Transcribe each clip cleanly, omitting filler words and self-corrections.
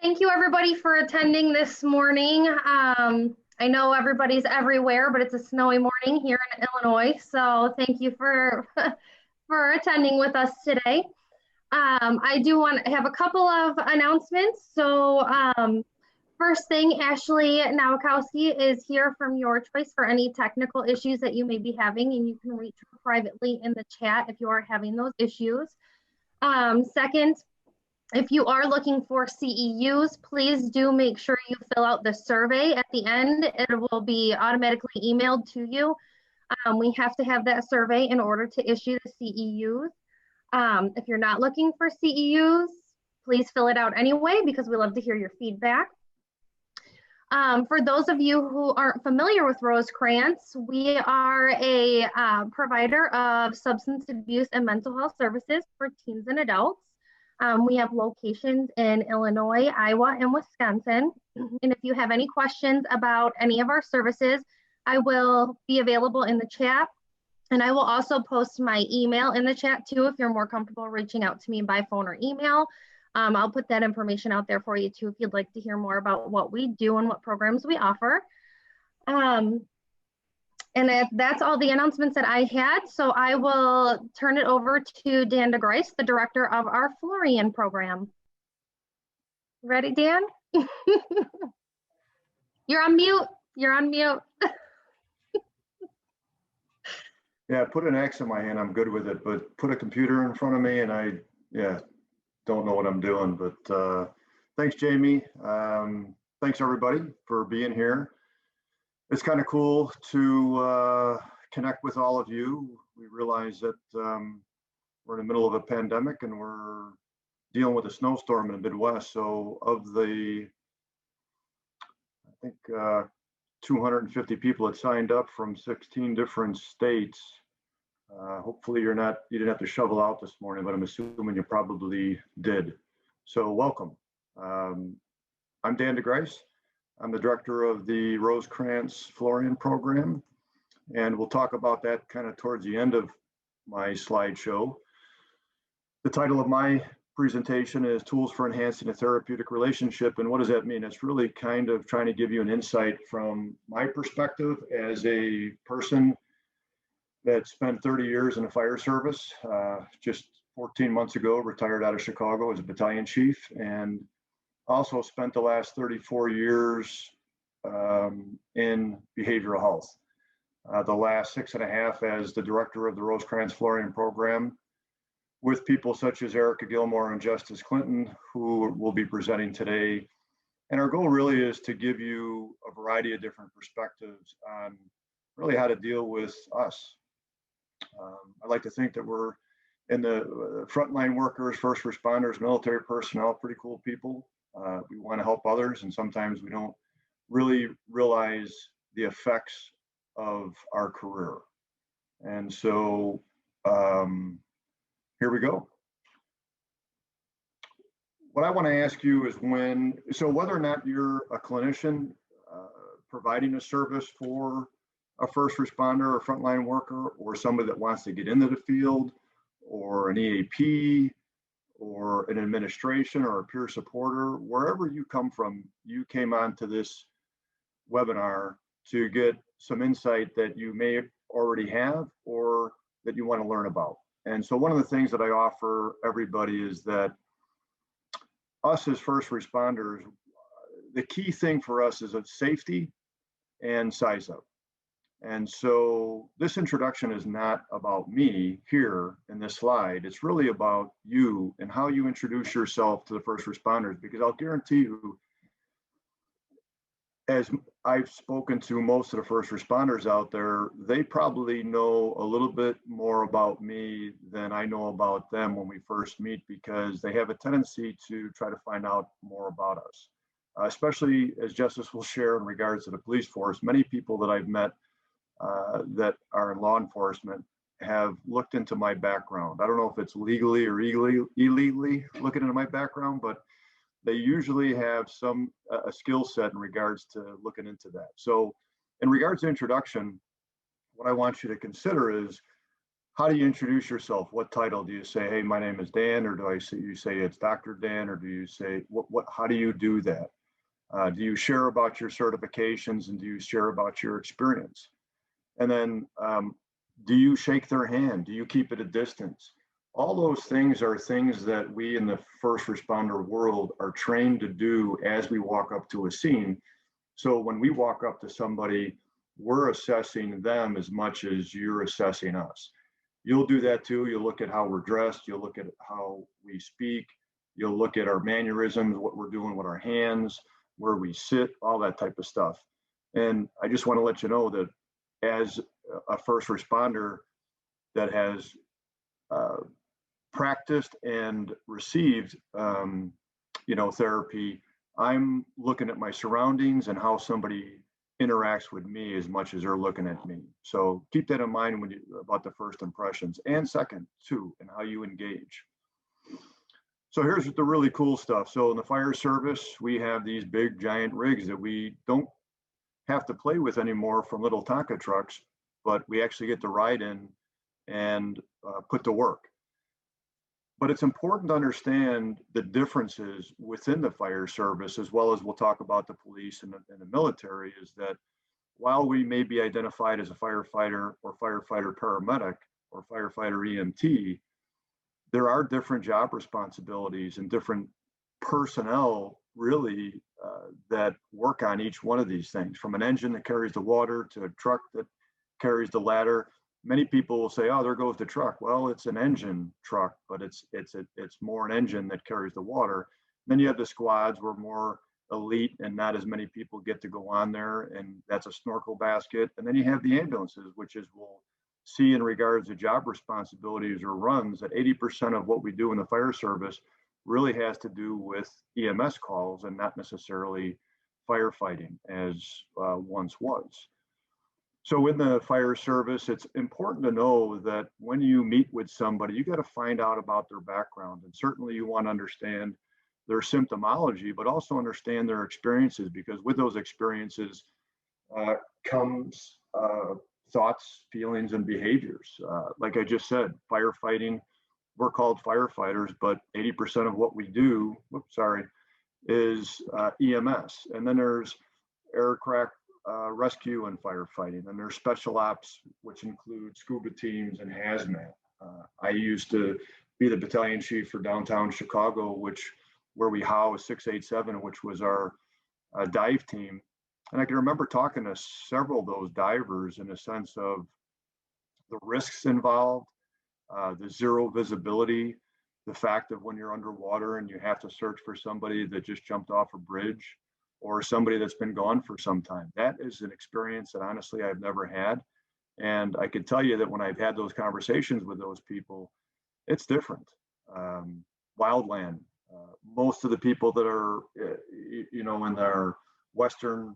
Thank you everybody for attending this morning. I know everybody's everywhere, but it's a snowy morning here in Illinois. So thank you for, for attending with us today. I do want to have a couple of announcements. So first thing, Ashley Nowakowski is here from Your Choice for any technical issues that you may be having, and you can reach her privately in the chat if you are having those issues. Second, if you are looking for CEUs, please do make sure you fill out the survey at the end. It will be automatically emailed to you. We have to have that survey in order to issue the CEUs. If you're not looking for CEUs, please fill it out anyway because we love to hear your feedback. For those of you who aren't familiar with Rosecrance, we are a provider of substance abuse and mental health services for teens and adults. We have locations in Illinois, Iowa, and Wisconsin. And if you have any questions about any of our services, I will be available in the chat. And I will also post my email in the chat too if you're more comfortable reaching out to me by phone or email. I'll put that information out there for you too if you'd like to hear more about what we do and what programs we offer. And that's all the announcements that I had. So I will turn it over to Dan DeGryse, the director of our Florian program. Ready, Dan? You're on mute. You're on mute. Yeah, put an X in my hand, I'm good with it, but put a computer in front of me and I, don't know what I'm doing, but thanks, Jamie. Thanks everybody for being here. It's kind of cool to connect with all of you. We realize that we're in the middle of a pandemic and we're dealing with a snowstorm in the Midwest. So of the, I think 250 people that signed up from 16 different states, hopefully you didn't have to shovel out this morning, but I'm assuming you probably did. So welcome. I'm Dan DeGryse. I'm the director of the Rosecrance Florian Program, and we'll talk about that kind of towards the end of my slideshow. The title of my presentation is Tools for Enhancing a Therapeutic Relationship, and what does that mean? It's really kind of trying to give you an insight from my perspective as a person that spent 30 years in the fire service. Just 14 months ago, retired out of Chicago as a battalion chief, and also spent the last 34 years in behavioral health. The last 6.5 as the director of the Rosecrance Florian Program with people such as Erica Gilmore and Justus Clinton, who will be presenting today. And our goal really is to give you a variety of different perspectives on really how to deal with us. I like to think that we're in the frontline workers, first responders, military personnel, pretty cool people. We want to help others, and sometimes we don't really realize the effects of our career. And so here we go. What I want to ask you is whether or not you're a clinician providing a service for a first responder or frontline worker, or somebody that wants to get into the field, or an EAP, or an administration or a peer supporter, wherever you come from, you came onto this webinar to get some insight that you may already have or that you want to learn about. And so one of the things that I offer everybody is that us as first responders, the key thing for us is safety and size up. And so this introduction is not about me here in this slide. It's really about you and how you introduce yourself to the first responders, because I'll guarantee you, as I've spoken to most of the first responders out there, they probably know a little bit more about me than I know about them when we first meet, because they have a tendency to try to find out more about us, especially as Justus will share in regards to the police force. Many people that I've met that are in law enforcement have looked into my background. I don't know if it's legally or illegally looking into my background, but they usually have a skill set in regards to looking into that. So in regards to introduction, what I want you to consider is how do you introduce yourself? What title do you say? Hey, my name is Dan, or do you say it's Dr. Dan, or do you say how do you do that? Do you share about your certifications, and do you share about your experience? And then do you shake their hand? Do you keep it a distance? All those things are things that we in the first responder world are trained to do as we walk up to a scene. So when we walk up to somebody, we're assessing them as much as you're assessing us. You'll do that too. You'll look at how we're dressed. You'll look at how we speak. You'll look at our mannerisms, what we're doing with our hands, where we sit, all that type of stuff. And I just want to let you know that as a first responder that has practiced and received, therapy, I'm looking at my surroundings and how somebody interacts with me as much as they're looking at me. So keep that in mind when about the first impressions, and second too, and how you engage. So here's the really cool stuff. So in the fire service, we have these big giant rigs that we don't have to play with anymore from little Tonka trucks, but we actually get to ride in and put to work. But it's important to understand the differences within the fire service, as well as we'll talk about the police and the military, is that while we may be identified as a firefighter or firefighter paramedic or firefighter EMT, there are different job responsibilities and different personnel really that work on each one of these things, from an engine that carries the water to a truck that carries the ladder. Many people will say, oh, there goes the truck. Well, it's an engine truck, but it's more an engine that carries the water. Then you have the squads where more elite and not as many people get to go on there, and that's a snorkel basket. And then you have the ambulances, which is we'll see in regards to job responsibilities or runs that 80% of what we do in the fire service really has to do with EMS calls and not necessarily firefighting as once was. So in the fire service, it's important to know that when you meet with somebody, you got to find out about their background. And certainly you want to understand their symptomology, but also understand their experiences, because with those experiences comes thoughts, feelings, and behaviors. Like I just said, firefighting, we're called firefighters, but 80% of what we do, is EMS. And then there's aircraft rescue and firefighting, and there's special ops, which include scuba teams and hazmat. I used to be the battalion chief for downtown Chicago, where we housed 687, which was our dive team. And I can remember talking to several of those divers in a sense of the risks involved, the zero visibility, the fact of when you're underwater and you have to search for somebody that just jumped off a bridge, or somebody that's been gone for some time. That is an experience that honestly I've never had. And I can tell you that when I've had those conversations with those people, it's different. Wildland, most of the people that are, in their Western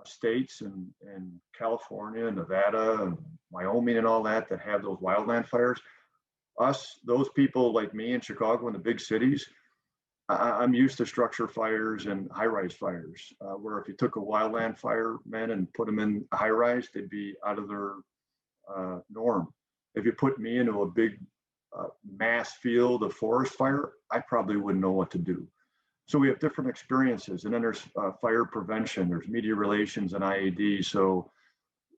states and California, Nevada, and Wyoming and all that have those wildland fires, those people like me in Chicago and the big cities, I'm used to structure fires and high-rise fires, where if you took a wildland fireman and put them in a high-rise, they'd be out of their norm. If you put me into a big mass field of forest fire, I probably wouldn't know what to do. So we have different experiences. And then there's fire prevention, there's media relations and IAD. So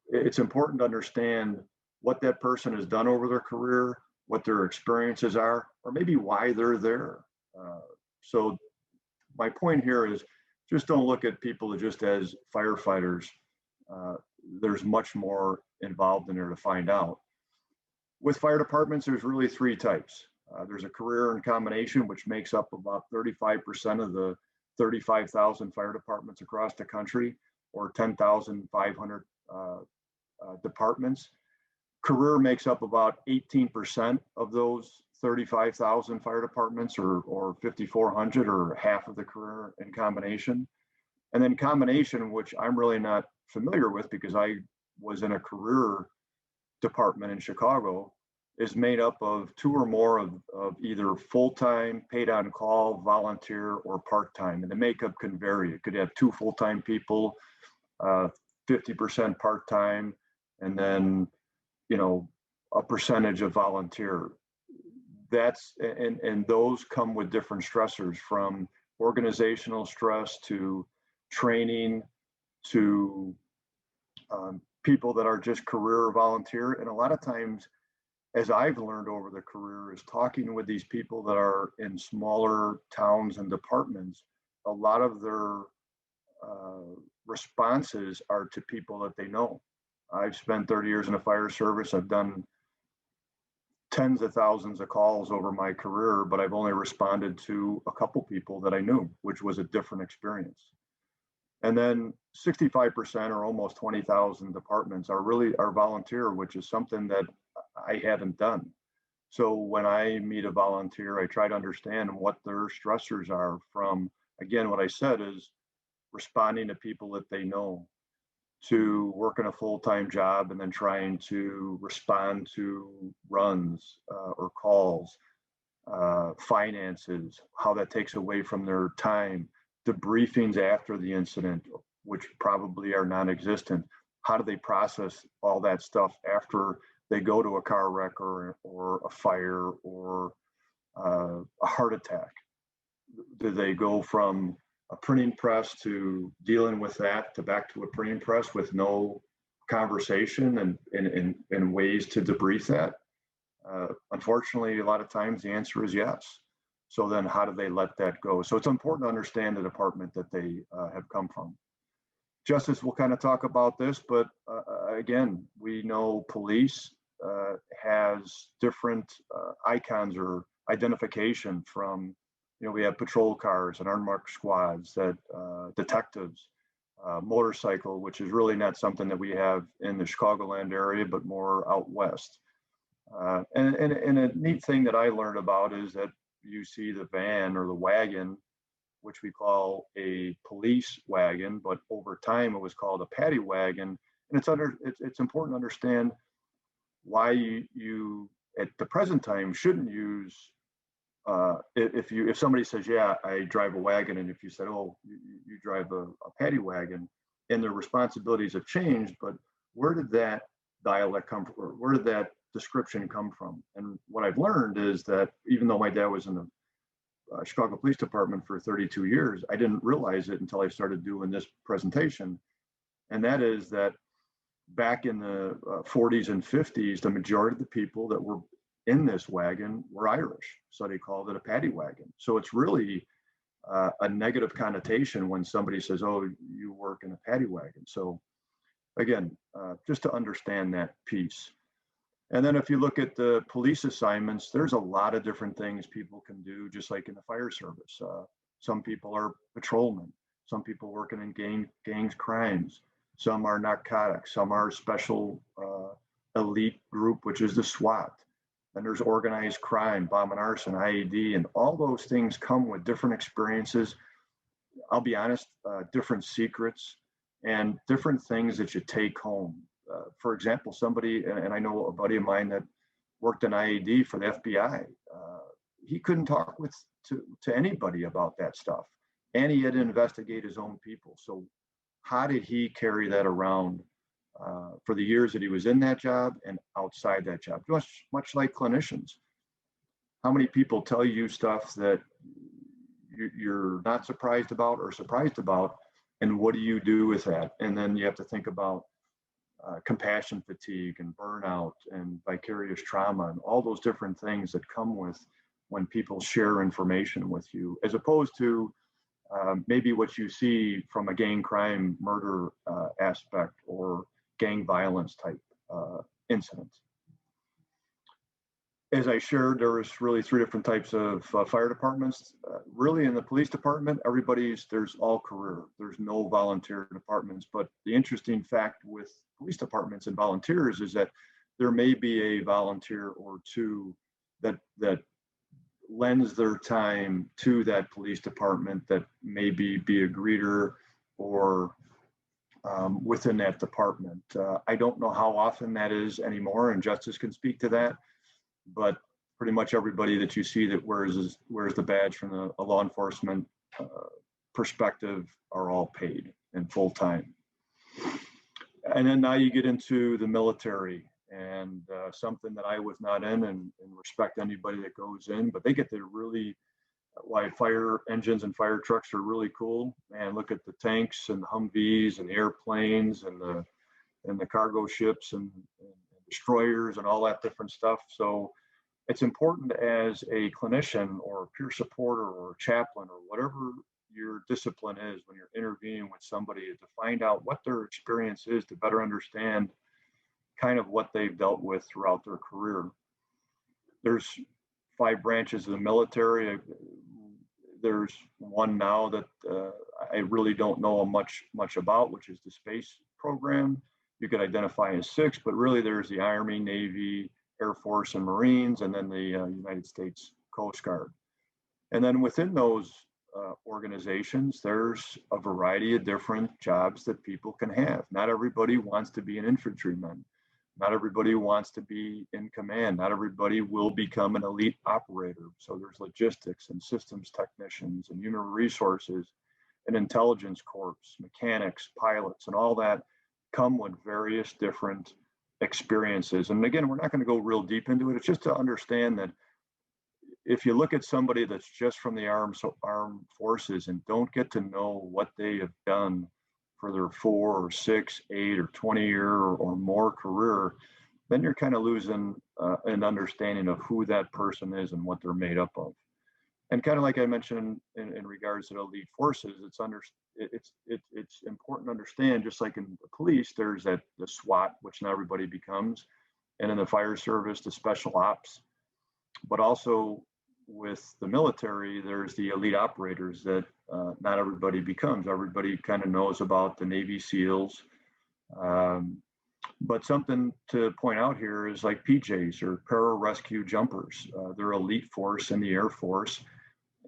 it's important to understand what that person has done over their career, what their experiences are, or maybe why they're there. So my point here is just don't look at people just as firefighters. There's much more involved in there to find out. With fire departments, there's really three types. There's a career and combination, which makes up about 35% of the 35,000 fire departments across the country, or 10,500 departments. Career makes up about 18% of those 35,000 fire departments, or 5,400, or half of the career and combination. And then combination, which I'm really not familiar with because I was in a career department in Chicago, is made up of two or more of either full-time, paid on call, volunteer, or part-time. And the makeup can vary. It could have 2 full-time people, 50% part-time, and then, a percentage of volunteer. And those come with different stressors, from organizational stress to training to people that are just career volunteer. And a lot of times, as I've learned over the career, is talking with these people that are in smaller towns and departments, a lot of their responses are to people that they know. I've spent 30 years in the fire service. I've done tens of thousands of calls over my career, but I've only responded to a couple people that I knew, which was a different experience. And then 65%, or almost 20,000 departments, are volunteer, which is something that I haven't done. So when I meet a volunteer, I try to understand what their stressors are from, again, what I said is responding to people that they know, to working a full-time job and then trying to respond to runs or calls, finances, how that takes away from their time, debriefings after the incident, which probably are non-existent. How do they process all that stuff after they go to a car wreck or a fire or a heart attack? Do they go from a printing press to dealing with that to back to a printing press with no conversation and ways to debrief that? Unfortunately, a lot of times the answer is yes. So then how do they let that go? So it's important to understand the department that they have come from. Justus will kind of talk about this, but again, we know police has different icons or identification from, we have patrol cars and unmarked squads, that detectives, motorcycle, which is really not something that we have in the Chicagoland area, but more out west. And a neat thing that I learned about is that you see the van or the wagon, which we call a police wagon, but over time it was called a paddy wagon. And it's important to understand why you at the present time shouldn't use, if somebody says, yeah, I drive a wagon, and if you said, oh, you drive a paddy wagon, and their responsibilities have changed, but where did that dialect come from? Where did that description come from? And what I've learned is that even though my dad was in the Chicago Police Department for 32 years, I didn't realize it until I started doing this presentation. And that is that back in the 40s and 50s, the majority of the people that were in this wagon were Irish. So they called it a paddy wagon. So it's really a negative connotation when somebody says, oh, you work in a paddy wagon. So again, just to understand that piece. And then if you look at the police assignments, there's a lot of different things people can do, just like in the fire service. Some people are patrolmen, some people working in gangs crimes, some are narcotics, some are special elite group, which is the SWAT. Then there's organized crime, bomb and arson, IED, and all those things come with different experiences. I'll be honest, different secrets and different things that you take home. For example, somebody, and I know a buddy of mine that worked in IED for the FBI, he couldn't talk to anybody about that stuff. And he had to investigate his own people. So how did he carry that around for the years that he was in that job and outside that job? Much like clinicians. How many people tell you stuff that you're not surprised about or surprised about, and what do you do with that? And then you have to think about compassion fatigue and burnout and vicarious trauma and all those different things that come with when people share information with you, as opposed to maybe what you see from a gang crime murder aspect or gang violence type incident. As I shared, there was really three different types of fire departments. Really in the police department, there's all career. There's no volunteer departments, but the interesting fact with police departments and volunteers is that there may be a volunteer or two that lends their time to that police department that maybe be a greeter or within that department. I don't know how often that is anymore, and Justus can speak to that, but pretty much everybody that you see that wears the badge from a law enforcement perspective are all paid and full-time. And then now you get into the military, and something that I was not in, and respect anybody that goes in, but they get to really, why fire engines and fire trucks are really cool. And look at the tanks and the Humvees and the airplanes and the cargo ships and destroyers and all that different stuff. So it's important as a clinician or a peer supporter or a chaplain or whatever your discipline is when you're intervening with somebody to find out what their experience is, to better understand kind of what they've dealt with throughout their career. There's 5 branches of the military. There's one now that I really don't know much about, which is the space program. You could identify as 6, but really there's the Army, Navy, Air Force, and Marines, and then the United States Coast Guard. And then within those organizations, there's a variety of different jobs that people can have. Not everybody wants to be an infantryman. Not everybody wants to be in command. Not everybody will become an elite operator. So there's logistics and systems technicians and human resources and intelligence corps, mechanics, pilots, and all that come with various different experiences. And again, we're not going to go real deep into it. It's just to understand that if you look at somebody that's just from the armed forces and don't get to know what they have done for their 4 or 6, 8 or 20-year or more career, then you're kind of losing an understanding of who that person is and what they're made up of. And kind of like I mentioned in regards to the elite forces, it's important to understand, just like in the police, there's the SWAT, which not everybody becomes, and in the fire service, the special ops, but also with the military, there's the elite operators that not everybody becomes. Everybody kind of knows about the Navy SEALs. But something to point out here is like PJs or pararescue jumpers. They're elite force in the Air Force,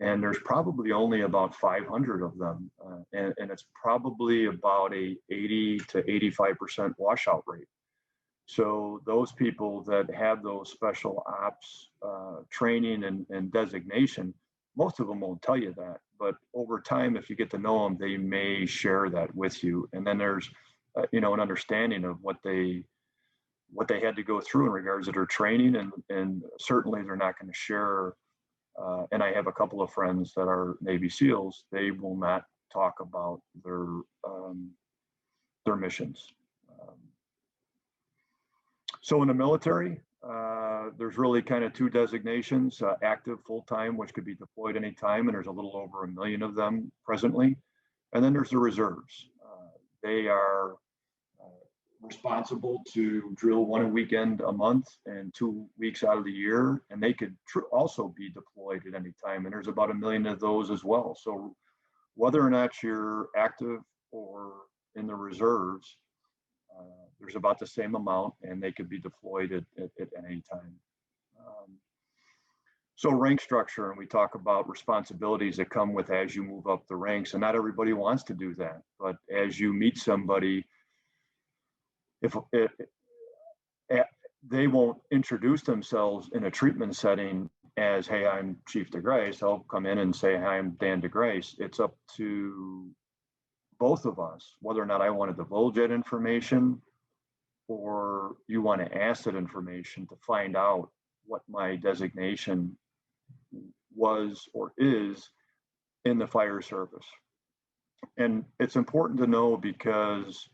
and there's probably only about 500 of them. And it's probably about a 80 to 85% washout rate. So those people that have those special ops training and designation, most of them won't tell you that. But over time, if you get to know them, they may share that with you. And then there's, an understanding of what they had to go through in regards to their training. And certainly they're not going to share. And I have a couple of friends that are Navy SEALs. They will not talk about their missions. So in the military, there's really kind of 2 designations, active full-time, which could be deployed anytime, and there's a little over 1 million of them presently. And then there's the reserves. They are responsible to drill 1 weekend a month and 2 weeks out of the year, and they could also be deployed at any time. And there's about 1 million of those as well. So whether or not you're active or in the reserves, there's about the same amount, and they could be deployed at any time. So rank structure, and we talk about responsibilities that come with as you move up the ranks, and not everybody wants to do that. But as you meet somebody, if they won't introduce themselves in a treatment setting as, hey, I'm Chief DeGryse, I'll come in and say, hi, I'm Dan DeGryse. It's up to both of us, whether or not I want to divulge that information or you want to ask that information to find out what my designation was or is in the fire service. And it's important to know because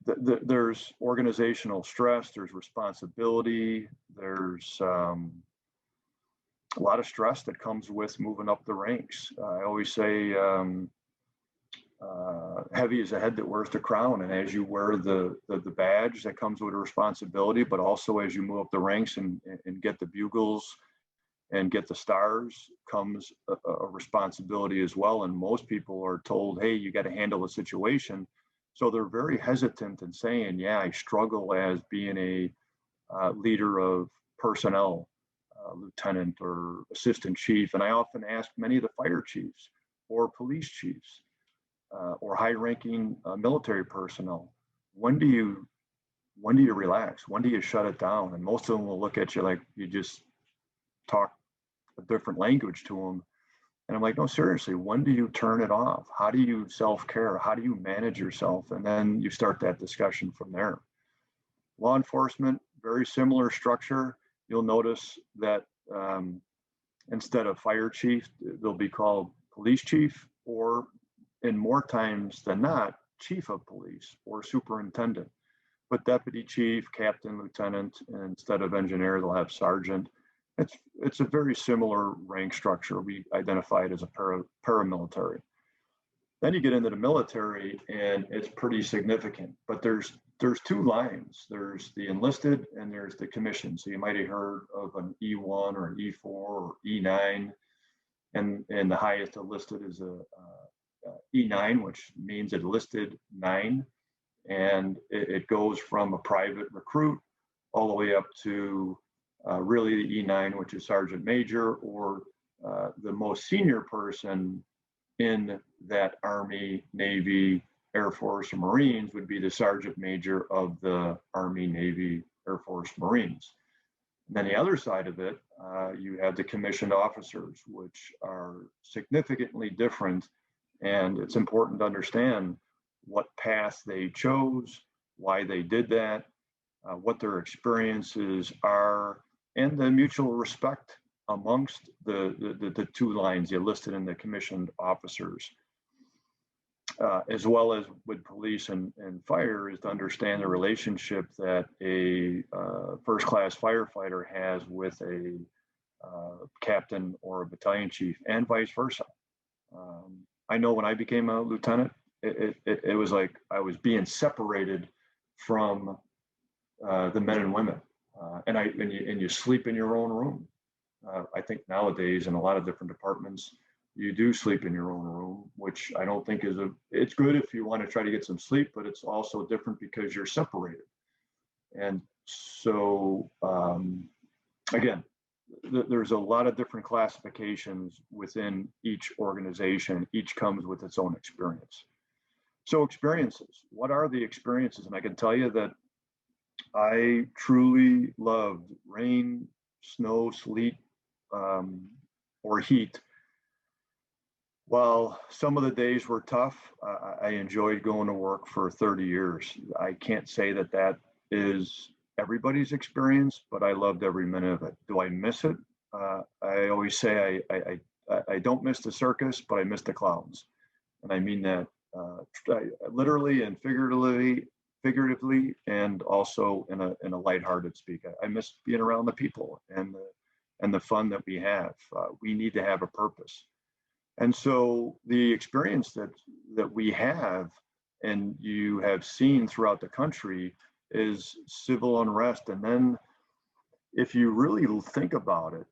there's organizational stress, there's responsibility, there's a lot of stress that comes with moving up the ranks. I always say, heavy is the head that wears the crown, and as you wear the badge, that comes with a responsibility, but also as you move up the ranks and get the bugles and get the stars comes a responsibility as well. And most people are told, hey, you got to handle the situation. So they're very hesitant in saying, yeah, I struggle as being a leader of personnel, lieutenant or assistant chief. And I often ask many of the fire chiefs or police chiefs, or high-ranking military personnel, when do you relax? When do you shut it down? And most of them will look at you like you just talk a different language to them. And I'm like, no, seriously, when do you turn it off? How do you self-care? How do you manage yourself? And then you start that discussion from there. Law enforcement, very similar structure. You'll notice that instead of fire chief, they'll be called police chief, or in more times than not, chief of police or superintendent. But deputy chief, captain, lieutenant, and instead of engineer, they'll have sergeant. It's a very similar rank structure. We identify it as a paramilitary. Then you get into the military, and it's pretty significant. But there's two lines. There's the enlisted and there's the commissioned. So you might have heard of an E1 or an E4 or E9, and the highest enlisted is a E9, which means enlisted 9, and it goes from a private recruit all the way up to really the E9, which is sergeant major, or the most senior person in that Army, Navy, Air Force, or Marines would be the sergeant major of the Army, Navy, Air Force, Marines. And then the other side of it, you have the commissioned officers, which are significantly different. And it's important to understand what path they chose, why they did that, what their experiences are, and the mutual respect amongst the two lines, the enlisted and the commissioned officers. As well as with police and fire, is to understand the relationship that a first-class firefighter has with a captain or a battalion chief, and vice versa. I know when I became a lieutenant, it was like I was being separated from the men and women, and you sleep in your own room. I think nowadays in a lot of different departments, you do sleep in your own room, which I don't think it's good if you want to try to get some sleep, but it's also different because you're separated. And so, again, there's a lot of different classifications within each organization. Each comes with its own experience. So experiences, what are the experiences? And I can tell you that I truly loved rain, snow, sleet, or heat. While some of the days were tough, I enjoyed going to work for 30 years. I can't say that is everybody's experience, but I loved every minute of it. Do I miss it? I always say I don't miss the circus, but I miss the clowns. And I mean that literally and figuratively, and also in a lighthearted speak. I miss being around the people and the fun that we have. We need to have a purpose. And so the experience that we have, and you have seen throughout the country, is civil unrest. And then if you really think about it,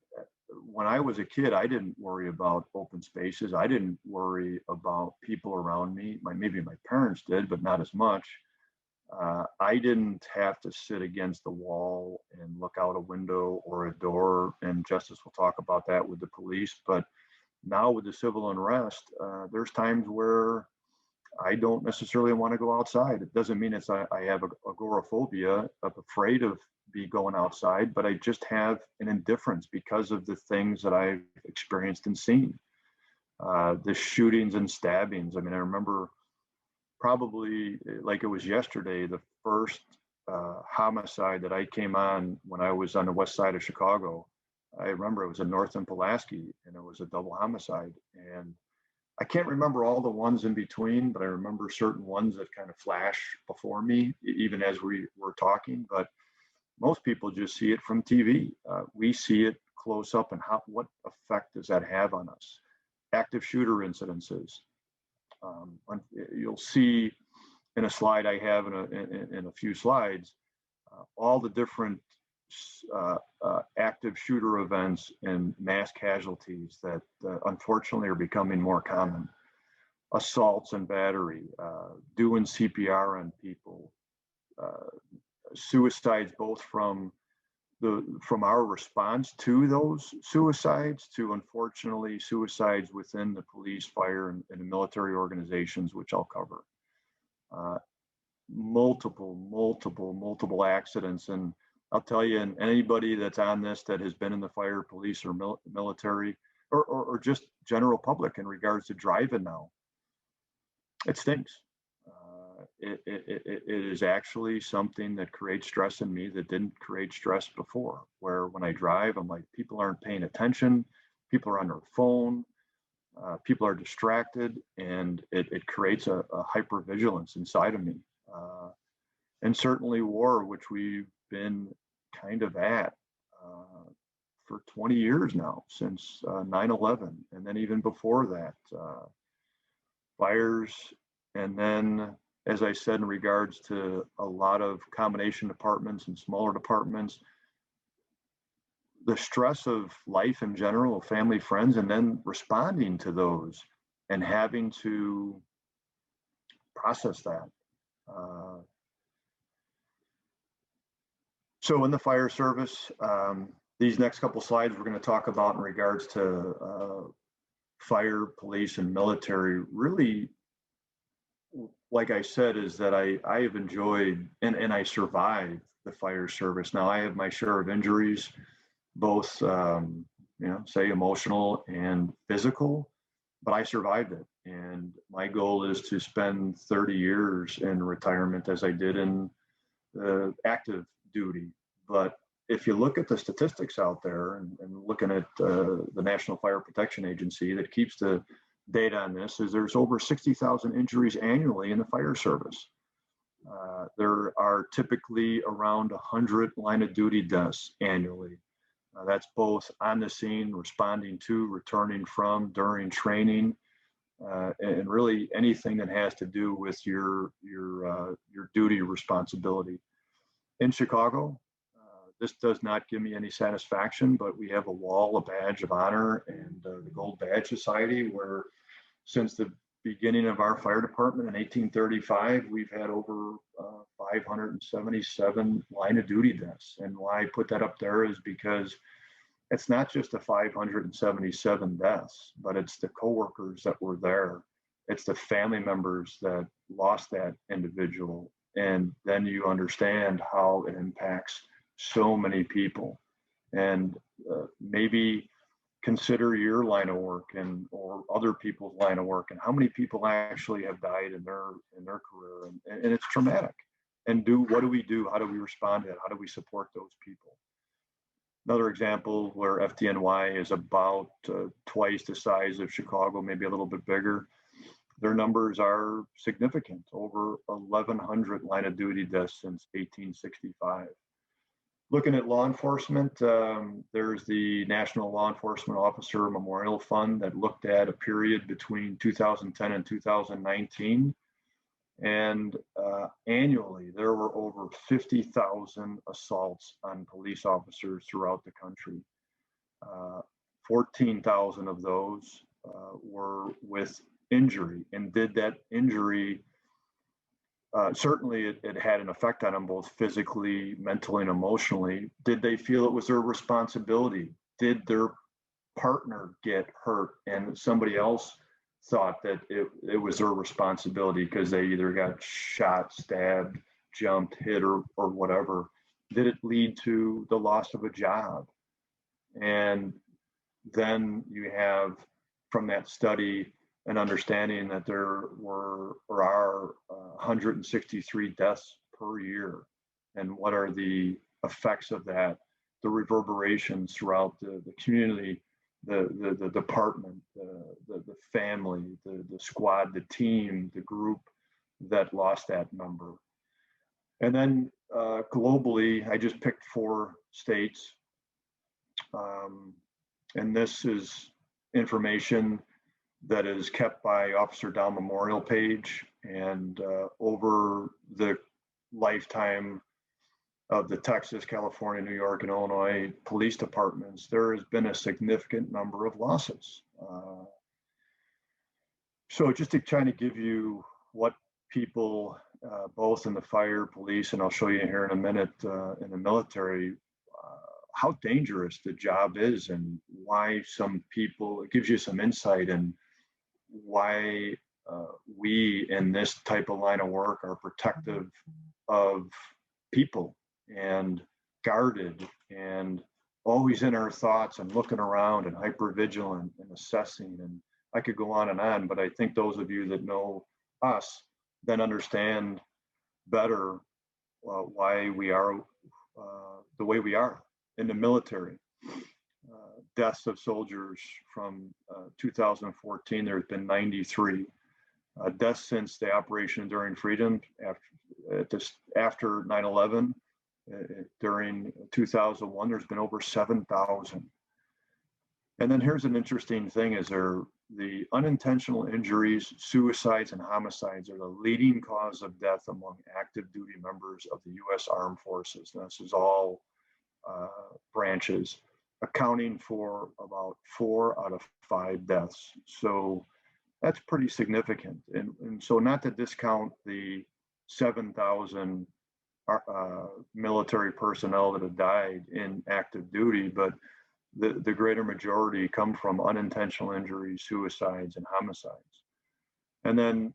when I was a kid, I didn't worry about open spaces. I didn't worry about people around me. Maybe my parents did, but not as much. I didn't have to sit against the wall and look out a window or a door, and Justus will talk about that with the police. But now with the civil unrest, there's times where I don't necessarily want to go outside. It doesn't mean I have agoraphobia, of afraid of going outside, but I just have an indifference because of the things that I've experienced and seen. The shootings and stabbings. I mean, I remember probably like it was yesterday, the first homicide that I came on when I was on the west side of Chicago. I remember it was in North and Pulaski, and it was a double homicide. And I can't remember all the ones in between, but I remember certain ones that kind of flash before me, even as we were talking. But most people just see it from TV. We see it close up, and what effect does that have on us? Active shooter incidences. You'll see in a slide I have in a few slides, all the different active shooter events and mass casualties that unfortunately are becoming more common. Assaults and battery, doing CPR on people, suicides, both from our response to those suicides to, unfortunately, suicides within the police, fire, and the military organizations, which I'll cover. Multiple accidents. And I'll tell you, and anybody that's on this that has been in the fire, police, or military, or just general public in regards to driving now, it stinks. it is actually something that creates stress in me that didn't create stress before, where when I drive, I'm like, people aren't paying attention, people are on their phone, people are distracted, and it creates a hypervigilance inside of me. And certainly war, which we've been kind of at for 20 years now, since 9/11, and then even before that, fires, and then, as I said, in regards to a lot of combination departments and smaller departments, the stress of life in general, family, friends, and then responding to those and having to process that. So in the fire service, these next couple slides we're going to talk about in regards to fire, police, and military. Really, like I said, is that I have enjoyed and I survived the fire service. Now I have my share of injuries, both say emotional and physical, but I survived it. And my goal is to spend 30 years in retirement as I did in active duty. But if you look at the statistics out there and looking at the National Fire Protection Agency that keeps the data on this, is there's over 60,000 injuries annually in the fire service. There are typically around 100 line of duty deaths annually. That's both on the scene, responding to, returning from, during training, and really anything that has to do with your duty responsibility. In Chicago, this does not give me any satisfaction, but we have a wall, a badge of honor, and the Gold Badge Society, where since the beginning of our fire department in 1835, we've had over 577 line of duty deaths. And why I put that up there is because it's not just the 577 deaths, but it's the coworkers that were there. It's the family members that lost that individual. And then you understand how it impacts so many people. And maybe consider your line of work or other people's line of work, and how many people actually have died in their career. And it's traumatic. And what do we do? How do we respond to that? How do we support those people? Another example where FDNY is about twice the size of Chicago, maybe a little bit bigger. Their numbers are significant, over 1,100 line of duty deaths since 1865. Looking at law enforcement, there's the National Law Enforcement Officer Memorial Fund that looked at a period between 2010 and 2019. And annually, there were over 50,000 assaults on police officers throughout the country. 14,000 of those were with injury. And did that injury, certainly it had an effect on them both physically, mentally, and emotionally. Did they feel it was their responsibility? Did their partner get hurt and somebody else thought that it was their responsibility because they either got shot, stabbed, jumped, hit, or whatever? Did it lead to the loss of a job? And then you have, from that study, an understanding that there were or are 163 deaths per year. And what are the effects of that, the reverberations throughout the community, the department, the family, the squad, the team, the group that lost that number. And then globally, I just picked 4 states. And this is information that is kept by Officer Down Memorial page. And over the lifetime of the Texas, California, New York, and Illinois police departments, there has been a significant number of losses. So just to kind of give you what people, both in the fire, police, and I'll show you here in a minute, in the military, how dangerous the job is and why some people, it gives you some insight in why we in this type of line of work are protective of people and guarded and always in our thoughts and looking around and hypervigilant and assessing. And I could go on, but I think those of you that know us then understand better why we are the way we are in the military. Deaths of soldiers from 2014, there's been 93. Deaths since the Operation Enduring Freedom after 9/11, during 2001, there's been over 7,000. And then here's an interesting thing: is the unintentional injuries, suicides, and homicides are the leading cause of death among active duty members of the U.S. Armed Forces. And this is all branches, accounting for about 4 out of 5 deaths. So that's pretty significant. And so, not to discount the 7,000 military personnel that have died in active duty, but the greater majority come from unintentional injuries, suicides, and homicides. And then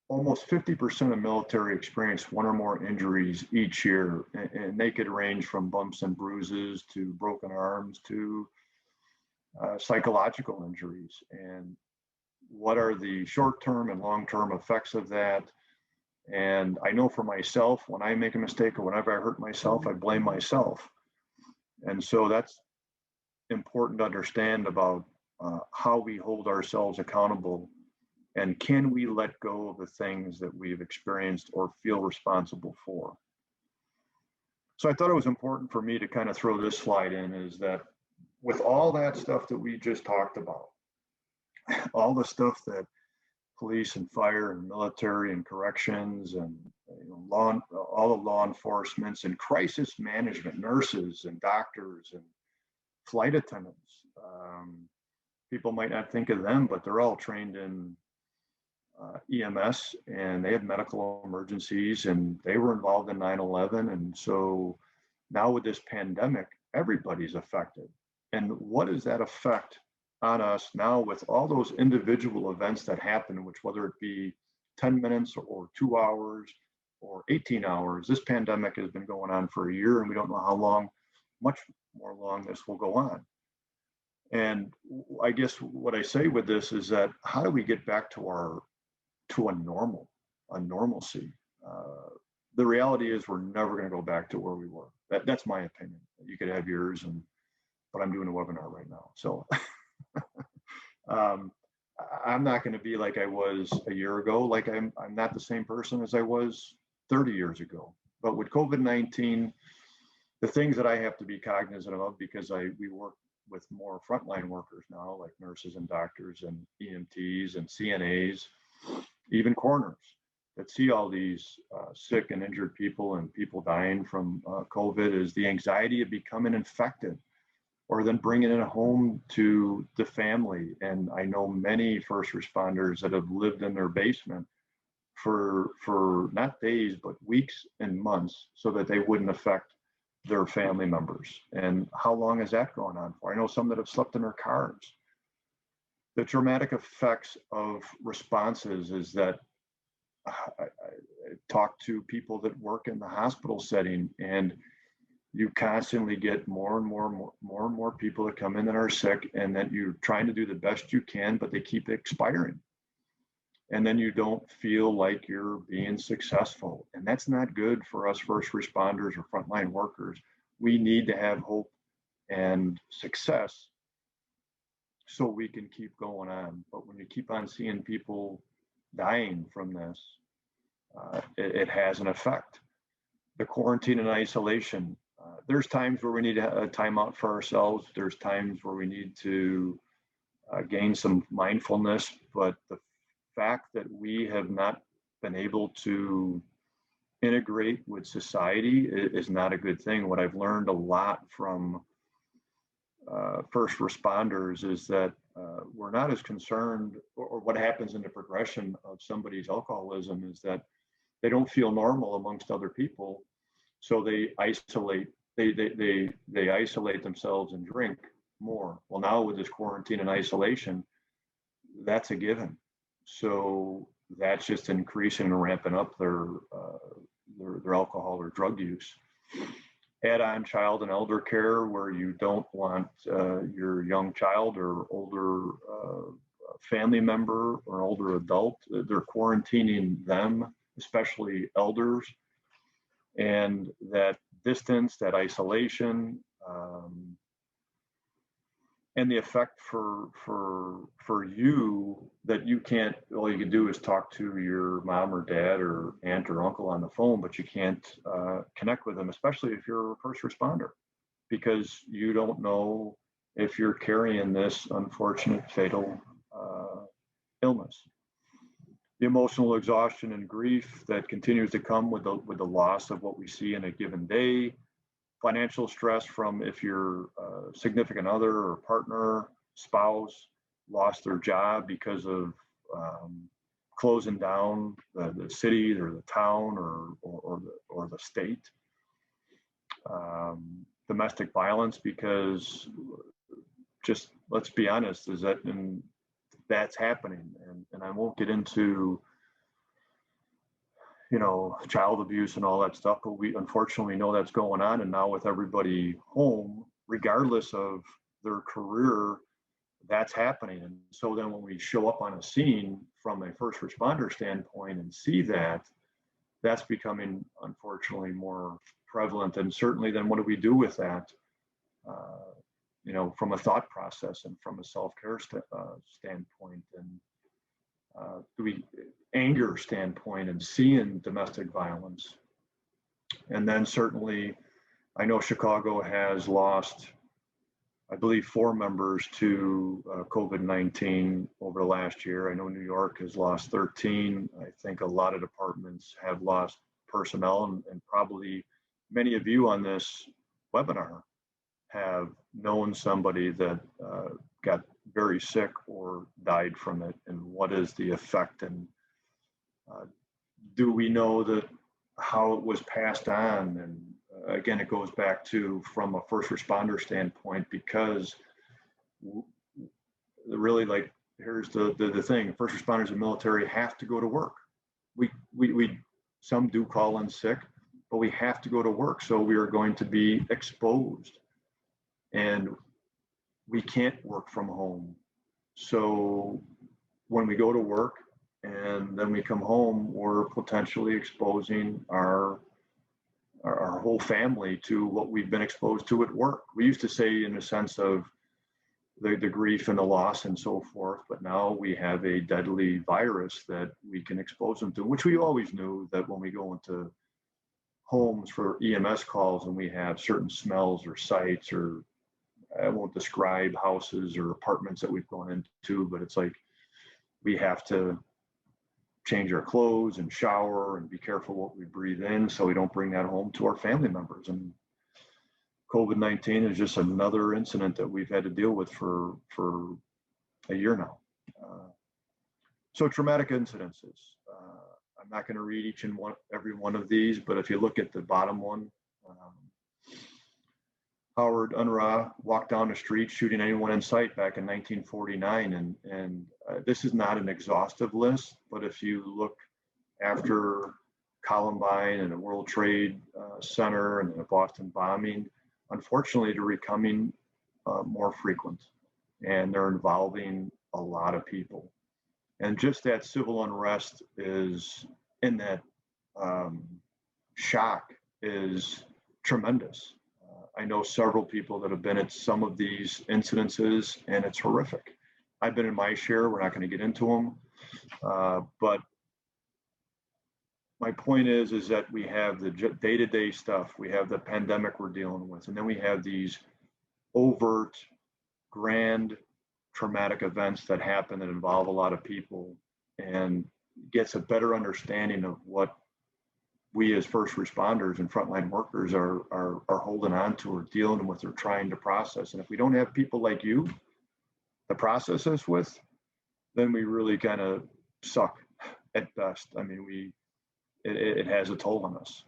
almost 50% of military experience 1 or more injuries each year, and they could range from bumps and bruises to broken arms to psychological injuries. And what are the short-term and long-term effects of that? And I know for myself, when I make a mistake or whenever I hurt myself, I blame myself. And so that's important to understand about how we hold ourselves accountable, and can we let go of the things that we've experienced or feel responsible for. So I thought it was important for me to kind of throw this slide in, is that with all that stuff that we just talked about, all the stuff that police and fire and military and corrections and all the law enforcements and crisis management, nurses and doctors and flight attendants. People might not think of them, but they're all trained in EMS, and they have medical emergencies, and they were involved in 9/11. And so now with this pandemic, everybody's affected. And what is that effect on us now with all those individual events that happen, which whether it be 10 minutes or 2 hours or 18 hours, this pandemic has been going on for a year, and we don't know how long, much more long this will go on. And I guess what I say with this is that how do we get back to a normalcy? The reality is we're never going to go back to where we were. That's my opinion. You could have yours, but I'm doing a webinar right now, so I'm not going to be like I was a year ago. Like I'm not the same person as I was 30 years ago. But with COVID-19, the things that I have to be cognizant of, because we work with more frontline workers now, like nurses and doctors and EMTs and CNAs, even coroners that see all these sick and injured people and people dying from COVID, is the anxiety of becoming infected or then bringing it home to the family. And I know many first responders that have lived in their basement for not days, but weeks and months, so that they wouldn't affect their family members. And how long has that gone on for? I know some that have slept in their cars. The dramatic effects of responses is that I talk to people that work in the hospital setting, and you constantly get more and more people that come in that are sick, and that you're trying to do the best you can, but they keep expiring. And then you don't feel like you're being successful. And that's not good for us first responders or frontline workers. We need to have hope and success so we can keep going on. But when you keep on seeing people dying from this, it has an effect. The quarantine and isolation. There's times where we need a timeout for ourselves. There's times where we need to gain some mindfulness, but the fact that we have not been able to integrate with society is not a good thing. What I've learned a lot from first responders is that we're not as concerned, or what happens in the progression of somebody's alcoholism is that they don't feel normal amongst other people, so they isolate. They isolate themselves and drink more. Well, now with this quarantine and isolation, that's a given. So that's just increasing and ramping up their alcohol or drug use. Add on child and elder care, where you don't want your young child or older family member or older adult. They're quarantining them, especially elders, and that distance, that isolation, and the effect for you that you can't, all you can do is talk to your mom or dad or aunt or uncle on the phone, but you can't connect with them, especially if you're a first responder, because you don't know if you're carrying this unfortunate fatal illness. The emotional exhaustion and grief that continues to come with the loss of what we see in a given day, financial stress from if your significant other or partner, spouse lost their job because of closing down the city or the town or the state. Domestic violence, because just let's be honest, is that that's happening, and I won't get into child abuse and all that stuff, but we unfortunately know that's going on. And now with everybody home, regardless of their career, that's happening. And so then when we show up on a scene from a first responder standpoint and see that, that's becoming unfortunately more prevalent. And certainly then what do we do with that? From a thought process and from a self-care standpoint, and anger standpoint, and seeing domestic violence. And then certainly, I know Chicago has lost, I believe, 4 members to COVID-19 over the last year. I know New York has lost 13. I think a lot of departments have lost personnel, and probably many of you on this webinar have known somebody that got very sick or died from it, and what is the effect, and do we know that how it was passed on? And again, it goes back to from a first responder standpoint, because really, like, here's the thing: first responders and military have to go to work. We some do call in sick, but we have to go to work, so we are going to be exposed. And we can't work from home. So when we go to work and then we come home, we're potentially exposing our whole family to what we've been exposed to at work. We used to say, in a sense of the grief and the loss and so forth, but now we have a deadly virus that we can expose them to, which we always knew that when we go into homes for EMS calls and we have certain smells or sights, or I won't describe houses or apartments that we've gone into, but it's like we have to change our clothes and shower and be careful what we breathe in so we don't bring that home to our family members. And COVID-19 is just another incident that we've had to deal with for a year now. So traumatic incidences. I'm not going to read every one of these, but if you look at the bottom one, Howard Unruh walked down the street shooting anyone in sight back in 1949. And this is not an exhaustive list, but if you look after Columbine and the World Trade Center and the Boston bombing, unfortunately, they're becoming more frequent, and they're involving a lot of people. And just that civil unrest is, in that shock, is tremendous. I know several people that have been at some of these incidences, and it's horrific. I've been in my share. We're not going to get into them, but my point is that we have the day-to-day stuff. We have the pandemic we're dealing with, and then we have these overt, grand, traumatic events that happen that involve a lot of people, and gets a better understanding of what we as first responders and frontline workers are holding on to or dealing with or trying to process. And if we don't have people like you to process this with, then we really kind of suck at best. I mean, it has a toll on us.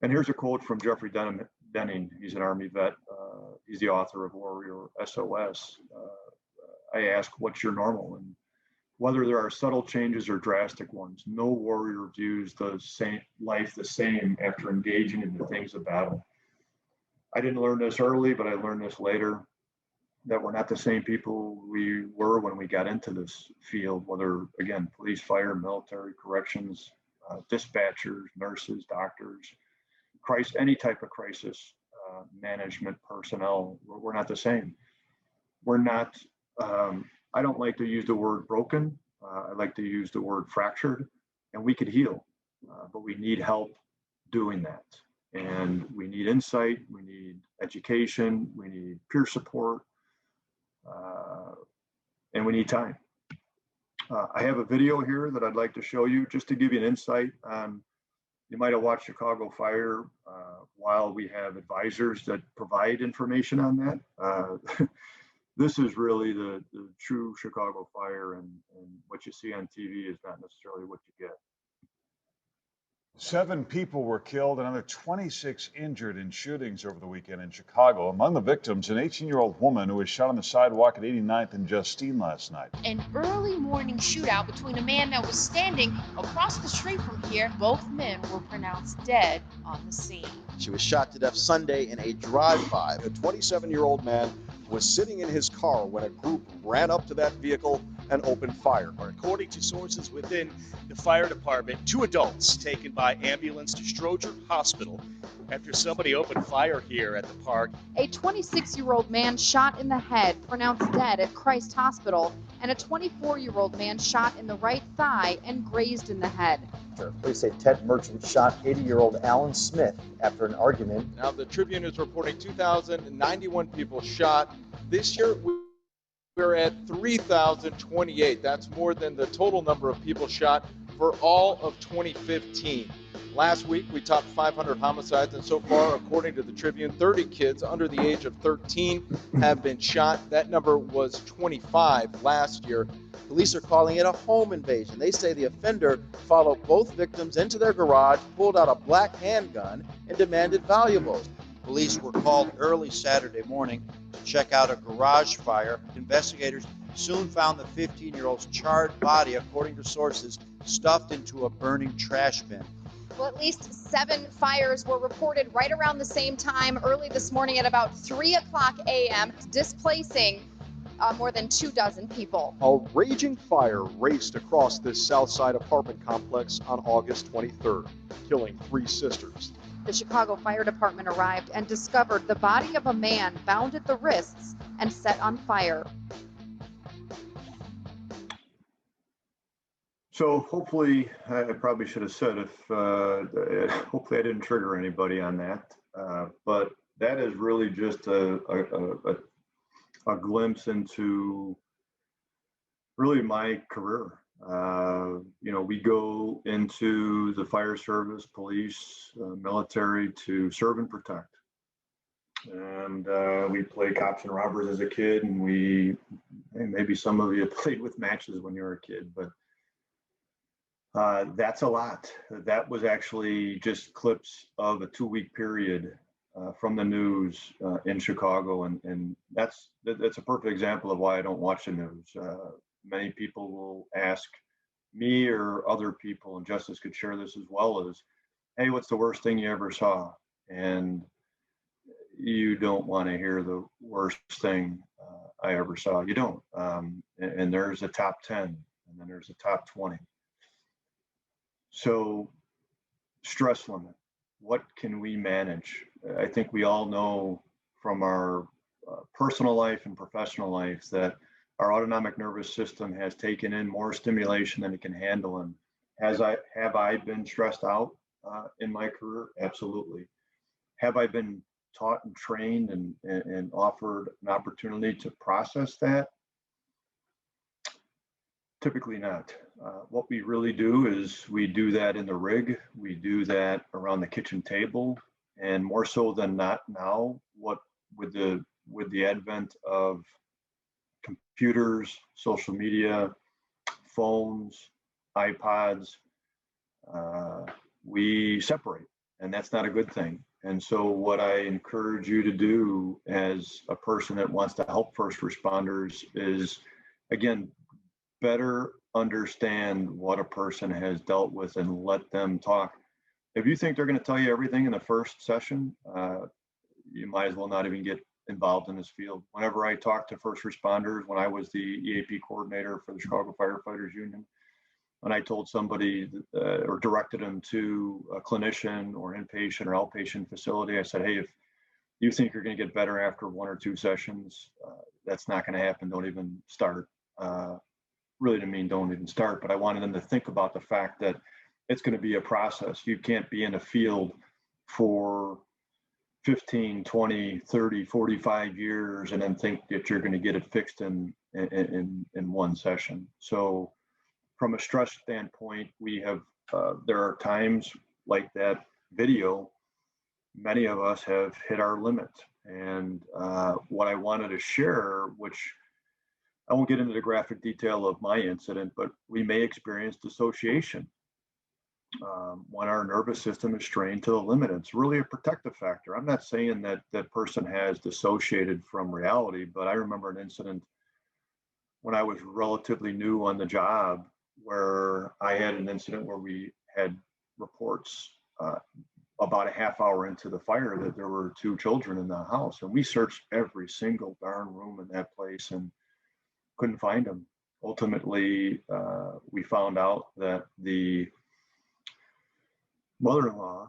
And here's a quote from Jeffrey Denning. He's an Army vet. He's the author of Warrior SOS. I ask, what's your normal? And whether there are subtle changes or drastic ones, no warrior views life the same after engaging in the things of battle. I didn't learn this early, but I learned this later. that we're not the same people we were when we got into this field, whether, again, police, fire, military, corrections, dispatchers, nurses, doctors, any type of crisis management personnel. We're not the same. We're not, I don't like to use the word broken. I like to use the word fractured, and we could heal, but we need help doing that. And we need insight, we need education, we need peer support, and we need time. I have a video here that I'd like to show you just to give you an insight on, you might have watched Chicago Fire. While we have advisors that provide information on that, this is really the true Chicago Fire, and what you see on TV is not necessarily what you get. 7 people were killed and another 26 injured in shootings over the weekend in Chicago. Among the victims, an 18-year-old woman who was shot on the sidewalk at 89th and Justine last night. An early morning shootout between a man that was standing across the street from here. Both men were pronounced dead on the scene. She was shot to death Sunday in a drive-by. A 27-year-old man was sitting in his car when a group ran up to that vehicle and opened fire. According to sources within the fire department, 2 adults taken by ambulance to Stroger Hospital after somebody opened fire here at the park. A 26-year-old man shot in the head, pronounced dead at Christ Hospital, and a 24-year-old man shot in the right thigh and grazed in the head. Police say Ted Merchant shot 80-year-old Alan Smith after an argument. Now, the Tribune is reporting 2,091 people shot. This year, we're at 3,028. That's more than the total number of people shot for all of 2015. Last week, we topped 500 homicides, and so far, according to the Tribune, 30 kids under the age of 13 have been shot. That number was 25 last year. Police are calling it a home invasion. They say the offender followed both victims into their garage, pulled out a black handgun, and demanded valuables. Police were called early Saturday morning to check out a garage fire. Investigators soon found the 15-year-old's charred body, according to sources, stuffed into a burning trash bin. Well, at least 7 fires were reported right around the same time early this morning at about 3:00 a.m., displacing more than 24 people. A raging fire raced across this Southside apartment complex on August 23rd, killing 3 sisters. The Chicago Fire Department arrived and discovered the body of a man bound at the wrists and set on fire. So hopefully, I probably should have said hopefully I didn't trigger anybody on that, but that is really just a glimpse into really my career. We go into the fire service, police, military to serve and protect. And we played cops and robbers as a kid, and maybe some of you played with matches when you were a kid, but that's a lot. That was actually just clips of a 2-week period from the news in Chicago, and that's a perfect example of why I don't watch the news. Many people will ask me or other people, and Justus could share this as well, as, hey, what's the worst thing you ever saw? And you don't want to hear the worst thing I ever saw. You don't. And there's a top 10, and then there's a top 20. So stress limit, what can we manage? I think we all know from our personal life and professional life that our autonomic nervous system has taken in more stimulation than it can handle. And have I been stressed out in my career? Absolutely. Have I been taught and trained and offered an opportunity to process that? Typically not. What we really do is we do that in the rig. We do that around the kitchen table, and more so than not now, with the advent of computers, social media, phones, iPods, we separate, and that's not a good thing. And so what I encourage you to do as a person that wants to help first responders is, again, better understand what a person has dealt with and let them talk. If you think they're going to tell you everything in the first session, you might as well not even get involved in this field. Whenever I talk to first responders, when I was the EAP coordinator for the Chicago Firefighters Union, when I told somebody or directed them to a clinician or inpatient or outpatient facility, I said, hey, if you think you're going to get better after 1 or 2 sessions, that's not going to happen. Don't even start. Really didn't mean don't even start, but I wanted them to think about the fact that it's going to be a process. You can't be in a field for 15, 20, 30, 45 years and then think that you're going to get it fixed in one session. So from a stress standpoint, we have, there are times like that video, many of us have hit our limit. And what I wanted to share, which I won't get into the graphic detail of my incident, but we may experience dissociation when our nervous system is strained to the limit. It's really a protective factor. I'm not saying that that person has dissociated from reality, but I remember an incident when I was relatively new on the job where I had an incident where we had reports about a half hour into the fire that there were 2 children in the house, and we searched every single darn room in that place and couldn't find them. Ultimately, we found out that the mother-in-law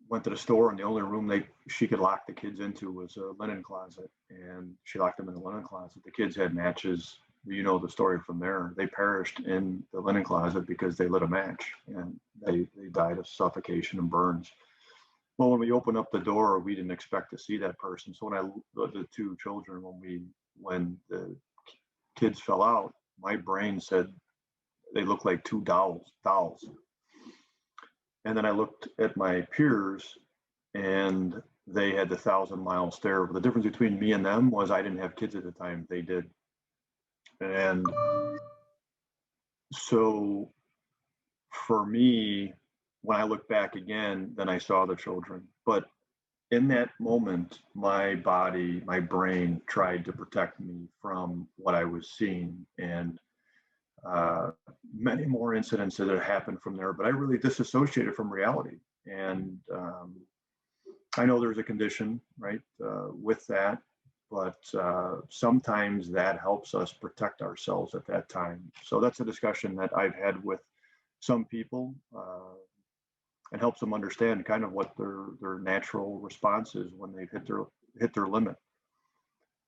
went to the store, and the only room she could lock the kids into was a linen closet, and she locked them in the linen closet. The kids had matches. You know the story from there. They perished in the linen closet because they lit a match, and they died of suffocation and burns. Well, when we opened up the door, we didn't expect to see that person. So the 2 children, when the kids fell out, my brain said they looked like 2 dolls. And then I looked at my peers, and they had the 1,000-mile stare. But the difference between me and them was I didn't have kids at the time. They did. And so for me, when I look back again, then I saw the children. But in that moment, my body, my brain tried to protect me from what I was seeing. And many more incidents that happened from there, but I really disassociated from reality. And I know there's a condition, right, with that, but sometimes that helps us protect ourselves at that time. So that's a discussion that I've had with some people and helps them understand kind of what their natural response is when they've hit their limit.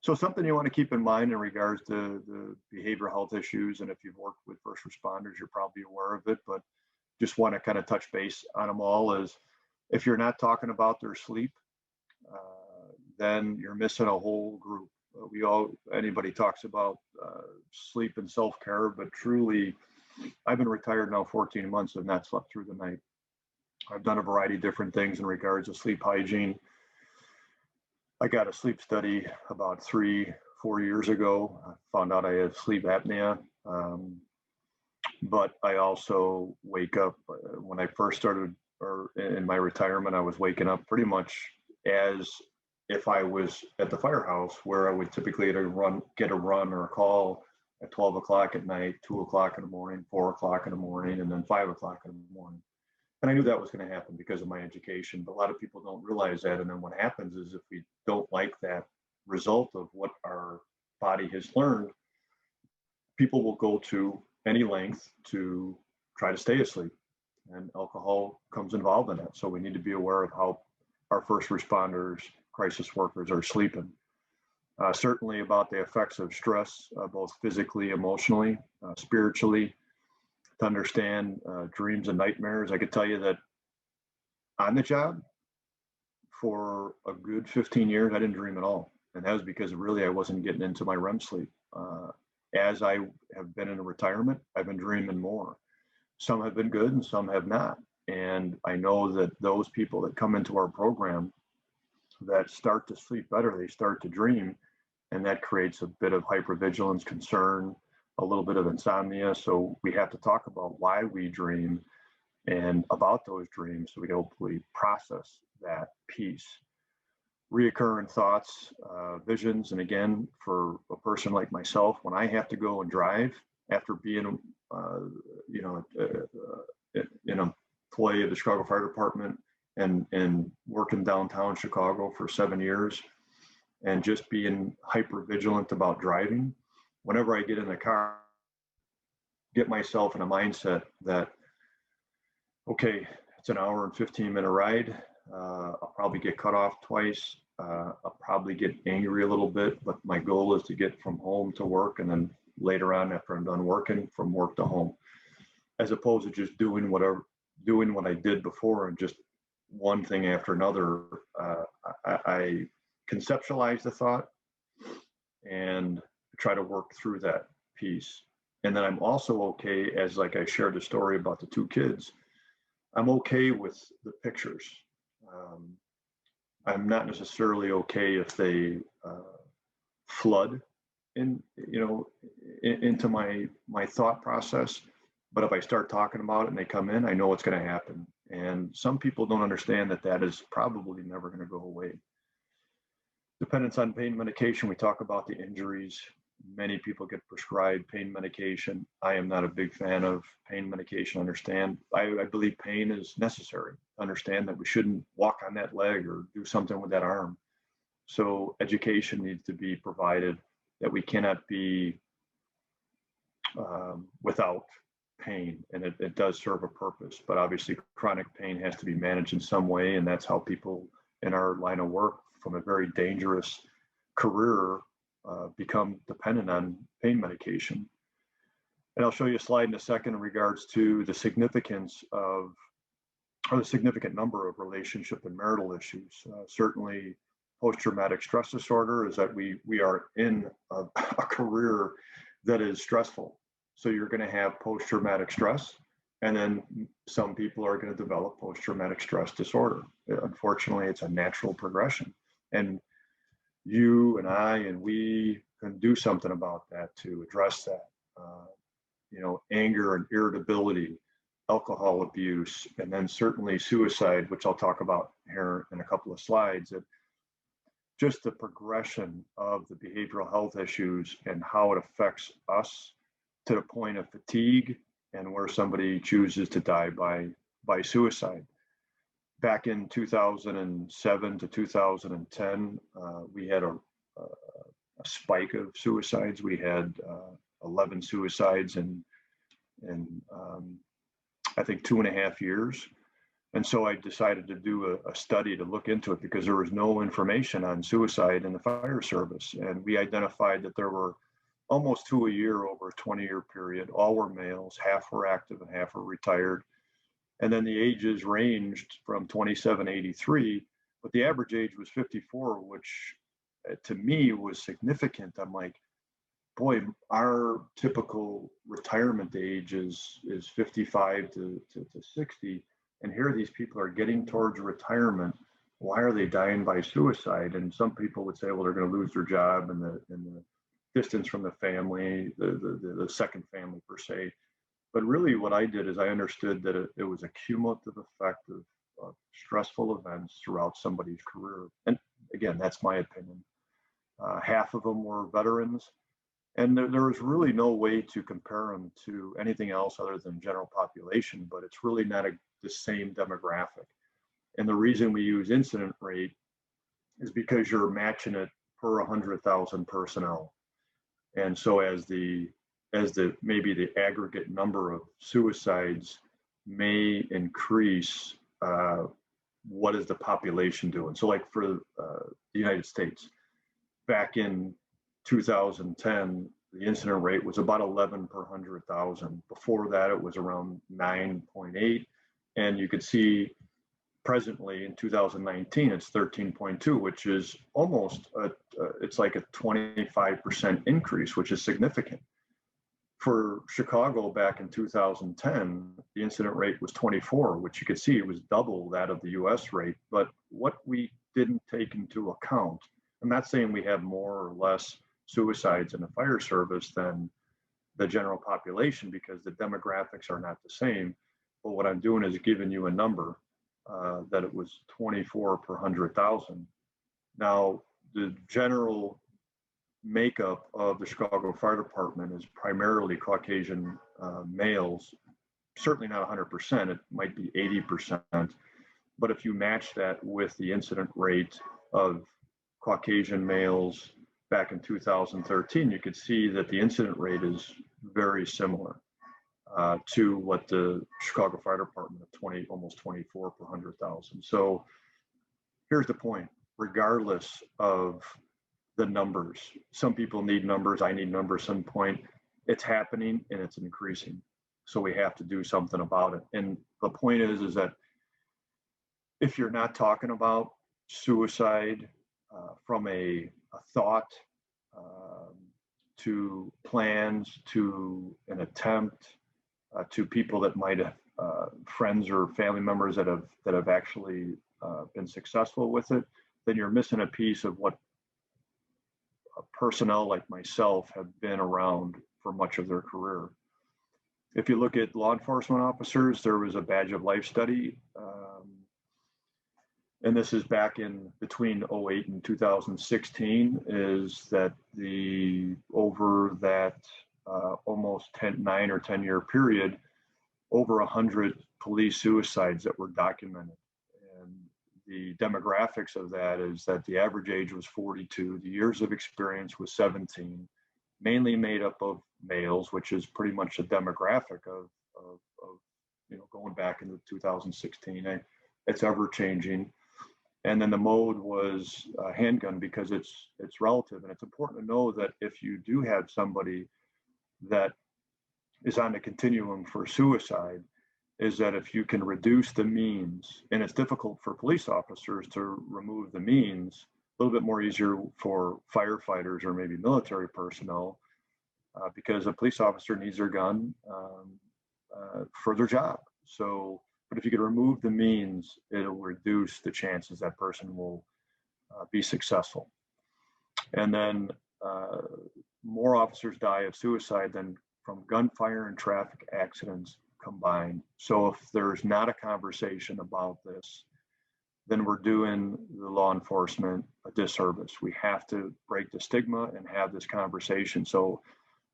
So something you want to keep in mind in regards to the behavioral health issues, and if you've worked with first responders, you're probably aware of it, but just want to kind of touch base on them all, is if you're not talking about their sleep, then you're missing a whole group. Anybody talks about sleep and self-care, but truly, I've been retired now 14 months and not slept through the night. I've done a variety of different things in regards to sleep hygiene. I got a sleep study about 3-4 years ago. I found out I had sleep apnea, but I also wake up. When I first started, or in my retirement, I was waking up pretty much as if I was at the firehouse, where I would typically get a run or a call at 12 o'clock at night, 2 o'clock in the morning, 4 o'clock in the morning, and then 5 o'clock in the morning. And I knew that was going to happen because of my education, but a lot of people don't realize that. And then what happens is, if we don't like that result of what our body has learned, people will go to any length to try to stay asleep. And alcohol comes involved in that. So we need to be aware of how our first responders, crisis workers are sleeping. Certainly about the effects of stress, both physically, emotionally, spiritually, to understand dreams and nightmares. I could tell you that on the job, for a good 15 years, I didn't dream at all. And that was because really I wasn't getting into my REM sleep. As I have been in a retirement, I've been dreaming more. Some have been good and some have not. And I know that those people that come into our program that start to sleep better, they start to dream, and that creates a bit of hypervigilance, concern, a little bit of insomnia. So we have to talk about why we dream and about those dreams, so we can hopefully process that piece. Reoccurring thoughts, visions, and again, for a person like myself, when I have to go and drive after being, an employee of the Chicago Fire Department and working downtown Chicago for 7 years and just being hyper vigilant about driving, whenever I get in the car, get myself in a mindset that, okay, it's an hour and 15-minute ride. I'll probably get cut off twice. I'll probably get angry a little bit, but my goal is to get from home to work, and then later on after I'm done working, from work to home, as opposed to just doing what I did before and just one thing after another. I conceptualize the thought and try to work through that piece. And then I'm also okay, as like I shared the story about the 2 kids, I'm okay with the pictures. I'm not necessarily okay if they flood into my thought process. But if I start talking about it and they come in, I know what's going to happen. And some people don't understand that is probably never going to go away. Dependence on pain medication, we talk about the injuries. Many people get prescribed pain medication. I am not a big fan of pain medication. I believe pain is necessary. Understand that we shouldn't walk on that leg or do something with that arm. So education needs to be provided that we cannot be without pain, and it does serve a purpose. But obviously chronic pain has to be managed in some way, and that's how people in our line of work from a very dangerous career become dependent on pain medication. And I'll show you a slide in a second in regards to the significance of, or the significant number of relationship and marital issues. Certainly post-traumatic stress disorder is that we are in a career that is stressful. So you're going to have post-traumatic stress, and then some people are going to develop post-traumatic stress disorder. Unfortunately, it's a natural progression. And you and I and we can do something about that to address that. Anger and irritability, alcohol abuse, and then certainly suicide, which I'll talk about here in a couple of slides. That just the progression of the behavioral health issues and how it affects us to the point of fatigue and where somebody chooses to die by suicide. Back in 2007 to 2010, we had a spike of suicides. We had 11 suicides in I think 2.5 years. And so I decided to do a study to look into it, because there was no information on suicide in the fire service. And we identified that there were almost 2 a year over a 20-year period. All were males, half were active and half were retired. And then the ages ranged from 27 to 83, but the average age was 54, which to me was significant. I'm like, boy, our typical retirement age is 55 to 60. And here these people are getting towards retirement. Why are they dying by suicide? And some people would say, well, they're going to lose their job and the distance from the family, the second family per se. But really what I did is I understood that it was a cumulative effect of stressful events throughout somebody's career. And again, that's my opinion. Half of them were veterans. And there was really no way to compare them to anything else other than general population, but it's really not the same demographic. And the reason we use incident rate is because you're matching it per 100,000 personnel. And so as maybe the aggregate number of suicides may increase, what is the population doing? So like for the United States, back in 2010, the incident rate was about 11 per 100,000. Before that, it was around 9.8. And you could see presently in 2019, it's 13.2, which is almost, it's like a 25% increase, which is significant. For Chicago back in 2010, the incident rate was 24, which you could see it was double that of the US rate. But what we didn't take into account, I'm not saying we have more or less suicides in the fire service than the general population, because the demographics are not the same. But what I'm doing is giving you a number that it was 24 per 100,000. Now, the general makeup of the Chicago Fire Department is primarily Caucasian males, certainly not 100%, it might be 80%. But if you match that with the incident rate of Caucasian males back in 2013, you could see that the incident rate is very similar to what the Chicago Fire Department of almost 24 per 100,000. So here's the point, regardless of the numbers, some people need numbers, I need numbers at some point, it's happening and it's increasing. So we have to do something about it. And the point is that if you're not talking about suicide from a thought to plans to an attempt to people that might have friends or family members that have actually been successful with it, then you're missing a piece of what personnel like myself have been around for much of their career. If you look at law enforcement officers, there was a badge of life study, and this is back in between 2008 and 2016, is that over that almost 9 or 10 year period, over 100 police suicides that were documented. And the demographics of that is that the average age was 42, the years of experience was 17, mainly made up of males, which is pretty much a demographic of going back into 2016. It's ever changing. And then the mode was handgun, because it's relative. And it's important to know that if you do have somebody that is on the continuum for suicide, is that if you can reduce the means, and it's difficult for police officers to remove the means, a little bit more easier for firefighters or maybe military personnel, because a police officer needs their gun for their job. So, but if you can remove the means, it'll reduce the chances that person will be successful. And then more officers die of suicide than from gunfire and traffic accidents combined. So if there's not a conversation about this, then we're doing the law enforcement a disservice. We have to break the stigma and have this conversation. So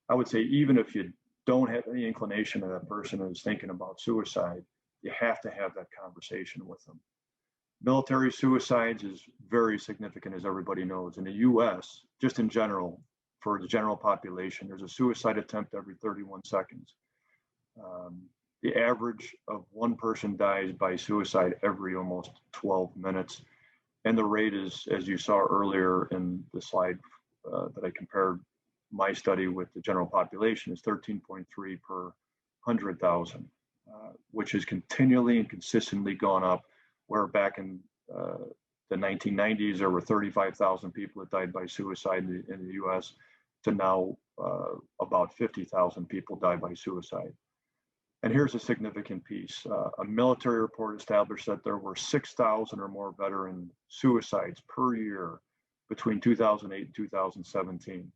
I would say, even if you don't have any inclination that that person is thinking about suicide, you have to have that conversation with them. Military suicides is very significant, as everybody knows. In the US, just in general, for the general population, there's a suicide attempt every 31 seconds. The average of one person dies by suicide every almost 12 minutes. And the rate is, as you saw earlier in the slide that I compared my study with the general population, is 13.3 per 100,000. Which has continually and consistently gone up, where back in the 1990s, there were 35,000 people that died by suicide in the US, to now about 50,000 people die by suicide. And here's a significant piece. A military report established that there were 6,000 or more veteran suicides per year between 2008 and 2017.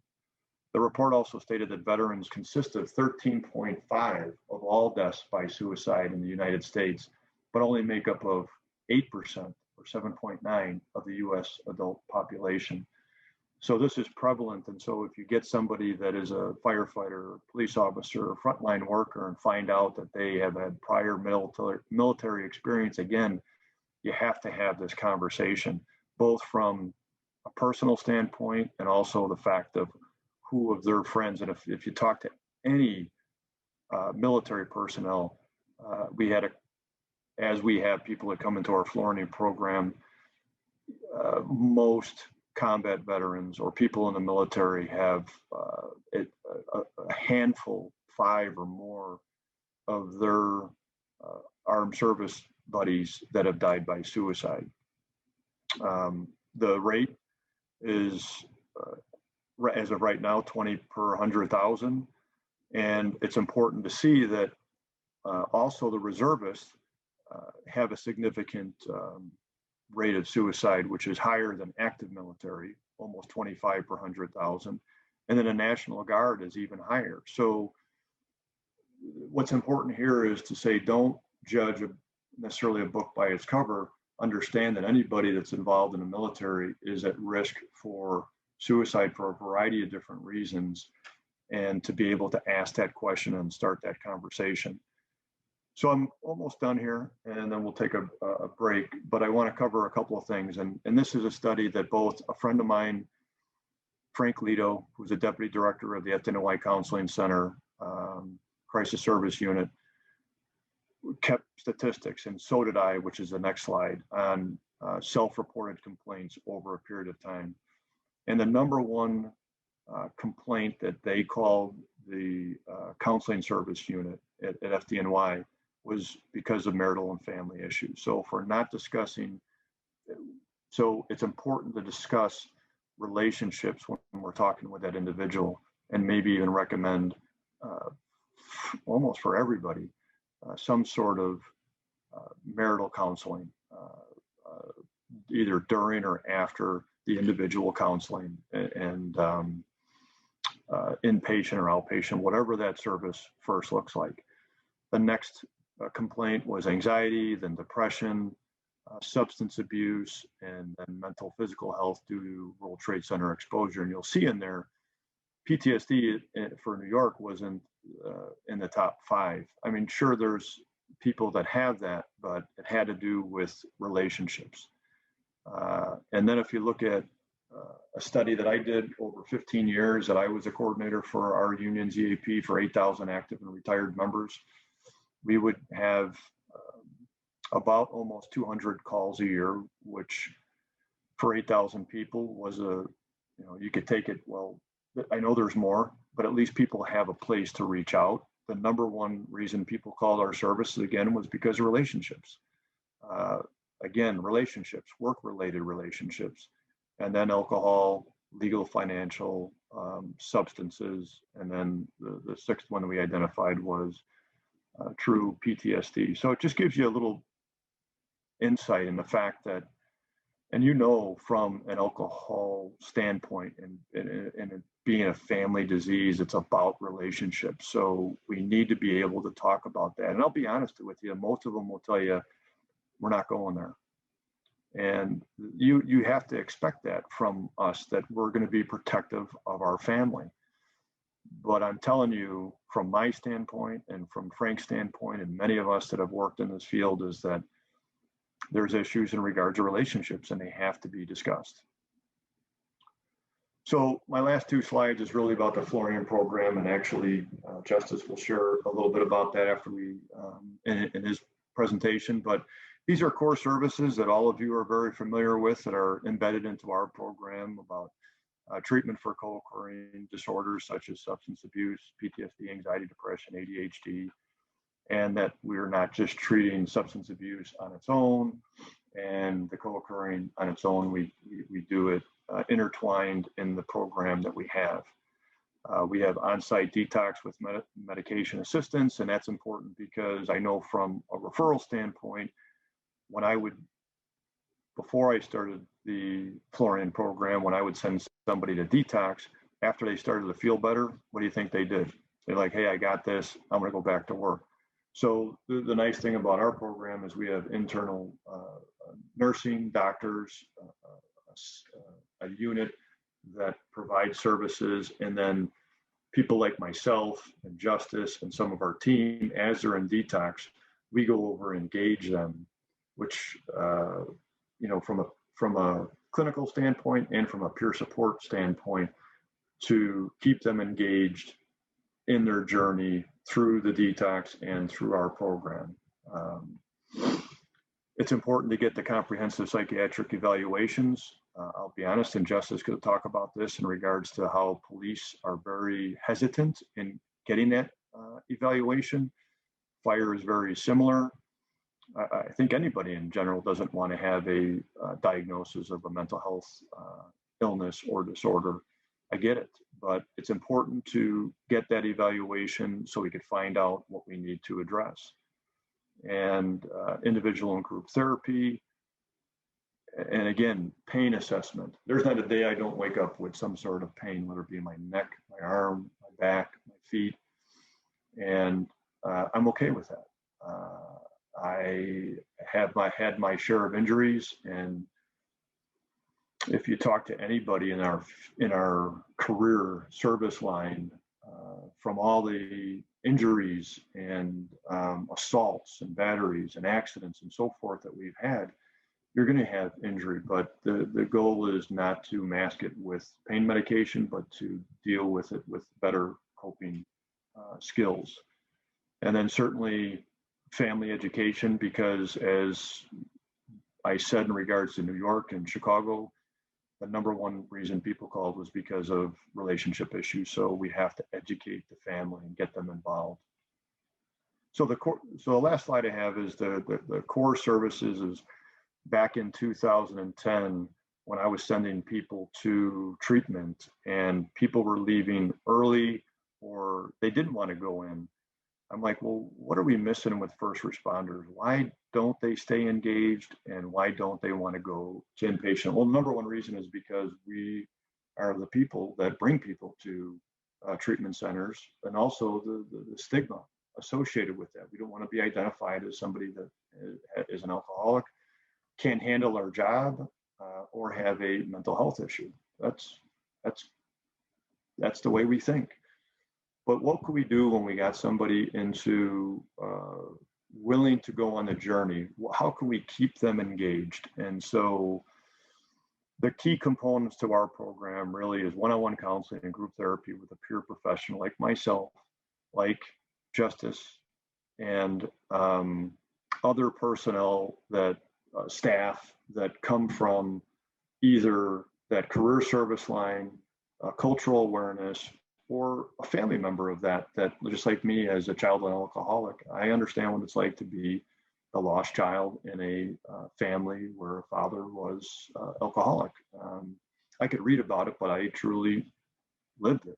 The report also stated that veterans consist of 13.5% of all deaths by suicide in the United States, but only make up of 8% or 7.9% of the US adult population. So this is prevalent. And so if you get somebody that is a firefighter, police officer, or frontline worker, and find out that they have had prior military experience, again, you have to have this conversation, both from a personal standpoint and also the fact of who of their friends. And if you talk to any military personnel, as we have people that come into our Florian program, most combat veterans or people in the military have a handful, 5 or more of their armed service buddies that have died by suicide. The rate is, as of right now, 20 per 100,000. And it's important to see that also the reservists have a significant rate of suicide, which is higher than active military, almost 25 per 100,000. And then the National Guard is even higher. So what's important here is to say, don't judge necessarily a book by its cover. Understand that anybody that's involved in the military is at risk for suicide for a variety of different reasons, and to be able to ask that question and start that conversation. So I'm almost done here, and then we'll take a break, but I want to cover a couple of things. And this is a study that both a friend of mine, Frank Lito, who's a deputy director of the FDNY Counseling Center, Crisis Service Unit, kept statistics, and so did I, which is the next slide, on self-reported complaints over a period of time. And the number one complaint that they called the counseling service unit at FDNY was because of marital and family issues. So if we're not discussing, so it's important to discuss relationships when we're talking with that individual, and maybe even recommend almost for everybody some sort of marital counseling, either during or after the individual counseling, and inpatient or outpatient, whatever that service first looks like. The next complaint was anxiety, then depression, substance abuse, and then mental physical health due to World Trade Center exposure. And you'll see in there, PTSD for New York wasn't in the top 5. I mean, sure, there's people that have that, but it had to do with relationships. And then if you look at a study that I did over 15 years, that I was a coordinator for our union's EAP for 8,000 active and retired members, we would have about almost 200 calls a year, which for 8,000 people was you could take it, well, I know there's more, but at least people have a place to reach out. The number one reason people called our services, again, was because of relationships. Again, relationships, work-related relationships, and then alcohol, legal, financial, substances, and then the sixth one that we identified was true PTSD. So it just gives you a little insight in the fact that, and from an alcohol standpoint, and it being a family disease, it's about relationships. So we need to be able to talk about that. And I'll be honest with you, most of them will tell you, we're not going there. And you have to expect that from us, that we're going to be protective of our family. But I'm telling you, from my standpoint and from Frank's standpoint, and many of us that have worked in this field, is that there's issues in regards to relationships, and they have to be discussed. So my last 2 slides is really about the Florian program, and actually Justus will share a little bit about that after in his presentation. But these are core services that all of you are very familiar with, that are embedded into our program, about treatment for co-occurring disorders such as substance abuse, PTSD, anxiety, depression, ADHD, and that we're not just treating substance abuse on its own and the co-occurring on its own. We do it intertwined in the program that we have. We have on-site detox with medication assistance, and that's important because I know from a referral standpoint, before I started the Florian program, when I would send somebody to detox, after they started to feel better, what do you think they did? They're like, hey, I got this, I'm gonna go back to work. So the nice thing about our program is we have internal nursing, doctors, a unit that provides services, and then people like myself and Justus and some of our team, as they're in detox, we go over and engage them, which from a clinical standpoint and from a peer support standpoint, to keep them engaged in their journey through the detox and through our program. It's important to get the comprehensive psychiatric evaluations. I'll be honest, and Justus could talk about this in regards to how police are very hesitant in getting that evaluation. Fire is very similar. I think anybody in general doesn't want to have a diagnosis of a mental health illness or disorder. I get it, but it's important to get that evaluation so we could find out what we need to address. And individual and group therapy, and again, pain assessment. There's not a day I don't wake up with some sort of pain, whether it be my neck, my arm, my back, my feet, and I'm okay with that. I have had my share of injuries, and if you talk to anybody in our career service line, from all the injuries and assaults and batteries and accidents and so forth that we've had, you're going to have injury, but the goal is not to mask it with pain medication, but to deal with it with better coping skills. And then certainly family education, because as I said in regards to New York and Chicago, the number one reason people called was because of relationship issues. So we have to educate the family and get them involved. So the last slide I have is the core services is back in 2010, when I was sending people to treatment and people were leaving early or they didn't want to go in. I'm like, well, what are we missing with first responders? Why don't they stay engaged and why don't they want to go to inpatient? Well, number one reason is because we are the people that bring people to treatment centers, and also the stigma associated with that. We don't want to be identified as somebody that is an alcoholic, can't handle our job, or have a mental health issue. That's the way we think. But what could we do when we got somebody into willing to go on the journey? How can we keep them engaged? And so the key components to our program really is one-on-one counseling and group therapy with a peer professional like myself, like Justus, and other personnel that staff that come from either that career service line, cultural awareness, or a family member of that just like me as a child of an alcoholic, I understand what it's like to be a lost child in a family where a father was alcoholic. I could read about it, but I truly lived it.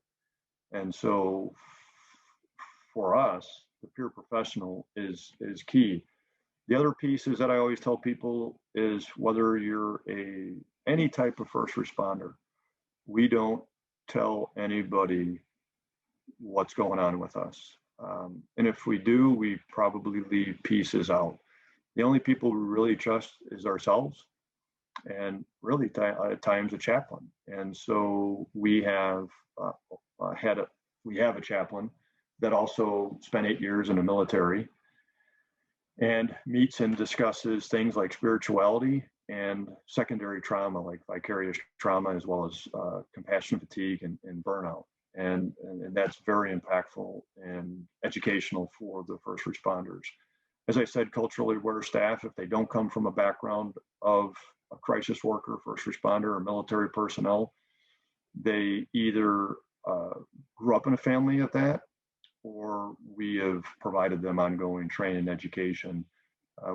And so for us, the peer professional is key. The other piece is that I always tell people is whether you're any type of first responder, we don't tell anybody what's going on with us. And if we do, we probably leave pieces out. The only people we really trust is ourselves and really at times a chaplain. And so we have a chaplain that also spent 8 years in the military and meets and discusses things like spirituality and secondary trauma, like vicarious trauma, as well as compassion fatigue and burnout. And that's very impactful and educational for the first responders. As I said, culturally aware staff, if they don't come from a background of a crisis worker, first responder, or military personnel, they either grew up in a family of that, or we have provided them ongoing training and education,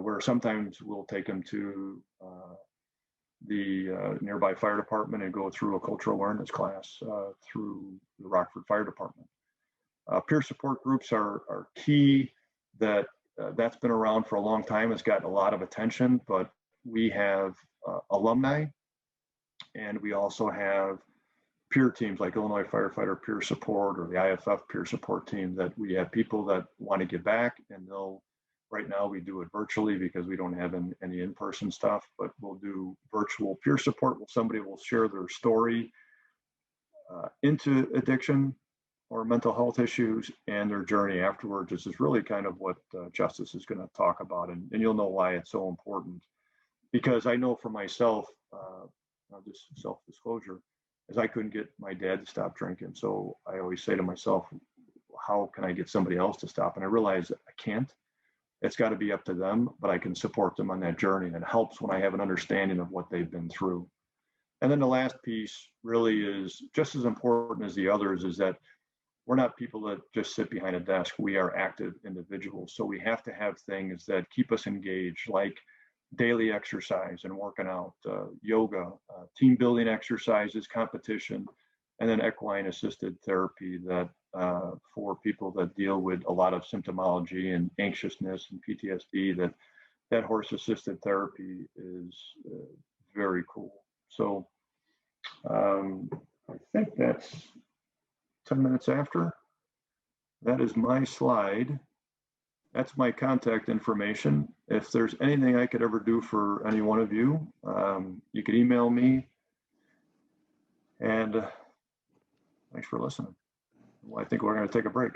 where sometimes we'll take them to the nearby fire department and go through a cultural awareness class through the Rockford Fire Department. Peer support groups are key. That's been around for a long time. It's gotten a lot of attention, but we have alumni, and we also have peer teams like Illinois Firefighter Peer Support or the IFF Peer Support Team, that we have people that want to give back, and right now we do it virtually because we don't have any in-person stuff, but we'll do virtual peer support where somebody will share their story into addiction or mental health issues and their journey afterwards. This is really kind of what Justus is going to talk about, and you'll know why it's so important. Because I know for myself, just self-disclosure, is I couldn't get my dad to stop drinking. So I always say to myself, how can I get somebody else to stop? And I realize I can't. It's got to be up to them, but I can support them on that journey. And it helps when I have an understanding of what they've been through. And then the last piece really is just as important as the others, is that we're not people that just sit behind a desk. We are active individuals. So we have to have things that keep us engaged, like daily exercise and working out, yoga, team building exercises, competition, and then equine assisted therapy that for people that deal with a lot of symptomology and anxiousness and PTSD, that horse assisted therapy is very cool. So I think that's 10 minutes after. That is my slide. That's my contact information. If there's anything I could ever do for any one of you, you could email me. And thanks for listening. Well, I think we're going to take a break.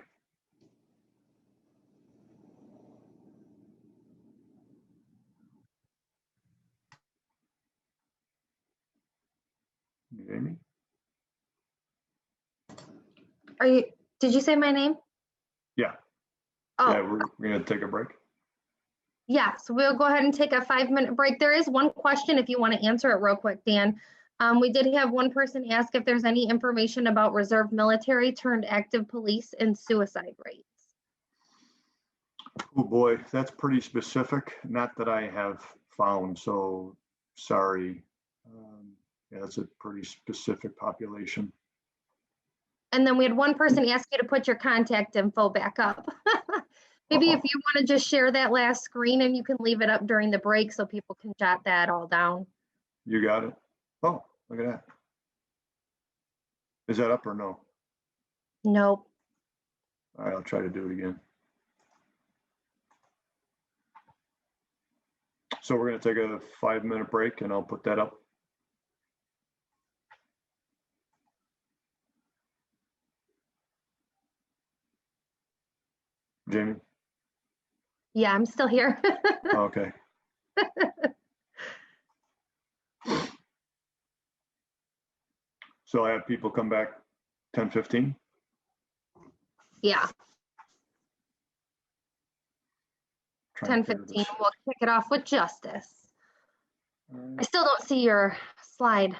Jamie? Did you say my name? Yeah. Oh. Yeah, we're going to take a break. Yeah, so we'll go ahead and take a 5-minute break. There is one question if you want to answer it real quick, Dan. We did have one person ask if there's any information about reserve military turned active police and suicide rates. Oh boy, that's pretty specific. Not that I have found, so sorry. Yeah, that's a pretty specific population. And then we had one person ask you to put your contact info back up. Maybe if you want to just share that last screen and you can leave it up during the break so people can jot that all down. You got it. Oh, look at that. Is that up or no? Nope. All right, I'll try to do it again. So we're going to take a 5-minute break and I'll put that up. Jamie? Yeah, I'm still here. Okay. So I have people come back 10:15? Yeah. 10:15. We'll kick it off with Justus. I still don't see your slide.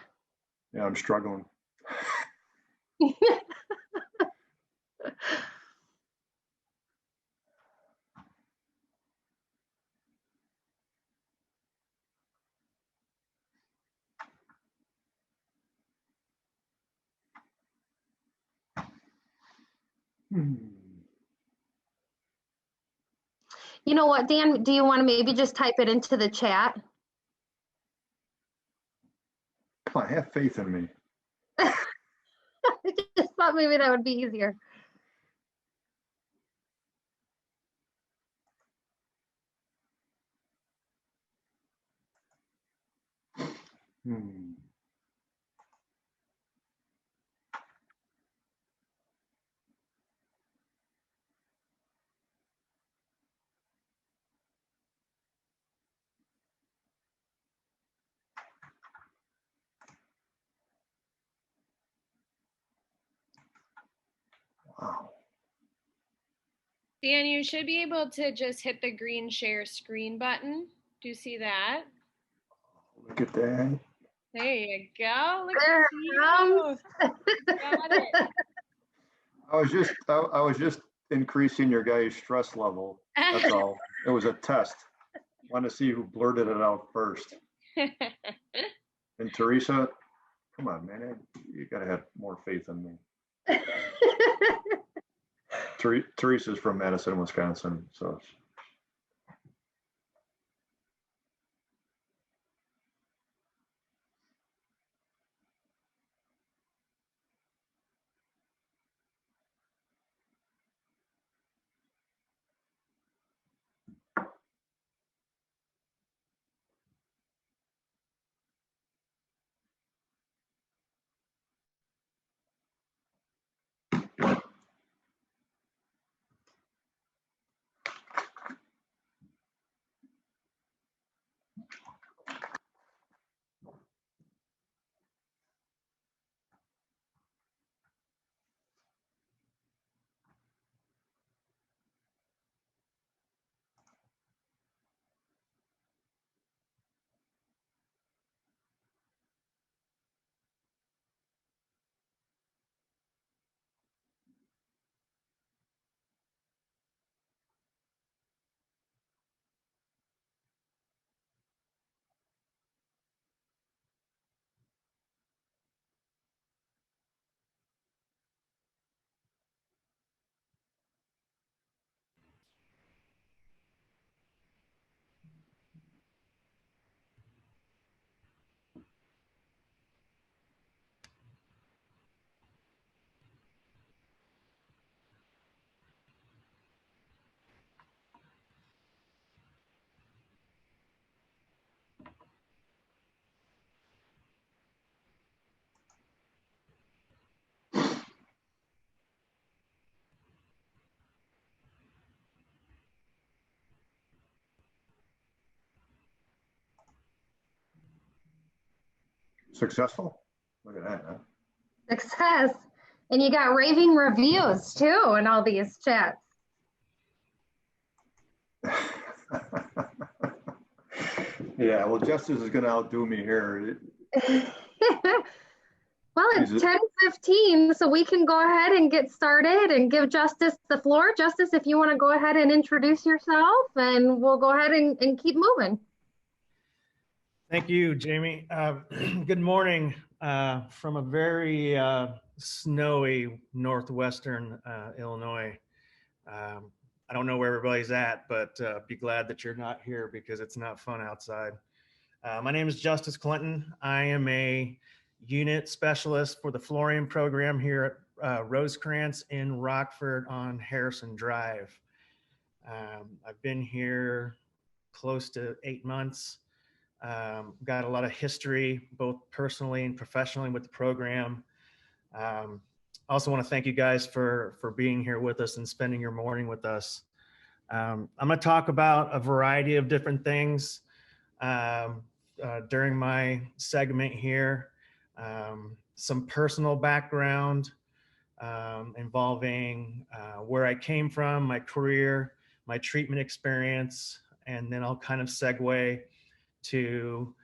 Yeah, I'm struggling. You know what, Dan, do you want to maybe just type it into the chat? Come on, have faith in me. I just thought maybe that would be easier. Wow. Dan, you should be able to just hit the green share screen button. Do you see that? Look at that. There you go. Look there at you. Got it. I was just increasing your guy's stress level. That's all. It was a test. Want to see who blurted it out first. And Teresa, come on, man. You got to have more faith in me. Teresa's from Madison, Wisconsin, so. Successful? Look at that, huh? Success. And you got raving reviews too in all these chats. Yeah, well, Justus is going to outdo me here. Well, it's 10:15, so we can go ahead and get started and give Justus the floor. Justus, if you want to go ahead and introduce yourself, and we'll go ahead and keep moving. Thank you, Jamie. Good morning from a very snowy northwestern Illinois. I don't know where everybody's at, but be glad that you're not here because it's not fun outside. My name is Justus Clinton. I am a unit specialist for the Florian Program here at Rosecrance in Rockford on Harrison Drive. I've been here close to 8 months. Got a lot of history, both personally and professionally with the program. Also want to thank you guys for being here with us and spending your morning with us. I'm going to talk about a variety of different things during my segment here. Some personal background involving where I came from, my career, my treatment experience, and then I'll kind of segue to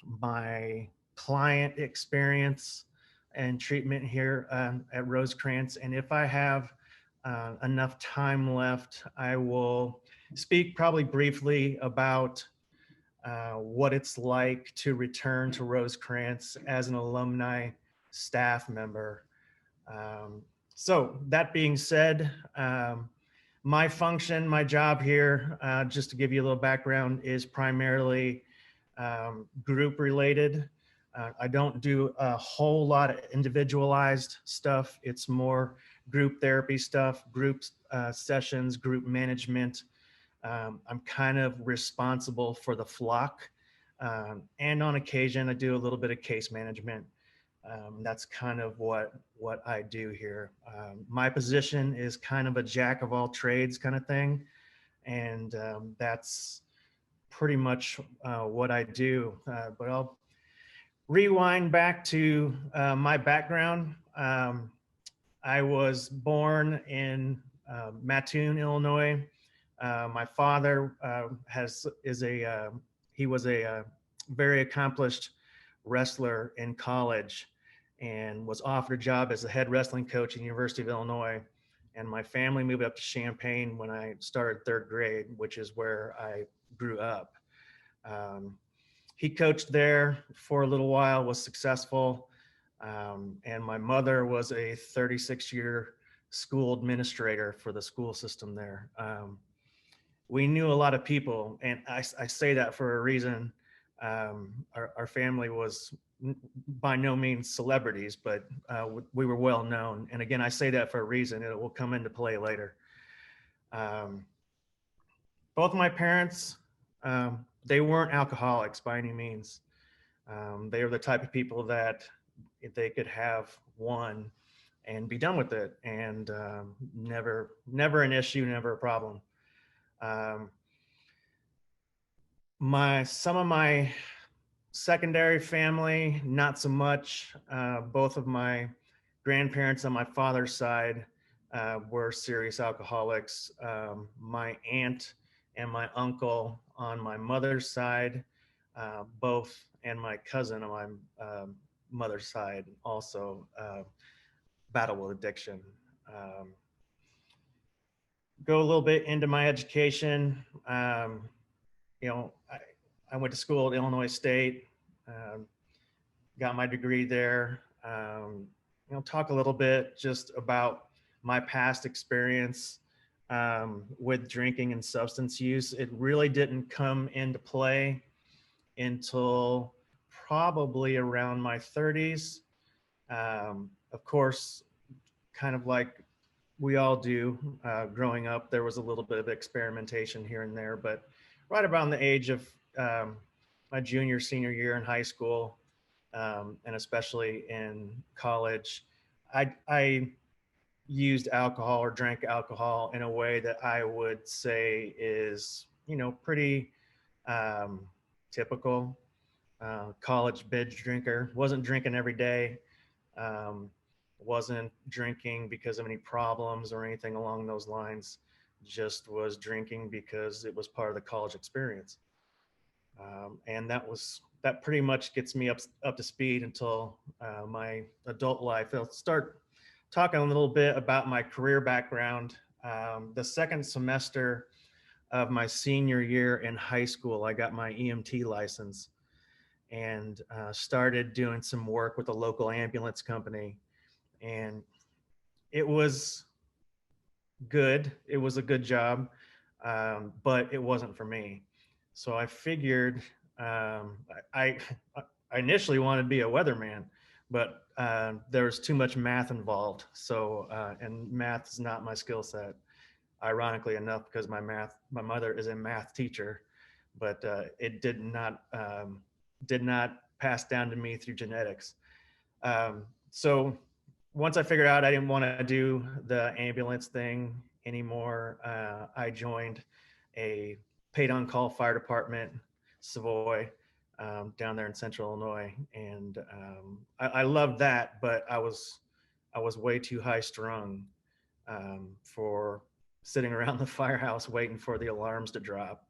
my client experience and treatment here at Rosecrance. And if I have enough time left, I will speak probably briefly about what it's like to return to Rosecrance as an alumni staff member. So that being said, my function, my job here, just to give you a little background, is primarily group related. I don't do a whole lot of individualized stuff. It's more group therapy stuff, group sessions, group management. I'm kind of responsible for the flock. And on occasion, I do a little bit of case management. That's kind of what I do here. My position is kind of a jack of all trades kind of thing. And that's pretty much what I do. But I'll rewind back to my background. I was born in Mattoon, Illinois. My father he was a very accomplished wrestler in college and was offered a job as a head wrestling coach at the University of Illinois. And my family moved up to Champaign when I started 3rd grade, which is where I grew up. He coached there for a little while, was successful. And my mother was a 36-year school administrator for the school system there. We knew a lot of people, and I say that for a reason. Our family was by no means celebrities, but we were well known. And again, I say that for a reason. It will come into play later. Both of my parents, they weren't alcoholics by any means. They were the type of people that if they could have one and be done with it, and never an issue, never a problem. Some of my secondary family, not so much. Both of my grandparents on my father's side were serious alcoholics. My aunt and my uncle on my mother's side, both, and my cousin on my mother's side also battle with addiction. Go a little bit into my education. You know, I went to school at Illinois State, got my degree there. You know, talk a little bit just about my past experience with drinking and substance use. It really didn't come into play until probably around my 30s. Of course, kind of like we all do growing up, there was a little bit of experimentation here and there, but right around the age of my junior, senior year in high school, and especially in college, I used alcohol or drank alcohol in a way that I would say is, you know, pretty typical. college binge drinker. Wasn't drinking every day. Wasn't drinking because of any problems or anything along those lines. Just was drinking because it was part of the college experience. And that pretty much gets me up to speed until my adult life. I'll start talking a little bit about my career background. The second semester of my senior year in high school, I got my EMT license and started doing some work with a local ambulance company. And it was good. It was a good job, but it wasn't for me. So I figured I initially wanted to be a weatherman, but there was too much math involved. So and math is not my skill set, ironically enough, because my mother is a math teacher, but it did not pass down to me through genetics. So once I figured out I didn't want to do the ambulance thing anymore, I joined a paid on call fire department, Savoy, down there in Central Illinois. And I loved that, but I was way too high strung for sitting around the firehouse waiting for the alarms to drop.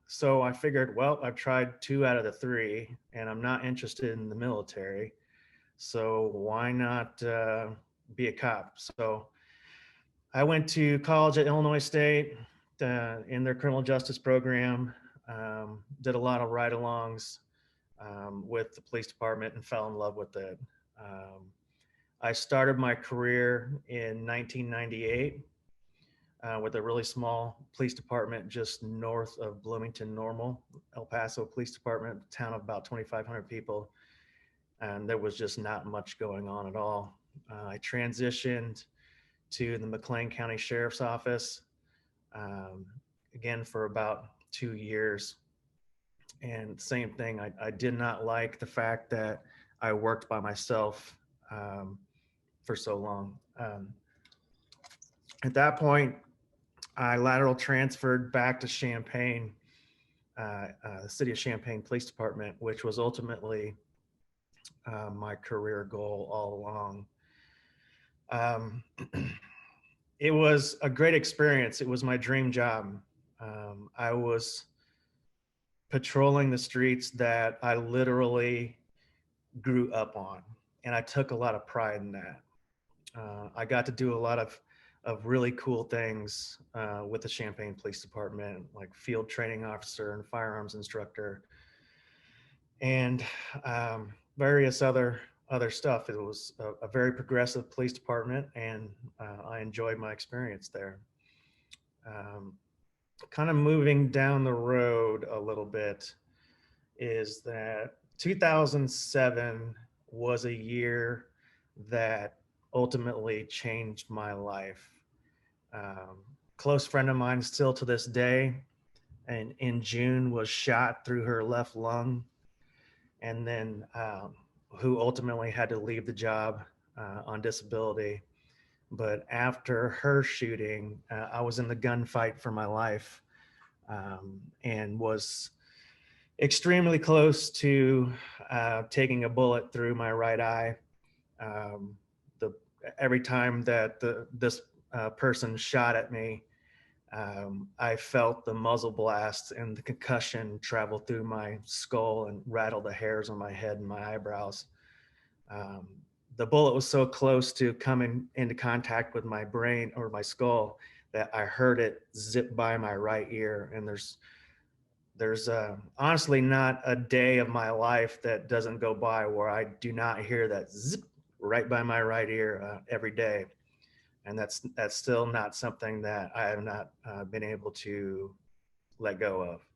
So I figured, well, I've tried 2 out of the 3 and I'm not interested in the military. So why not be a cop? So I went to college at Illinois State in their criminal justice program, did a lot of ride-alongs with the police department and fell in love with it. I started my career in 1998 with a really small police department just north of Bloomington Normal, El Paso Police Department, a town of about 2,500 people. And there was just not much going on at all. I transitioned to the McLean County Sheriff's Office, again, for about 2 years. And same thing, I did not like the fact that I worked by myself for so long. At that point, I lateral transferred back to Champaign, the city of Champaign Police Department, which was ultimately my career goal all along. It was a great experience. It was my dream job. I was patrolling the streets that I literally grew up on, and I took a lot of pride in that. I got to do a lot of really cool things with the Champaign Police Department, like field training officer and firearms instructor, and various other stuff. It was a very progressive police department, and I enjoyed my experience there. Kind of moving down the road a little bit is that 2007 was a year that ultimately changed my life. Close friend of mine still to this day, and in June was shot through her left lung, and then who ultimately had to leave the job on disability. But after her shooting, I was in the gunfight for my life, and was extremely close to taking a bullet through my right eye. Every time that this person shot at me, I felt the muzzle blast and the concussion travel through my skull and rattle the hairs on my head and my eyebrows. The bullet was so close to coming into contact with my brain or my skull that I heard it zip by my right ear. And there's honestly not a day of my life that doesn't go by where I do not hear that zip right by my right ear every day. And that's still not something that I have not been able to let go of.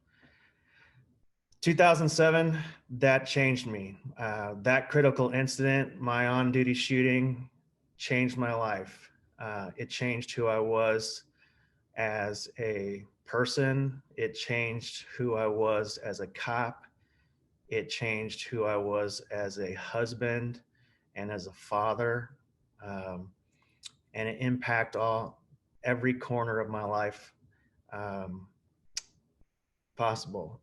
2007, that changed me. That critical incident, my on-duty shooting, changed my life. It changed who I was as a person. It changed who I was as a cop. It changed who I was as a husband and as a father. And it impacted every corner of my life possible.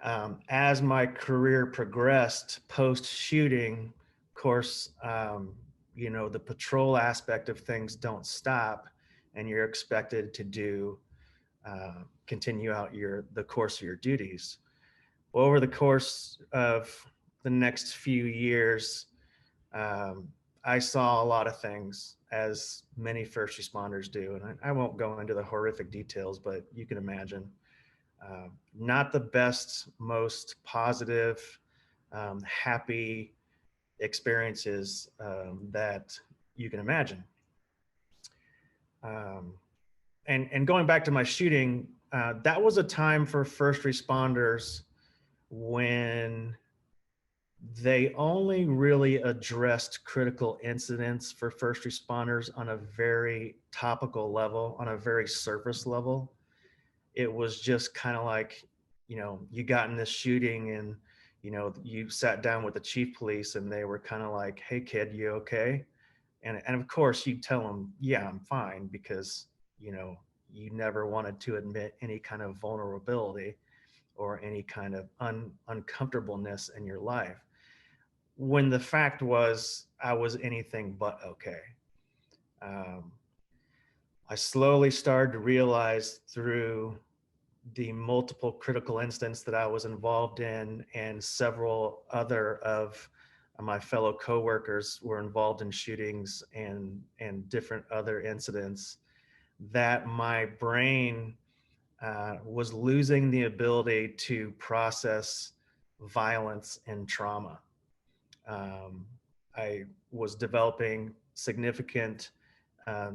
As my career progressed post-shooting, of course, you know, the patrol aspect of things don't stop, and you're expected to do continue out the course of your duties. Well, over the course of the next few years, I saw a lot of things, as many first responders do, and I won't go into the horrific details, but you can imagine. Not the best, most positive, happy experiences that you can imagine. And going back to my shooting, that was a time for first responders when they only really addressed critical incidents for first responders on a very topical level, on a very surface level. It was just kind of like, you know, you got in this shooting and, you know, you sat down with the chief police and they were kind of like, "Hey kid, you okay?" And of course you tell them, "Yeah, I'm fine," because, you know, you never wanted to admit any kind of vulnerability or any kind of uncomfortableness in your life, when the fact was I was anything but okay. I slowly started to realize through the multiple critical incidents that I was involved in, and several other of my fellow coworkers were involved in shootings and different other incidents, that my brain was losing the ability to process violence and trauma. I was developing significant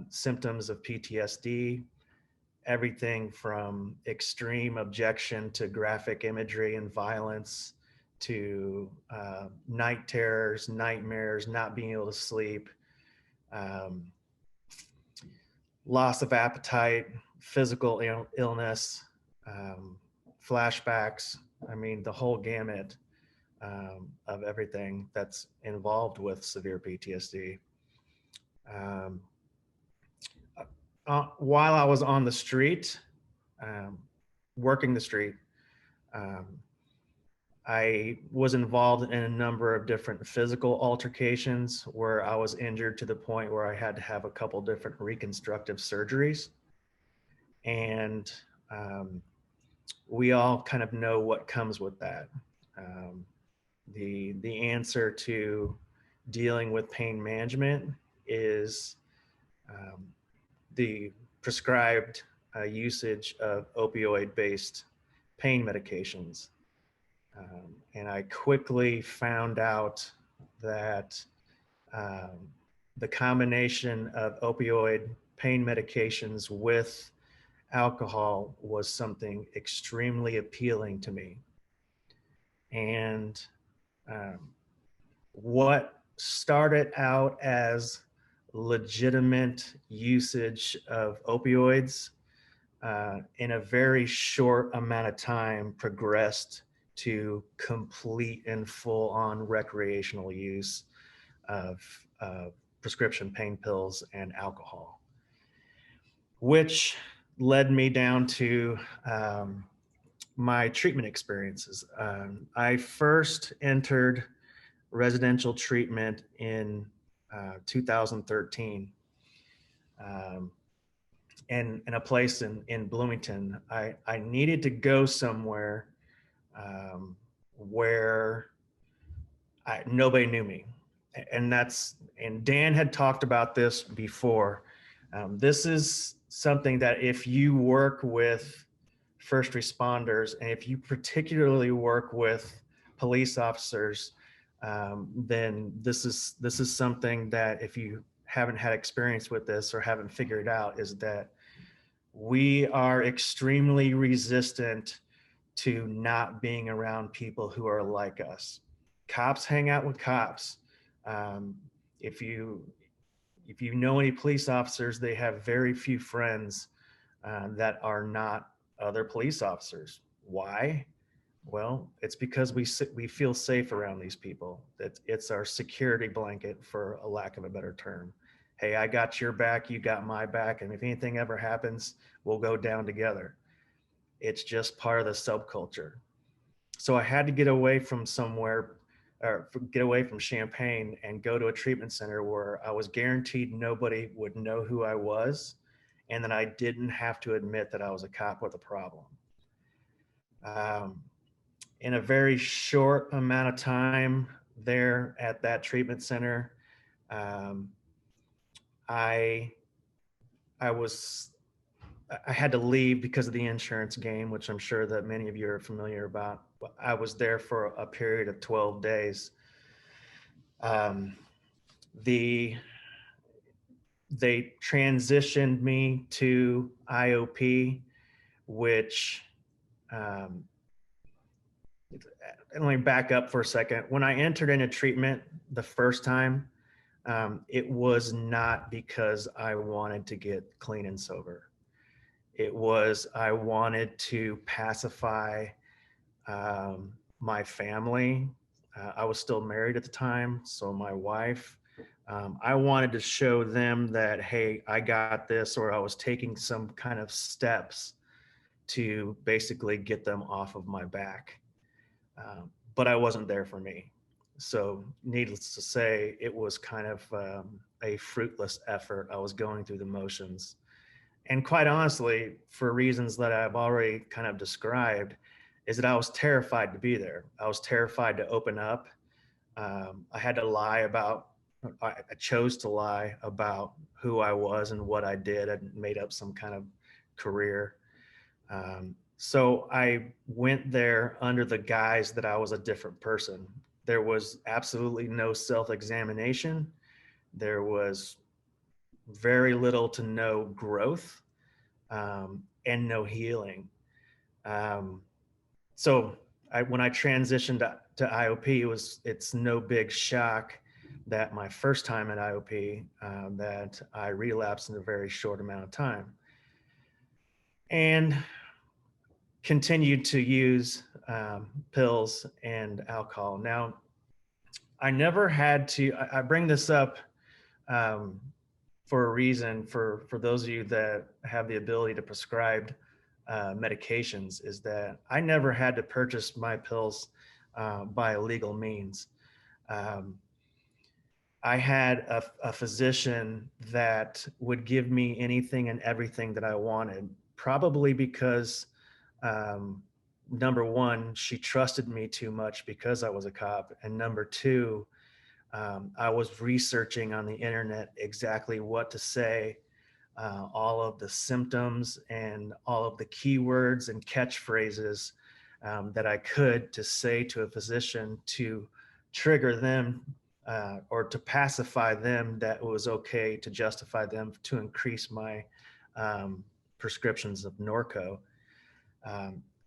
symptoms of PTSD, everything from extreme objection to graphic imagery and violence, to night terrors, nightmares, not being able to sleep, loss of appetite, physical illness, flashbacks. I mean, the whole gamut of everything that's involved with severe PTSD. While I was on the street, working the street, I was involved in a number of different physical altercations where I was injured to the point where I had to have a couple different reconstructive surgeries. And we all kind of know what comes with that. The answer to dealing with pain management is the prescribed usage of opioid-based pain medications. And I quickly found out that the combination of opioid pain medications with alcohol was something extremely appealing to me. And what started out as legitimate usage of opioids in a very short amount of time progressed to complete and full-on recreational use of prescription pain pills and alcohol, which led me down to my treatment experiences. I first entered residential treatment in 2013 in a place in Bloomington. I needed to go somewhere where nobody knew me. And Dan had talked about this before. This is something that if you work with first responders, and if you particularly work with police officers, then this is something that, if you haven't had experience with this or haven't figured out, is that we are extremely resistant to not being around people who are like us. Cops hang out with cops. If you know any police officers, they have very few friends that are not other police officers. Why? Well, it's because we feel safe around these people. It's our security blanket, for a lack of a better term. Hey, I got your back, you got my back, and if anything ever happens, we'll go down together. It's just part of the subculture. So I had to get away from somewhere, or get away from Champaign and go to a treatment center where I was guaranteed nobody would know who I was, and that I didn't have to admit that I was a cop with a problem. In a very short amount of time there at that treatment center, I had to leave because of the insurance game, which I'm sure that many of you are familiar about. I was there for a period of 12 days. They transitioned me to IOP, which, let me back up for a second. When I entered into treatment the first time, it was not because I wanted to get clean and sober. It was, I wanted to pacify my family. I was still married at the time, so my wife, I wanted to show them that, hey, I got this, or I was taking some kind of steps to basically get them off of my back. But I wasn't there for me. So needless to say, it was kind of a fruitless effort. I was going through the motions. And quite honestly, for reasons that I've already kind of described, is that I was terrified to be there. I was terrified to open up. I had to lie about, I chose to lie about who I was and what I did. I made up some kind of career. So I went there under the guise that I was a different person. There was absolutely no self-examination. There was very little to no growth, and no healing. So when I transitioned to IOP, it's no big shock that my first time at IOP, that I relapsed in a very short amount of time, and continued to use pills and alcohol. Now, I never had to, I bring this up for a reason, for those of you that have the ability to prescribe medications, is that I never had to purchase my pills by illegal means. I had a physician that would give me anything and everything that I wanted, probably because number one, she trusted me too much because I was a cop. And number two, I was researching on the internet exactly what to say, all of the symptoms and all of the keywords and catchphrases that I could to say to a physician to trigger them or to pacify them that it was okay, to justify them to increase my prescriptions of Norco.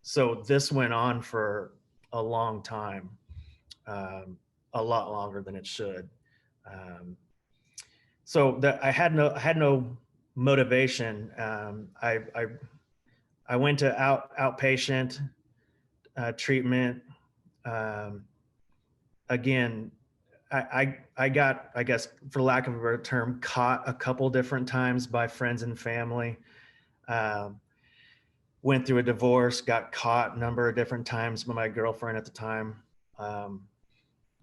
So this went on for a long time, a lot longer than it should. So that I had no motivation. I went to outpatient treatment. Again, I got, I guess, for lack of a better term, caught a couple different times by friends and family. Went through a divorce, got caught a number of different times by my girlfriend at the time,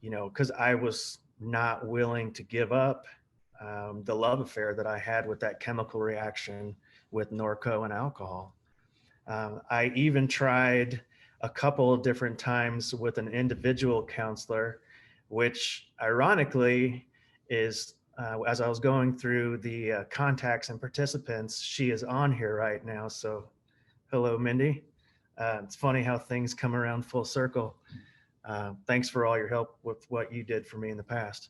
you know, because I was not willing to give up the love affair that I had with that chemical reaction with Norco and alcohol. I even tried a couple of different times with an individual counselor, which ironically is, as I was going through the contacts and participants, she is on here right now. So hello, Mindy. It's funny how things come around full circle. Thanks for all your help with what you did for me in the past.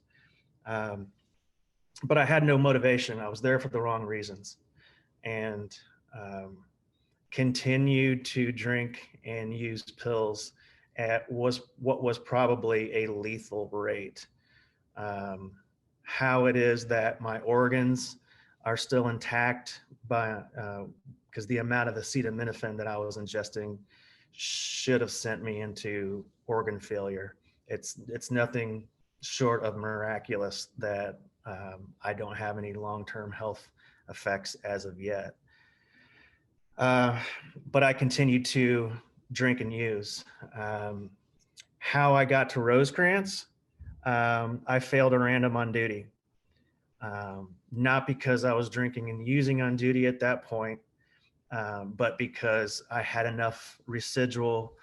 But I had no motivation. I was there for the wrong reasons, and continued to drink and use pills at what was probably a lethal rate. How it is that my organs are still intact because the amount of acetaminophen that I was ingesting should have sent me into organ failure. It's nothing short of miraculous that I don't have any long-term health effects as of yet. But I continued to drink and use. How I got to Rosecrance, I failed a random on duty. Not because I was drinking and using on duty at that point, but because I had enough residual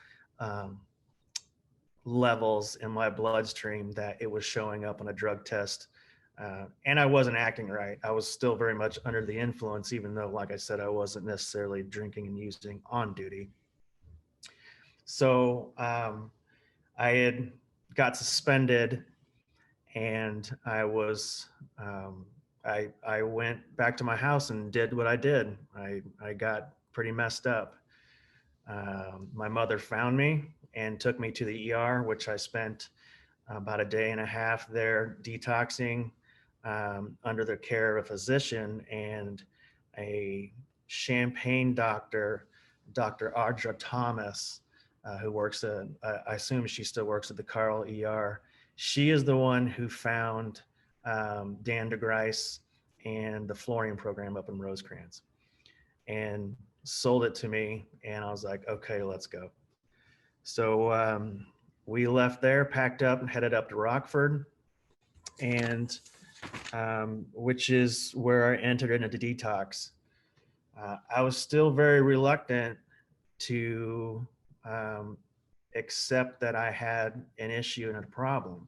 levels in my bloodstream that it was showing up on a drug test. And I wasn't acting right. I was still very much under the influence, even though, like I said, I wasn't necessarily drinking and using on duty. So I had got suspended, and I was, I went back to my house and did what I did. I got pretty messed up. My mother found me and took me to the ER, which I spent about a day and a half there detoxing under the care of a physician and a Champaign doctor, Dr. Audra Thomas, who works at, I assume she still works at the Carl ER. She is the one who found Dan DeGryse and the Florian program up in Rosecrance and sold it to me. And I was like, okay, let's go. So we left there, packed up and headed up to Rockford, and which is where I entered into Detox. I was still very reluctant to accept that I had an issue and a problem.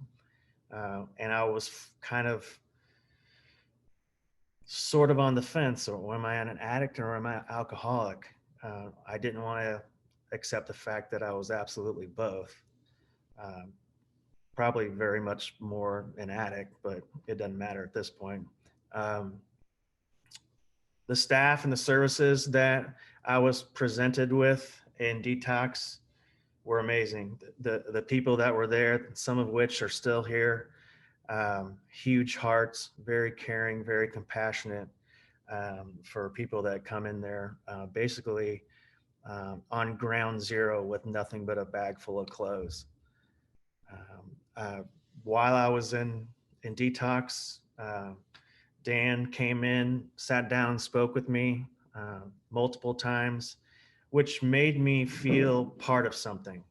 And I was kind of sort of on the fence, or am I an addict or am I alcoholic? I didn't want to accept the fact that I was absolutely both. Probably very much more an addict, but it doesn't matter at this point. The staff and the services that I was presented with in Detox were amazing. The people that were there, some of which are still here, huge hearts, very caring, very compassionate for people that come in there, basically on ground zero with nothing but a bag full of clothes. While I was in Detox, Dan came in, sat down, spoke with me multiple times, which made me feel part of something.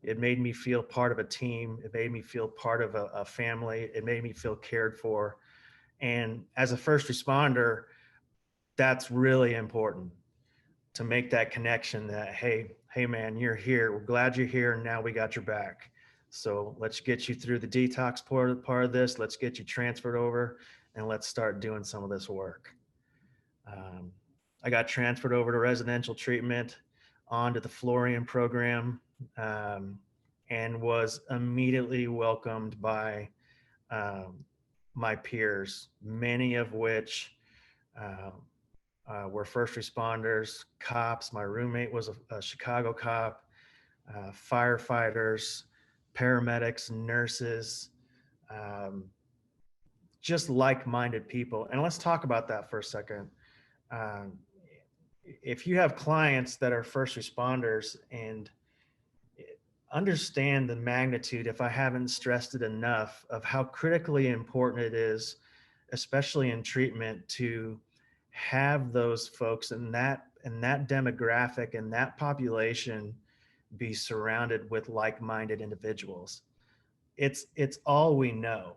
It made me feel part of a team. It made me feel part of a family. It made me feel cared for. And as a first responder, that's really important, to make that connection that, hey man, you're here. We're glad you're here. And now we got your back. So let's get you through the detox part of this. Let's get you transferred over and let's start doing some of this work. I got transferred over to residential treatment, onto the Florian program, and was immediately welcomed by my peers, many of which were first responders, cops. My roommate was a Chicago cop, firefighters, paramedics, nurses, just like-minded people. And let's talk about that for a second. If you have clients that are first responders, and understand the magnitude, if I haven't stressed it enough, of how critically important it is, especially in treatment, to have those folks in that demographic and that population be surrounded with like-minded individuals. It's all we know.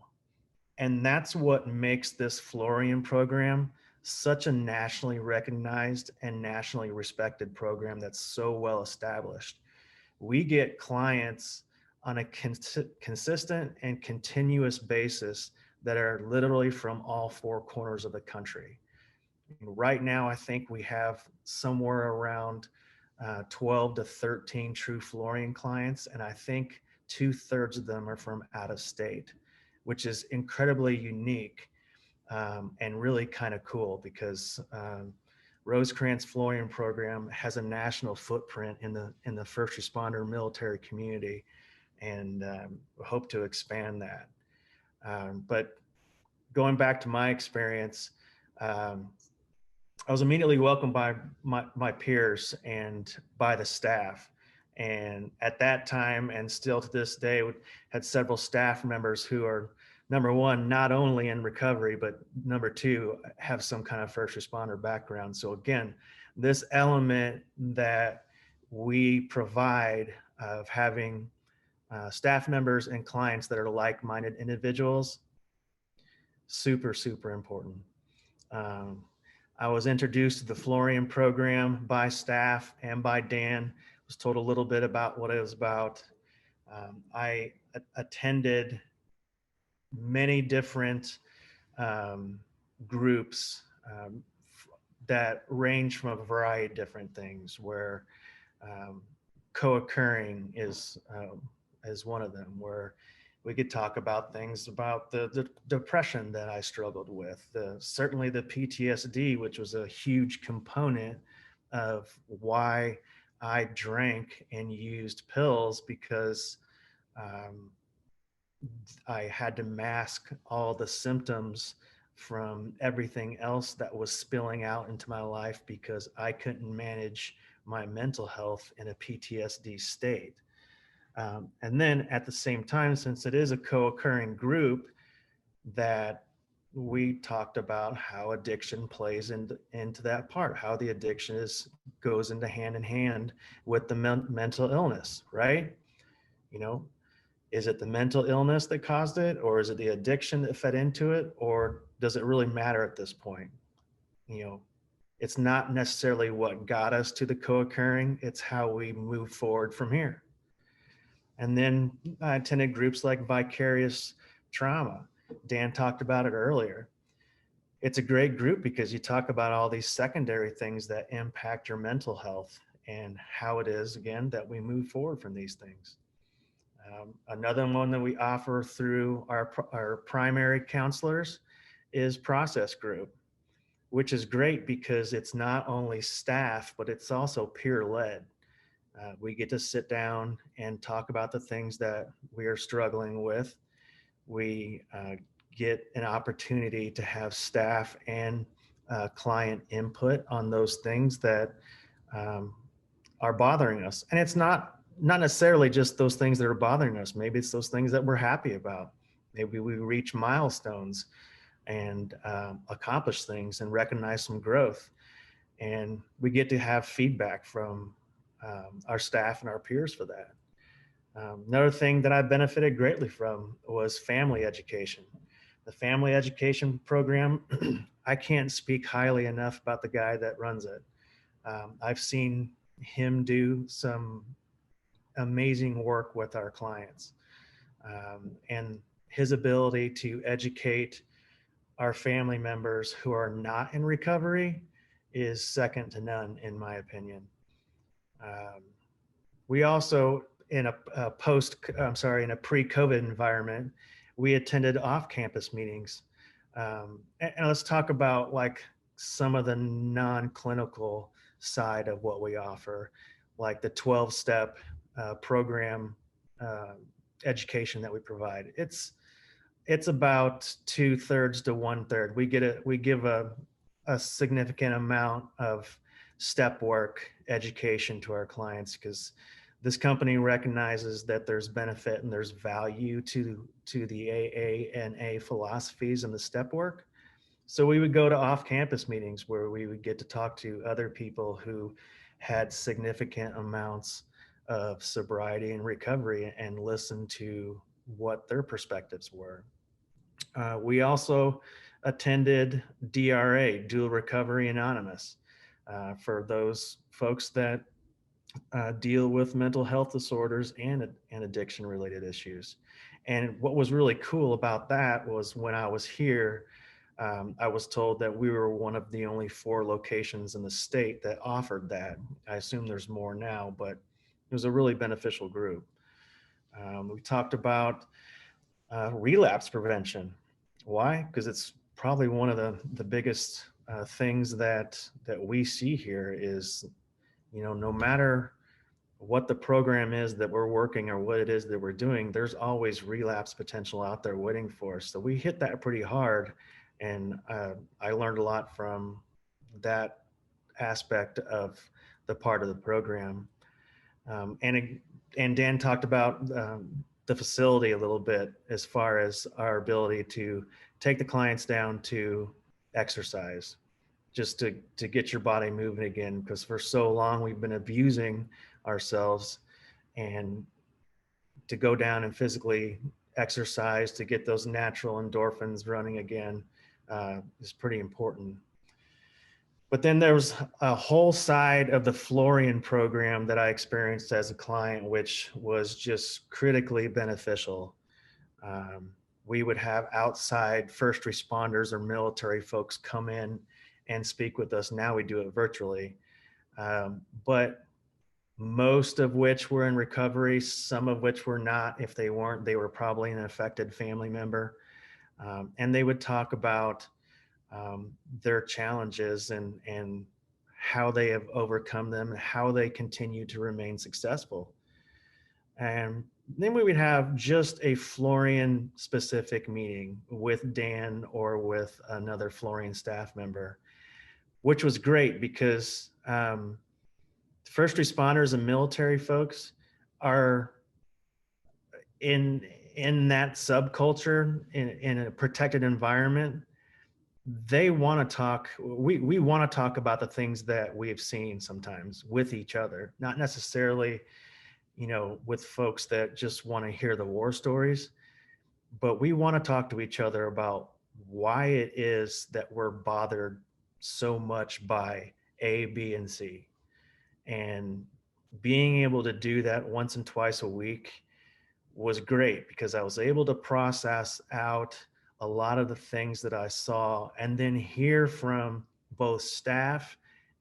And that's what makes this Florian program such a nationally recognized and nationally respected program that's so well established. We get clients on a consistent and continuous basis that are literally from all four corners of the country. Right now, I think we have somewhere around 12 to 13 true Florian clients, and I think 2/3 of them are from out of state, which is incredibly unique and really kind of cool, because Rosecrance Florian program has a national footprint in the first responder military community, and hope to expand that. But going back to my experience, I was immediately welcomed by my peers and by the staff. And at that time, and still to this day, had several staff members who are, number one, not only in recovery, but number two, have some kind of first responder background. So again, this element that we provide of having staff members and clients that are like-minded individuals, super, super important. I was introduced to the Florian program by staff and by Dan. Was told a little bit about what it was about. I attended many different groups that range from a variety of different things, where co-occurring is one of them, where we could talk about things about the depression that I struggled with, certainly the PTSD, which was a huge component of why I drank and used pills, because I had to mask all the symptoms from everything else that was spilling out into my life because I couldn't manage my mental health in a PTSD state. And then at the same time, since it is a co-occurring group, that we talked about how addiction plays into that part, how the addiction goes into hand in hand with the mental illness, right? You know, is it the mental illness that caused it, or is it the addiction that fed into it, or does it really matter at this point? You know, it's not necessarily what got us to the co-occurring, it's how we move forward from here. And then I attended groups like Vicarious Trauma. Dan talked about it earlier. It's a great group because you talk about all these secondary things that impact your mental health and how it is, again, that we move forward from these things. Another one that we offer through our primary counselors is Process Group, which is great because it's not only staff, but it's also peer-led. We get to sit down and talk about the things that we are struggling with. We get an opportunity to have staff and client input on those things that are bothering us. And it's not necessarily just those things that are bothering us. Maybe it's those things that we're happy about. Maybe we reach milestones and accomplish things and recognize some growth. And we get to have feedback from our staff and our peers for that. Another thing that I benefited greatly from was family education. The family education program, I can't speak highly enough about the guy that runs it. I've seen him do some amazing work with our clients. And his ability to educate our family members who are not in recovery is second to none, in my opinion. We also, in a pre-COVID environment, we attended off-campus meetings. And let's talk about like some of the non-clinical side of what we offer, like the 12-step program education that we provide. It's about 2/3 to 1/3. We give a significant amount of step work education to our clients because this company recognizes that there's benefit and there's value to the AA and A philosophies and the step work. So we would go to off-campus meetings where we would get to talk to other people who had significant amounts of sobriety and recovery and listen to what their perspectives were. We also attended DRA, Dual Recovery Anonymous, for those folks that deal with mental health disorders and addiction-related issues. And what was really cool about that was when I was here, I was told that we were one of the only 4 locations in the state that offered that. I assume there's more now, but it was a really beneficial group. We talked about relapse prevention. Why? Because it's probably one of the biggest things that we see here is, you know, no matter what the program is that we're working or what it is that we're doing, there's always relapse potential out there waiting for us. So we hit that pretty hard. And I learned a lot from that aspect of the part of the program. And Dan talked about the facility a little bit as far as our ability to take the clients down to exercise, just to get your body moving again, because for so long we've been abusing ourselves, and to go down and physically exercise to get those natural endorphins running again is pretty important. But then there was a whole side of the Florian program that I experienced as a client, which was just critically beneficial. We would have outside first responders or military folks come in and speak with us. Now we do it virtually. But most of which were in recovery, some of which were not. If they weren't, they were probably an affected family member. And they would talk about their challenges and how they have overcome them and how they continue to remain successful. And then we would have just a Florian specific meeting with Dan or with another Florian staff member, which was great because first responders and military folks are in that subculture, in a protected environment. They want to talk, we want to talk about the things that we've seen sometimes with each other, not necessarily, you know, with folks that just want to hear the war stories, but we want to talk to each other about why it is that we're bothered so much by A, B, and C. And being able to do that once and twice a week was great because I was able to process out a lot of the things that I saw and then hear from both staff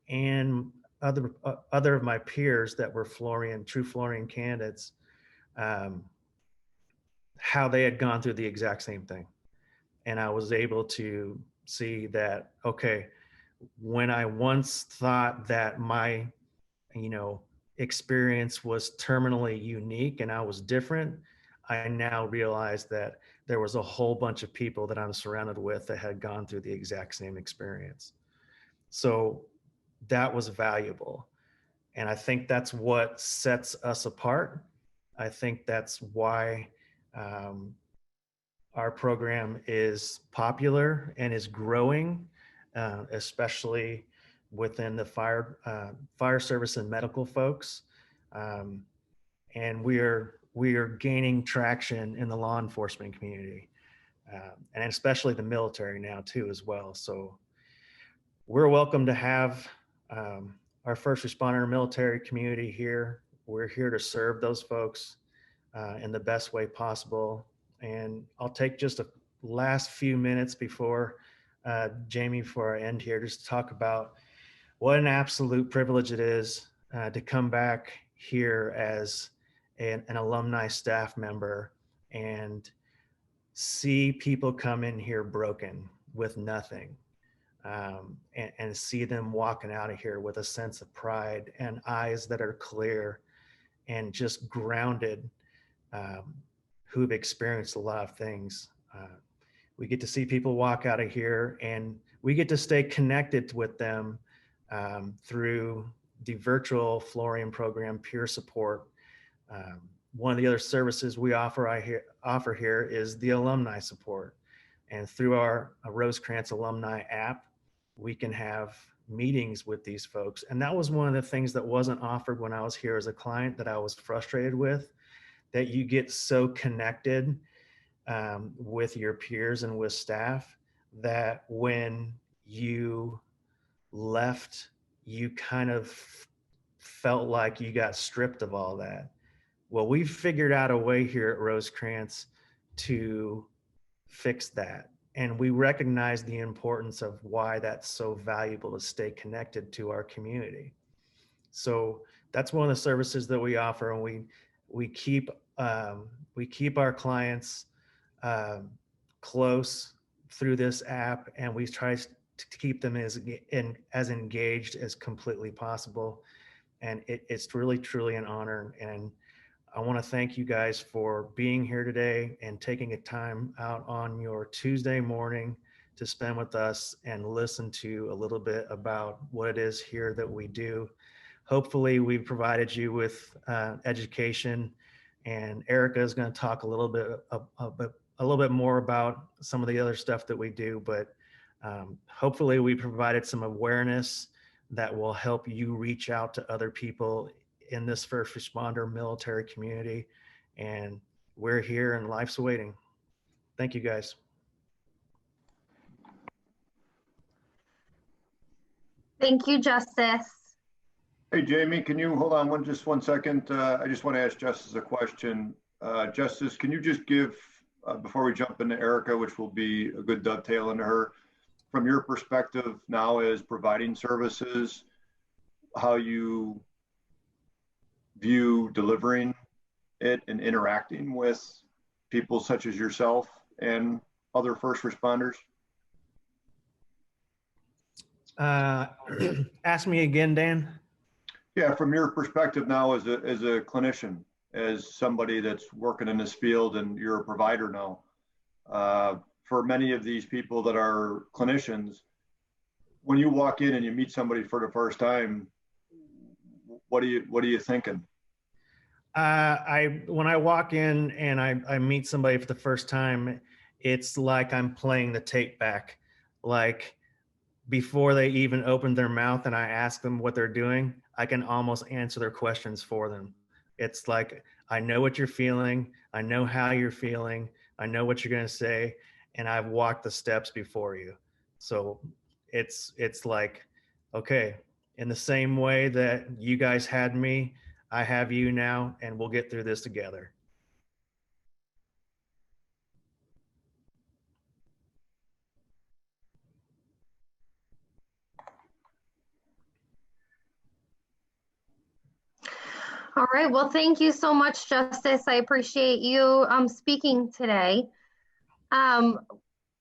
and other of my peers that were true Florian candidates, how they had gone through the exact same thing. And I was able to see that, okay, when I once thought that my, you know, experience was terminally unique and I was different, I now realize that there was a whole bunch of people that I'm surrounded with that had gone through the exact same experience. So that was valuable. And I think that's what sets us apart. I think that's why our program is popular and is growing, especially within the fire service and medical folks. And we are gaining traction in the law enforcement community, and especially the military now too as well. So we're welcome to have our first responder military community here. We're here to serve those folks in the best way possible. And I'll take just a last few minutes before Jamie, before I end here, just to talk about what an absolute privilege it is to come back here as an alumni staff member and see people come in here broken with nothing, and see them walking out of here with a sense of pride and eyes that are clear and just grounded, who've experienced a lot of things. We get to see people walk out of here and we get to stay connected with them through the virtual Florian program, peer support. One of the other services we offer here is the Alumni Support. And through our Rosecrance Alumni app, we can have meetings with these folks. And that was one of the things that wasn't offered when I was here as a client that I was frustrated with, that you get so connected with your peers and with staff that when you left, you kind of felt like you got stripped of all that. Well, we've figured out a way here at Rosecrance to fix that. And we recognize the importance of why that's so valuable to stay connected to our community. So that's one of the services that we offer, and we keep our clients close through this app, and we try to keep them as engaged as completely possible. And it's really, truly an honor. And I want to thank you guys for being here today and taking a time out on your Tuesday morning to spend with us and listen to a little bit about what it is here that we do. Hopefully we've provided you with education, and Erica is going to talk a little bit more about some of the other stuff that we do, but Hopefully we provided some awareness that will help you reach out to other people in this first responder military community. And we're here and life's waiting. Thank you guys. Thank you, Justus. Hey, Jamie, can you hold on just one second? I just want to ask Justus a question. Justus, can you just give, before we jump into Erica, which will be a good dovetail into her, from your perspective now as providing services, how you view delivering it and interacting with people such as yourself and other first responders? Ask me again, Dan. Yeah, from your perspective now as a clinician, as somebody that's working in this field, and you're a provider now. For many of these people that are clinicians, when you walk in and you meet somebody for the first time, what are you thinking? When I walk in and I meet somebody for the first time, it's like I'm playing the tape back. Like before they even open their mouth and I ask them what they're doing, I can almost answer their questions for them. It's like, I know what you're feeling. I know how you're feeling. I know what you're going to say. And I've walked the steps before you. So it's like, okay, in the same way that you guys had me, I have you now, and we'll get through this together. All right, well, thank you so much, Justus. I appreciate you speaking today.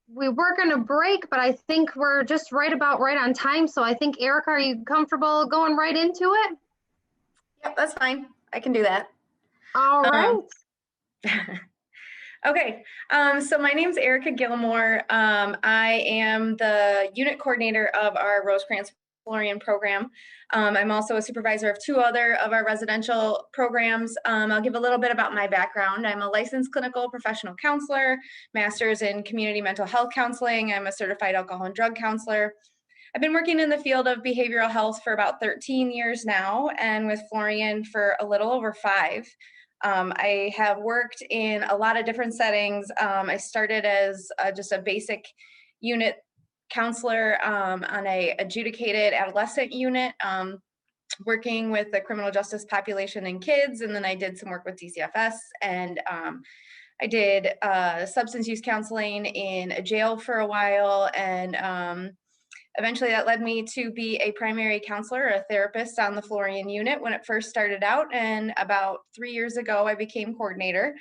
We were going to break, but I think we're just right on time. So I think, Erica, are you comfortable going right into it? Yep, that's fine. I can do that. All right. Okay, so my name's Erica Gilmore. I am the unit coordinator of our Rosecrance Florian Program. I'm also a supervisor of 2 other of our residential programs. I'll give a little bit about my background. I'm a licensed clinical professional counselor, master's in community mental health counseling. I'm a certified alcohol and drug counselor. I've been working in the field of behavioral health for about 13 years now, and with Florian for a little over 5. I have worked in a lot of different settings. I started as just a basic unit counselor on a adjudicated adolescent unit, working with the criminal justice population and kids, and then I did some work with DCFS, and I did substance use counseling in a jail for a while, and eventually that led me to be a primary counselor, a therapist on the Florian unit when it first started out, and about 3 years ago I became coordinator.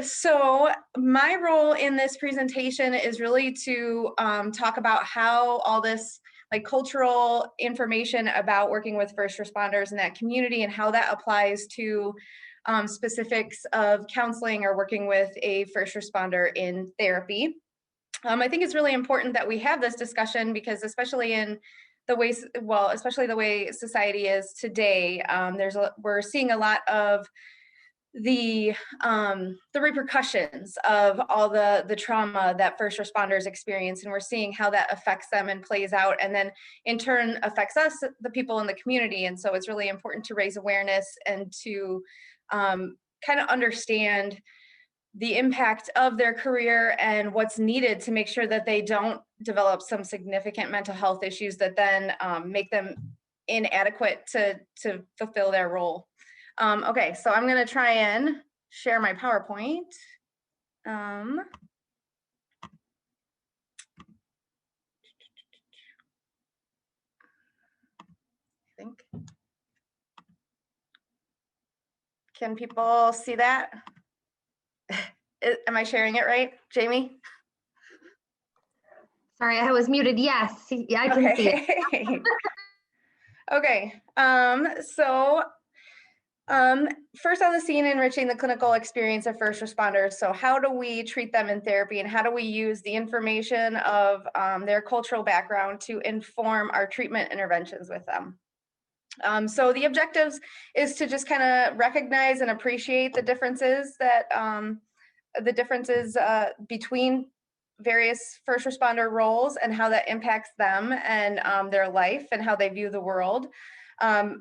So my role in this presentation is really to talk about how all this like cultural information about working with first responders in that community and how that applies to specifics of counseling or working with a first responder in therapy. I think it's really important that we have this discussion because especially in the way, especially the way society is today, we're seeing a lot of the repercussions of all the trauma that first responders experience, and we're seeing how that affects them and plays out, and then in turn affects us, the people in the community. And so it's really important to raise awareness and to kind of understand the impact of their career and what's needed to make sure that they don't develop some significant mental health issues that then make them inadequate to fulfill their role. Okay, so I'm going to try and share my PowerPoint. I think. Can people see that? Am I sharing it right, Jamie? Sorry, I was muted. Yes, yeah, I can see it. Okay, so first on the scene, enriching the clinical experience of first responders. So how do we treat them in therapy, and how do we use the information of their cultural background to inform our treatment interventions with them? So the objectives is to just kind of recognize and appreciate the differences that between various first responder roles and how that impacts them and their life and how they view the world.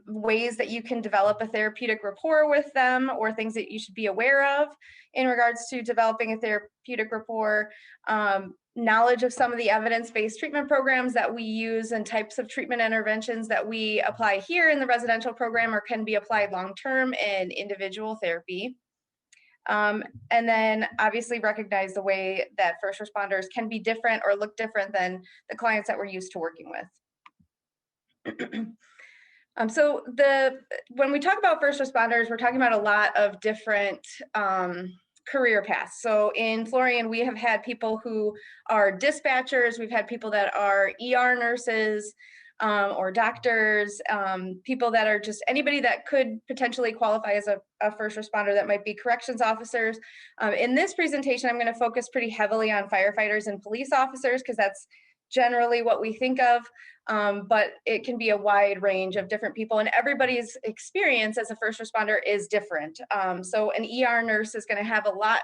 Ways that you can develop a therapeutic rapport with them, or things that you should be aware of in regards to developing a therapeutic rapport. Knowledge of some of the evidence-based treatment programs that we use and types of treatment interventions that we apply here in the residential program or can be applied long-term in individual therapy. And then obviously recognize the way that first responders can be different or look different than the clients that we're used to working with. So when we talk about first responders, we're talking about a lot of different career paths. So in Florian, we have had people who are dispatchers, we've had people that are ER nurses or doctors, people that are just anybody that could potentially qualify as a first responder, that might be corrections officers. In this presentation, I'm going to focus pretty heavily on firefighters and police officers because that's generally what we think of, but it can be a wide range of different people, and everybody's experience as a first responder is different. So an ER nurse is going to have a lot,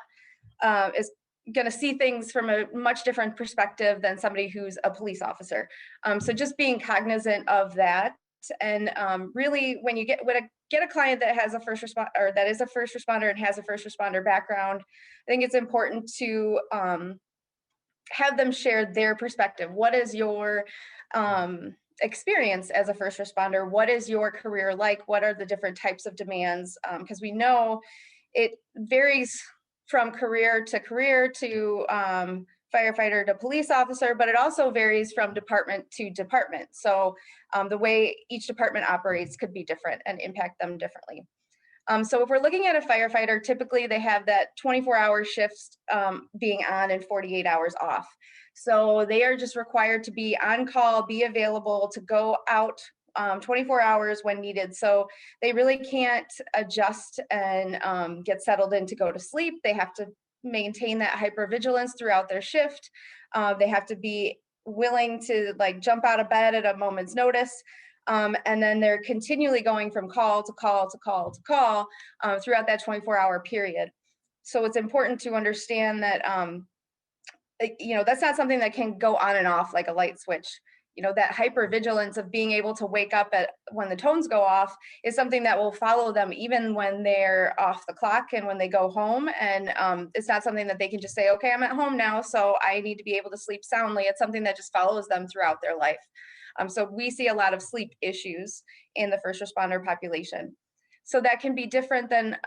is going to see things from a much different perspective than somebody who's a police officer. So just being cognizant of that, and really when you get a client that has a first responder, or that is a first responder and has a first responder background, I think it's important to have them share their perspective. What is your experience as a first responder? What is your career like? What are the different types of demands? Because we know it varies from career to firefighter to police officer, but it also varies from department to department. So the way each department operates could be different and impact them differently. So if we're looking at a firefighter, typically they have that 24-hour shifts being on and 48 hours off. So they are just required to be on call, be available to go out 24 hours when needed. So they really can't adjust and get settled in to go to sleep. They have to maintain that hypervigilance throughout their shift. They have to be willing to jump out of bed at a moment's notice. And then they're continually going from call to call to call to call throughout that 24-hour period. So it's important to understand that, that's not something that can go on and off like a light switch. That hypervigilance of being able to wake up when the tones go off is something that will follow them even when they're off the clock and when they go home. And it's not something that they can just say, okay, I'm at home now, so I need to be able to sleep soundly. It's something that just follows them throughout their life. So we see a lot of sleep issues in the first responder population. So that can be different than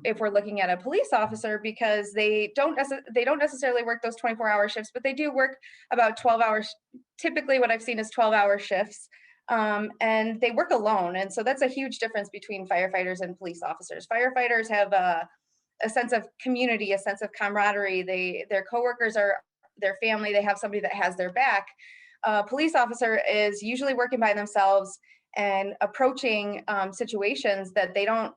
if we're looking at a police officer, because they don't necessarily work those 24-hour shifts, but they do work about 12 hours. Typically what I've seen is 12-hour shifts, and they work alone. And so that's a huge difference between firefighters and police officers. Firefighters have a sense of community, a sense of camaraderie. Their coworkers are their family. They have somebody that has their back. A police officer is usually working by themselves and approaching situations that they don't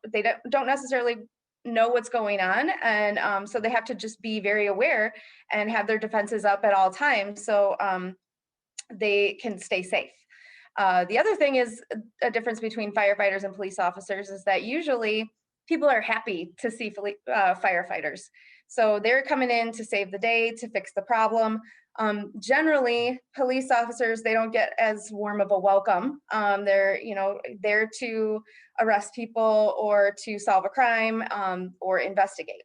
necessarily know what's going on, and so they have to just be very aware and have their defenses up at all times so they can stay safe. The other thing is a difference between firefighters and police officers is that usually people are happy to see firefighters. So they're coming in to save the day, to fix the problem. Generally, police officers, they don't get as warm of a welcome. They're, there to arrest people or to solve a crime or investigate.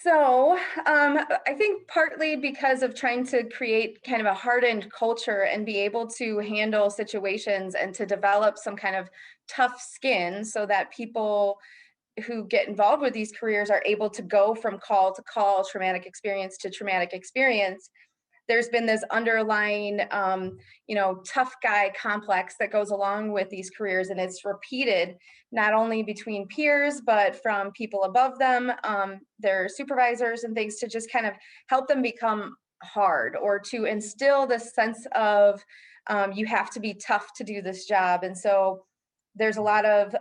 So I think partly because of trying to create kind of a hardened culture and be able to handle situations and to develop some kind of tough skin so that people who get involved with these careers are able to go from call to call, traumatic experience to traumatic experience, there's been this underlying, tough guy complex that goes along with these careers, and it's repeated not only between peers, but from people above them, their supervisors and things, to just kind of help them become hard, or to instill this sense of you have to be tough to do this job. And so there's a lot of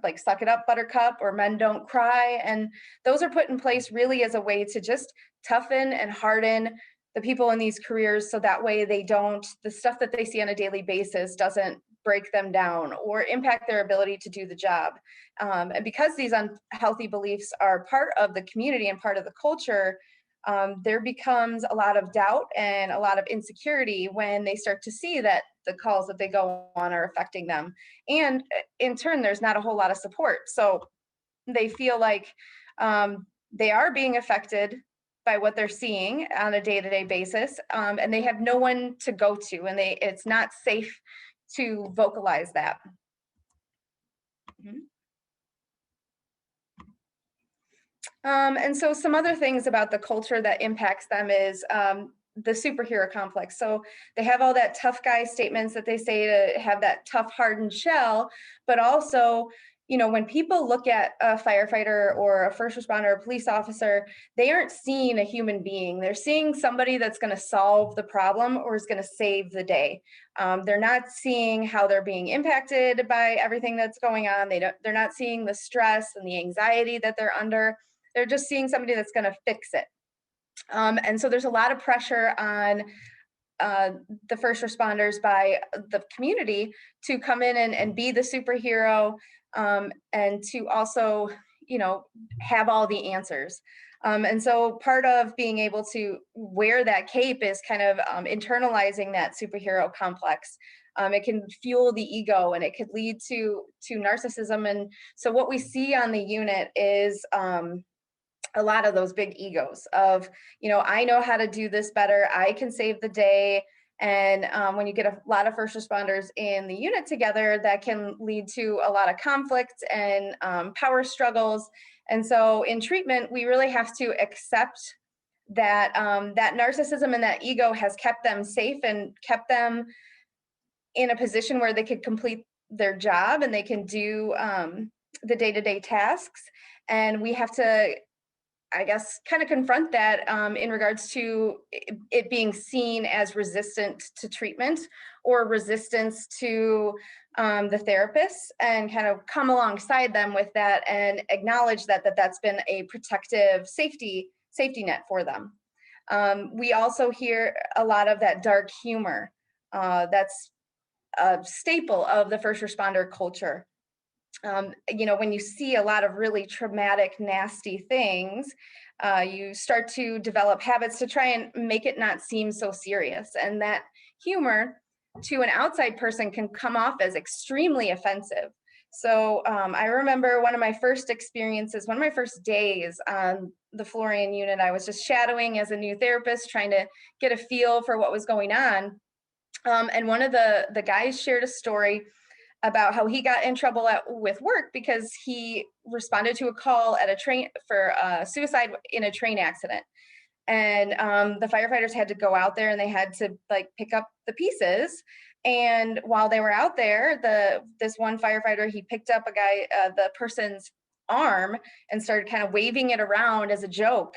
like suck it up, buttercup, or men don't cry. And those are put in place really as a way to just toughen and harden the people in these careers, so that way they don't, the stuff that they see on a daily basis doesn't break them down or impact their ability to do the job. And because these unhealthy beliefs are part of the community and part of the culture, there becomes a lot of doubt and a lot of insecurity when they start to see that the calls that they go on are affecting them. And in turn, there's not a whole lot of support. So they feel like they are being affected by what they're seeing on a day-to-day basis, and they have no one to go to, and it's not safe to vocalize that. And so some other things about the culture that impacts them is the superhero complex. So they have all that tough guy statements that they say to have that tough hardened shell, but also, you know, when people look at a firefighter or a first responder or a police officer, they aren't seeing a human being. They're seeing somebody that's going to solve the problem or is going to save the day. They're not seeing how they're being impacted by everything that's going on. They're not seeing the stress and the anxiety that they're under. They're just seeing somebody that's going to fix it. And so there's a lot of pressure on the first responders by the community to come in and be the superhero, and to also, you know, have all the answers. And so part of being able to wear that cape is kind of internalizing that superhero complex. It can fuel the ego, and it could lead to narcissism. And so what we see on the unit is a lot of those big egos of, you know, I know how to do this better. I can save the day. And when you get a lot of first responders in the unit together, that can lead to a lot of conflict and power struggles. And so in treatment, we really have to accept that that narcissism and that ego has kept them safe and kept them in a position where they could complete their job and they can do the day-to-day tasks. And we have to, I guess, kind of confront that in regards to it being seen as resistant to treatment or resistance to the therapists, and kind of come alongside them with that and acknowledge that's been a protective safety net for them. We also hear a lot of that dark humor. That's a staple of the first responder culture. You know, when you see a lot of really traumatic, nasty things, you start to develop habits to try and make it not seem so serious. And that humor to an outside person can come off as extremely offensive. So I remember one of my first experiences, one of my first days on the Florian unit, I was just shadowing as a new therapist, trying to get a feel for what was going on. And one of the guys shared a story about how he got in trouble with work because he responded to a call at a train for suicide in a train accident. And the firefighters had to go out there and they had to like pick up the pieces. And while they were out there, this one firefighter, he picked up the person's arm and started kind of waving it around as a joke.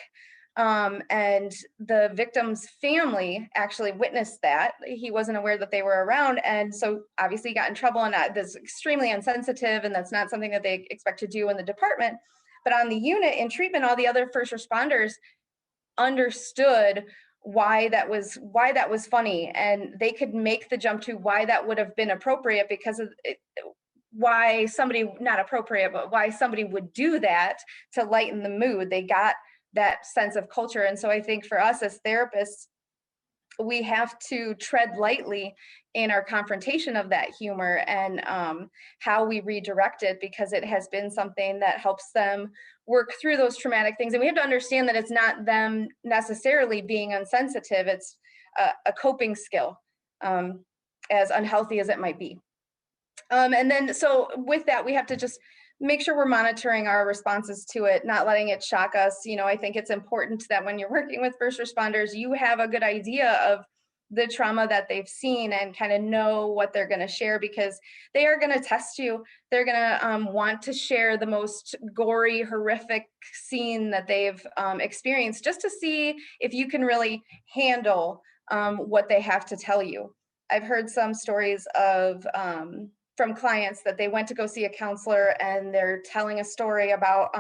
And the victim's family actually witnessed that. He wasn't aware that they were around. And so obviously he got in trouble, and that's extremely insensitive. And that's not something that they expect to do in the department. But on the unit in treatment, all the other first responders understood why that was funny. And they could make the jump to why that would have been appropriate, because of it, why somebody, not appropriate, but why somebody would do that to lighten the mood. They got that sense of culture. And so I think for us as therapists, we have to tread lightly in our confrontation of that humor and how we redirect it, because it has been something that helps them work through those traumatic things. And we have to understand that it's not them necessarily being insensitive. It's a coping skill, as unhealthy as it might be. And then, so with that, we have to just make sure we're monitoring our responses to it, not letting it shock us. You know, I think it's important that when you're working with first responders, you have a good idea of the trauma that they've seen and kind of know what they're going to share, because they are going to test you. They're going to want to share the most gory, horrific scene that they've experienced, just to see if you can really handle what they have to tell you. I've heard some stories of from clients that they went to go see a counselor, and they're telling a story about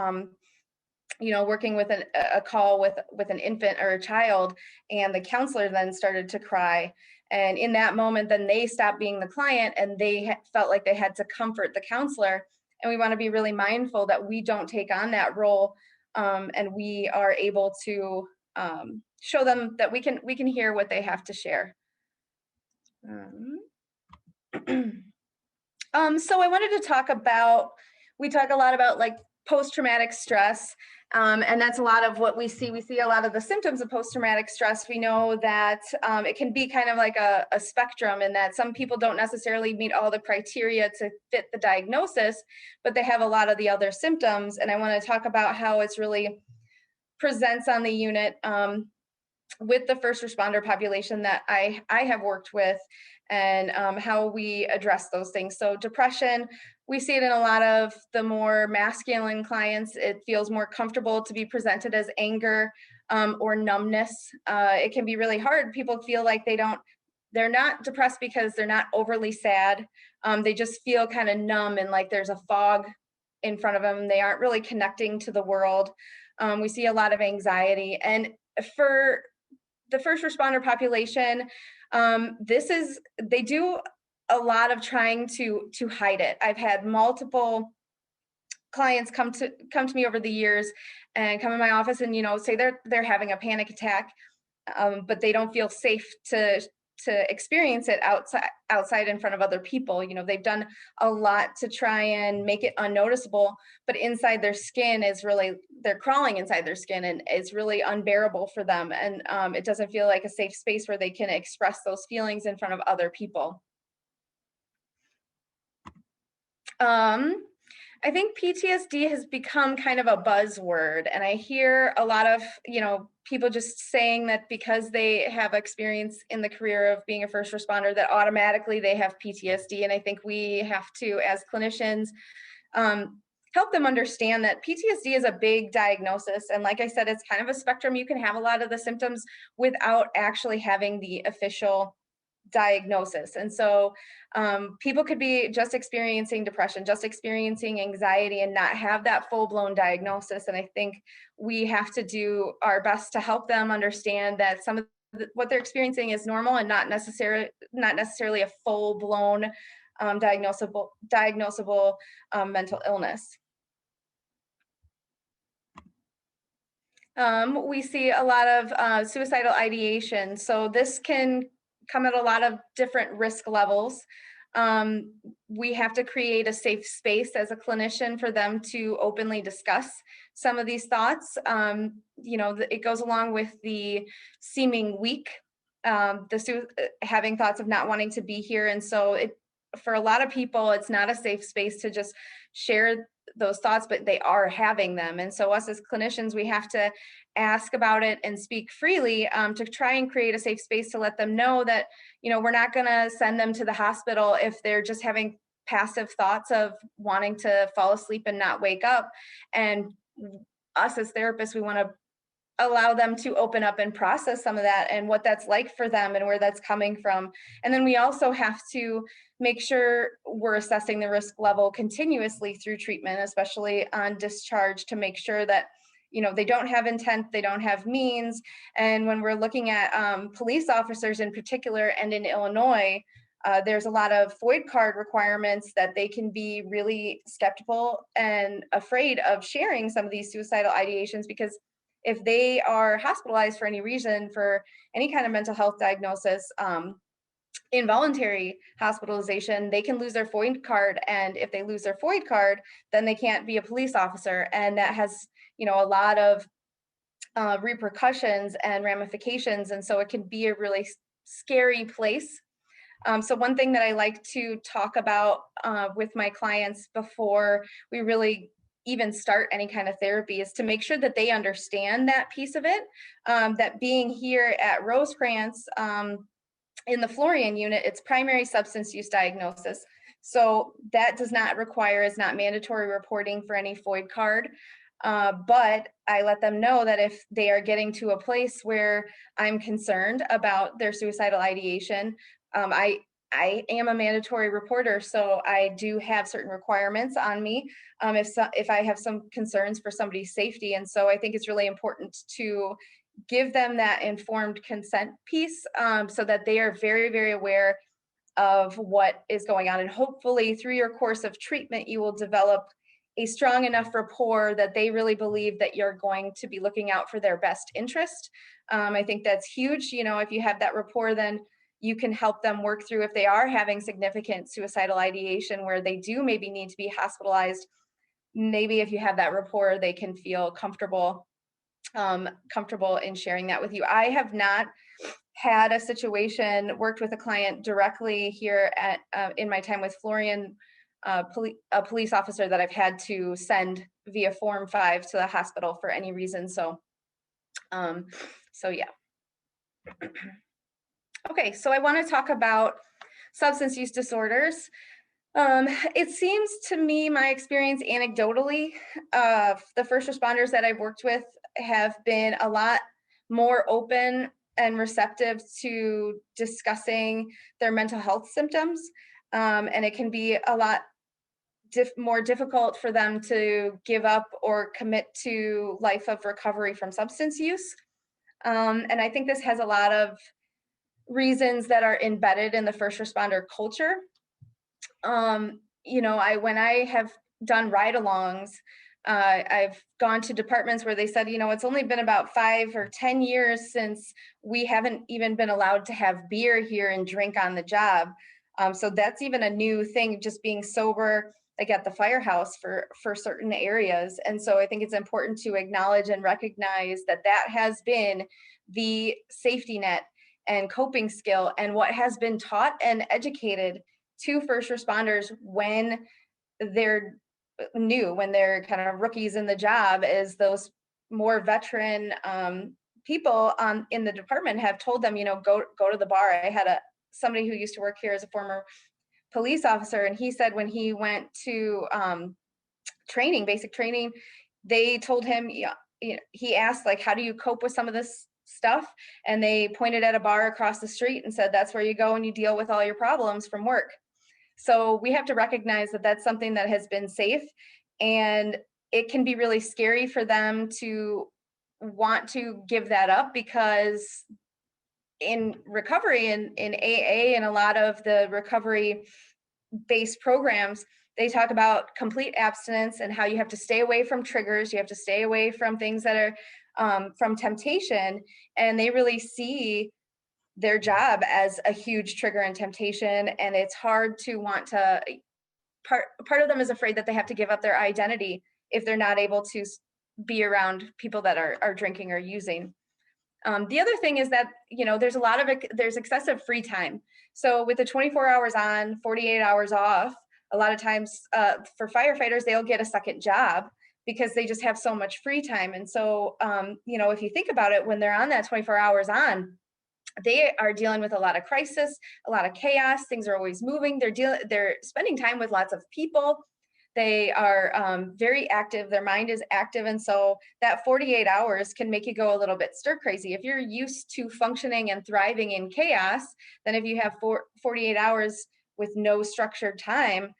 working with a call with an infant or a child, and the counselor then started to cry. And in that moment, then they stopped being the client and they felt like they had to comfort the counselor. And we want to be really mindful that we don't take on that role, and we are able to show them that we can hear what they have to share. So I wanted to talk about, we talk a lot about like post-traumatic stress, and that's a lot of what we see. We see a lot of the symptoms of post-traumatic stress. We know that it can be kind of like a spectrum, in that some people don't necessarily meet all the criteria to fit the diagnosis, but they have a lot of the other symptoms. And I want to talk about how it's really presents on the unit with the first responder population that I have worked with, and how we address those things. So depression, we see it in a lot of the more masculine clients. It feels more comfortable to be presented as anger or numbness. It can be really hard. People feel like they're not depressed because they're not overly sad. They just feel kind of numb, and like there's a fog in front of them. They aren't really connecting to the world. We see a lot of anxiety. And for the first responder population, they do a lot of trying to hide it. I've had multiple clients come to me over the years and come in my office and say they're having a panic attack, but they don't feel safe to experience it outside in front of other people. They've done a lot to try and make it unnoticeable, but inside their skin they're crawling inside their skin, and it's really unbearable for them. And it doesn't feel like a safe space where they can express those feelings in front of other people. I think PTSD has become kind of a buzzword, and I hear a lot of, people just saying that because they have experience in the career of being a first responder, that automatically they have PTSD. And I think we have to, as clinicians, help them understand that PTSD is a big diagnosis. And like I said, it's kind of a spectrum. You can have a lot of the symptoms without actually having the official diagnosis. And so people could be just experiencing depression, just experiencing anxiety, and not have that full-blown diagnosis. And I think we have to do our best to help them understand that some of what they're experiencing is normal, and not necessarily a full-blown diagnosable mental illness. We see a lot of suicidal ideation. So this can come at a lot of different risk levels. We have to create a safe space as a clinician for them to openly discuss some of these thoughts. It goes along with the seeming weak, having thoughts of not wanting to be here. And so for a lot of people, it's not a safe space to just share those thoughts, but they are having them. And so us as clinicians, we have to ask about it and speak freely to try and create a safe space to let them know that, we're not going to send them to the hospital if they're just having passive thoughts of wanting to fall asleep and not wake up. And us as therapists, we want to allow them to open up and process some of that and what that's like for them and where that's coming from. And then we also have to make sure we're assessing the risk level continuously through treatment, especially on discharge, to make sure that they don't have intent, they don't have means. And when we're looking at police officers in particular, and in Illinois, there's a lot of FOID card requirements that they can be really skeptical and afraid of sharing some of these suicidal ideations, because if they are hospitalized for any reason, for any kind of mental health diagnosis, involuntary hospitalization, they can lose their FOID card. And if they lose their FOID card, then they can't be a police officer. And that has, a lot of repercussions and ramifications. And so it can be a really scary place. So one thing that I like to talk about with my clients before we really even start any kind of therapy is to make sure that they understand that piece of it, that being here at Rosecrance in the Florian unit, it's primary substance use diagnosis. So that is not mandatory reporting for any FOID card. But I let them know that if they are getting to a place where I'm concerned about their suicidal ideation, I I am a mandatory reporter, so I do have certain requirements on me if I have some concerns for somebody's safety. And so I think it's really important to give them that informed consent piece so that they are very, very aware of what is going on. And hopefully through your course of treatment, you will develop a strong enough rapport that they really believe that you're going to be looking out for their best interest. I think that's huge. You know, if you have that rapport, then you can help them work through if they are having significant suicidal ideation where they do maybe need to be hospitalized. Maybe if you have that rapport, they can feel comfortable in sharing that with you. I have not had a situation, worked with a client directly here at in my time with Florian, a police officer that I've had to send via Form 5 to the hospital for any reason. So, yeah. Okay, so I want to talk about substance use disorders. It seems to me, my experience anecdotally, the first responders that I've worked with have been a lot more open and receptive to discussing their mental health symptoms. And it can be a lot more difficult for them to give up or commit to life of recovery from substance use. And I think this has a lot of reasons that are embedded in the first responder culture. You know, when I have done ride-alongs, I've gone to departments where they said, you know, it's only been about 5 or 10 years since we haven't even been allowed to have beer here and drink on the job. So that's even a new thing, just being sober, like at the firehouse for certain areas. And so I think it's important to acknowledge and recognize that that has been the safety net and coping skill and what has been taught and educated to first responders when they're new, when they're kind of rookies in the job, is those more veteran people in the department have told them, you know, go to the bar. I had somebody who used to work here as a former police officer, and he said when he went to training, basic training, they told him, you know, he asked, like, how do you cope with some of this stuff? And they pointed at a bar across the street and said, that's where you go and you deal with all your problems from work. So we have to recognize that that's something that has been safe, and it can be really scary for them to want to give that up, because in recovery, in AA and a lot of the recovery-based programs, they talk about complete abstinence and how you have to stay away from triggers, you have to stay away from things that are from temptation, and they really see their job as a huge trigger and temptation. And it's hard to want to, part of them is afraid that they have to give up their identity if they're not able to be around people that are drinking or using. The other thing is that, you know, there's excessive free time. So with the 24 hours on, 48 hours off, a lot of times for firefighters, they'll get a second job because they just have so much free time. And so, you know, if you think about it, when they're on that 24 hours on, they are dealing with a lot of crisis, a lot of chaos. Things are always moving. They're spending time with lots of people. They are very active. Their mind is active. And so that 48 hours can make you go a little bit stir crazy. If you're used to functioning and thriving in chaos, then if you have 48 hours with no structured time,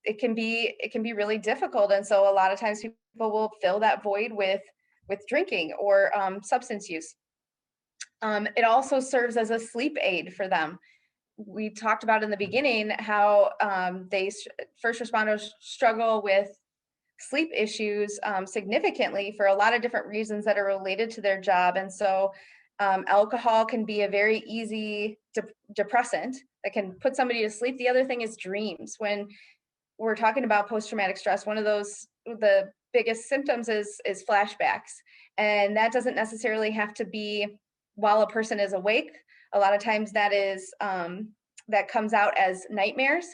it can be really difficult. And so a lot of times people will fill that void with drinking or substance use. It also serves as a sleep aid for them. We talked about in the beginning how first responders struggle with sleep issues significantly for a lot of different reasons that are related to their job. And so alcohol can be a very easy depressant that can put somebody to sleep. The other thing is dreams. When we're talking about post-traumatic stress, one of the biggest symptoms is flashbacks. And that doesn't necessarily have to be while a person is awake. A lot of times that comes out as nightmares,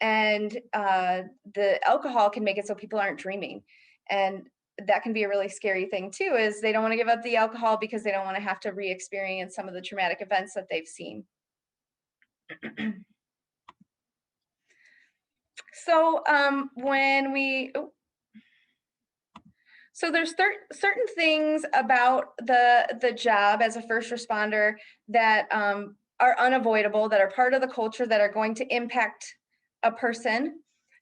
and the alcohol can make it so people aren't dreaming. And that can be a really scary thing too, is they don't want to give up the alcohol because they don't want to have to re-experience some of the traumatic events that they've seen. So So there's certain things about the job as a first responder that are unavoidable, that are part of the culture, that are going to impact a person.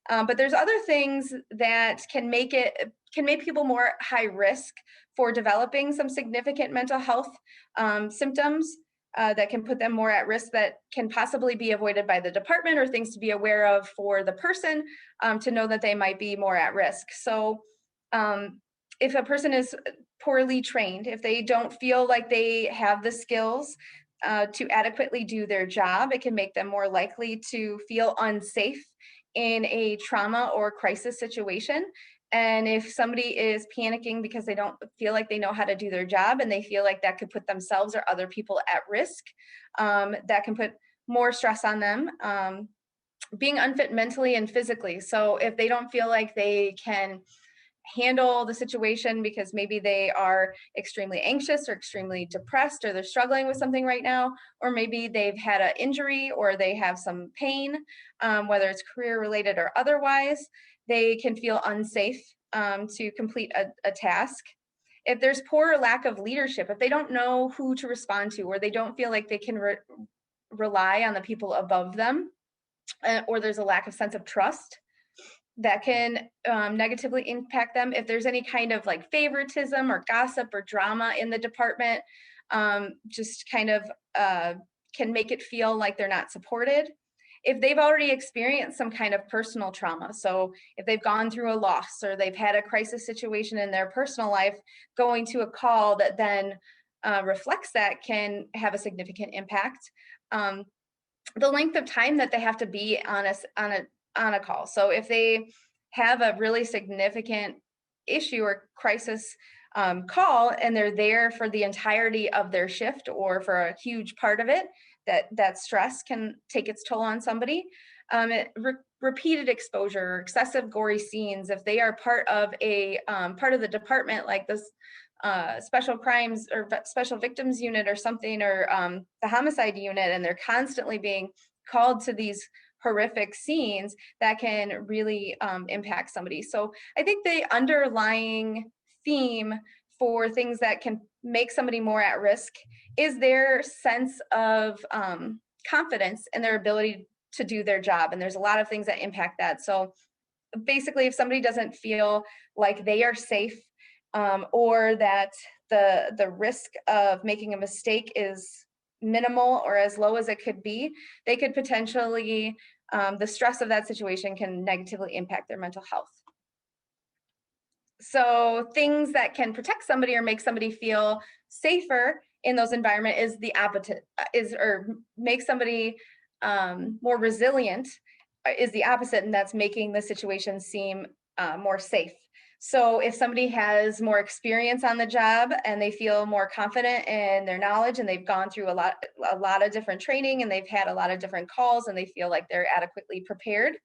But there's other things that can make people more high risk for developing some significant mental health symptoms that can put them more at risk, that can possibly be avoided by the department, or things to be aware of for the person to know that they might be more at risk. So if a person is poorly trained, if they don't feel like they have the skills to adequately do their job, it can make them more likely to feel unsafe in a trauma or crisis situation. And if somebody is panicking because they don't feel like they know how to do their job, and they feel like that could put themselves or other people at risk, that can put more stress on them, being unfit mentally and physically. So if they don't feel like they can handle the situation because maybe they are extremely anxious or extremely depressed, or they're struggling with something right now, or maybe they've had an injury or they have some pain, whether it's career related or otherwise, they can feel unsafe to complete a task. If there's poor or lack of leadership, if they don't know who to respond to, or they don't feel like they can rely on the people above them, or there's a lack of sense of trust, that can negatively impact them. If there's any kind of like favoritism or gossip or drama in the department, just kind of can make it feel like they're not supported. If they've already experienced some kind of personal trauma, so if they've gone through a loss or they've had a crisis situation in their personal life, going to a call that then reflects that can have a significant impact. The length of time that they have to be on a call. So if they have a really significant issue or crisis call, and they're there for the entirety of their shift or for a huge part of it, that stress can take its toll on somebody. Repeated exposure, excessive gory scenes, if they are part of the department, like this special crimes or special victims unit or something, or the homicide unit, and they're constantly being called to these horrific scenes, that can really impact somebody. So I think the underlying theme for things that can make somebody more at risk is their sense of confidence and their ability to do their job. And there's a lot of things that impact that. So basically, if somebody doesn't feel like they are safe, or that the risk of making a mistake is minimal or as low as it could be, they could potentially, the stress of that situation can negatively impact their mental health. So things that can protect somebody or make somebody feel safer in those environments is the opposite, or make somebody more resilient is the opposite, and that's making the situation seem more safe. So if somebody has more experience on the job and they feel more confident in their knowledge, and they've gone through a lot of different training, and they've had a lot of different calls, and they feel like they're adequately prepared.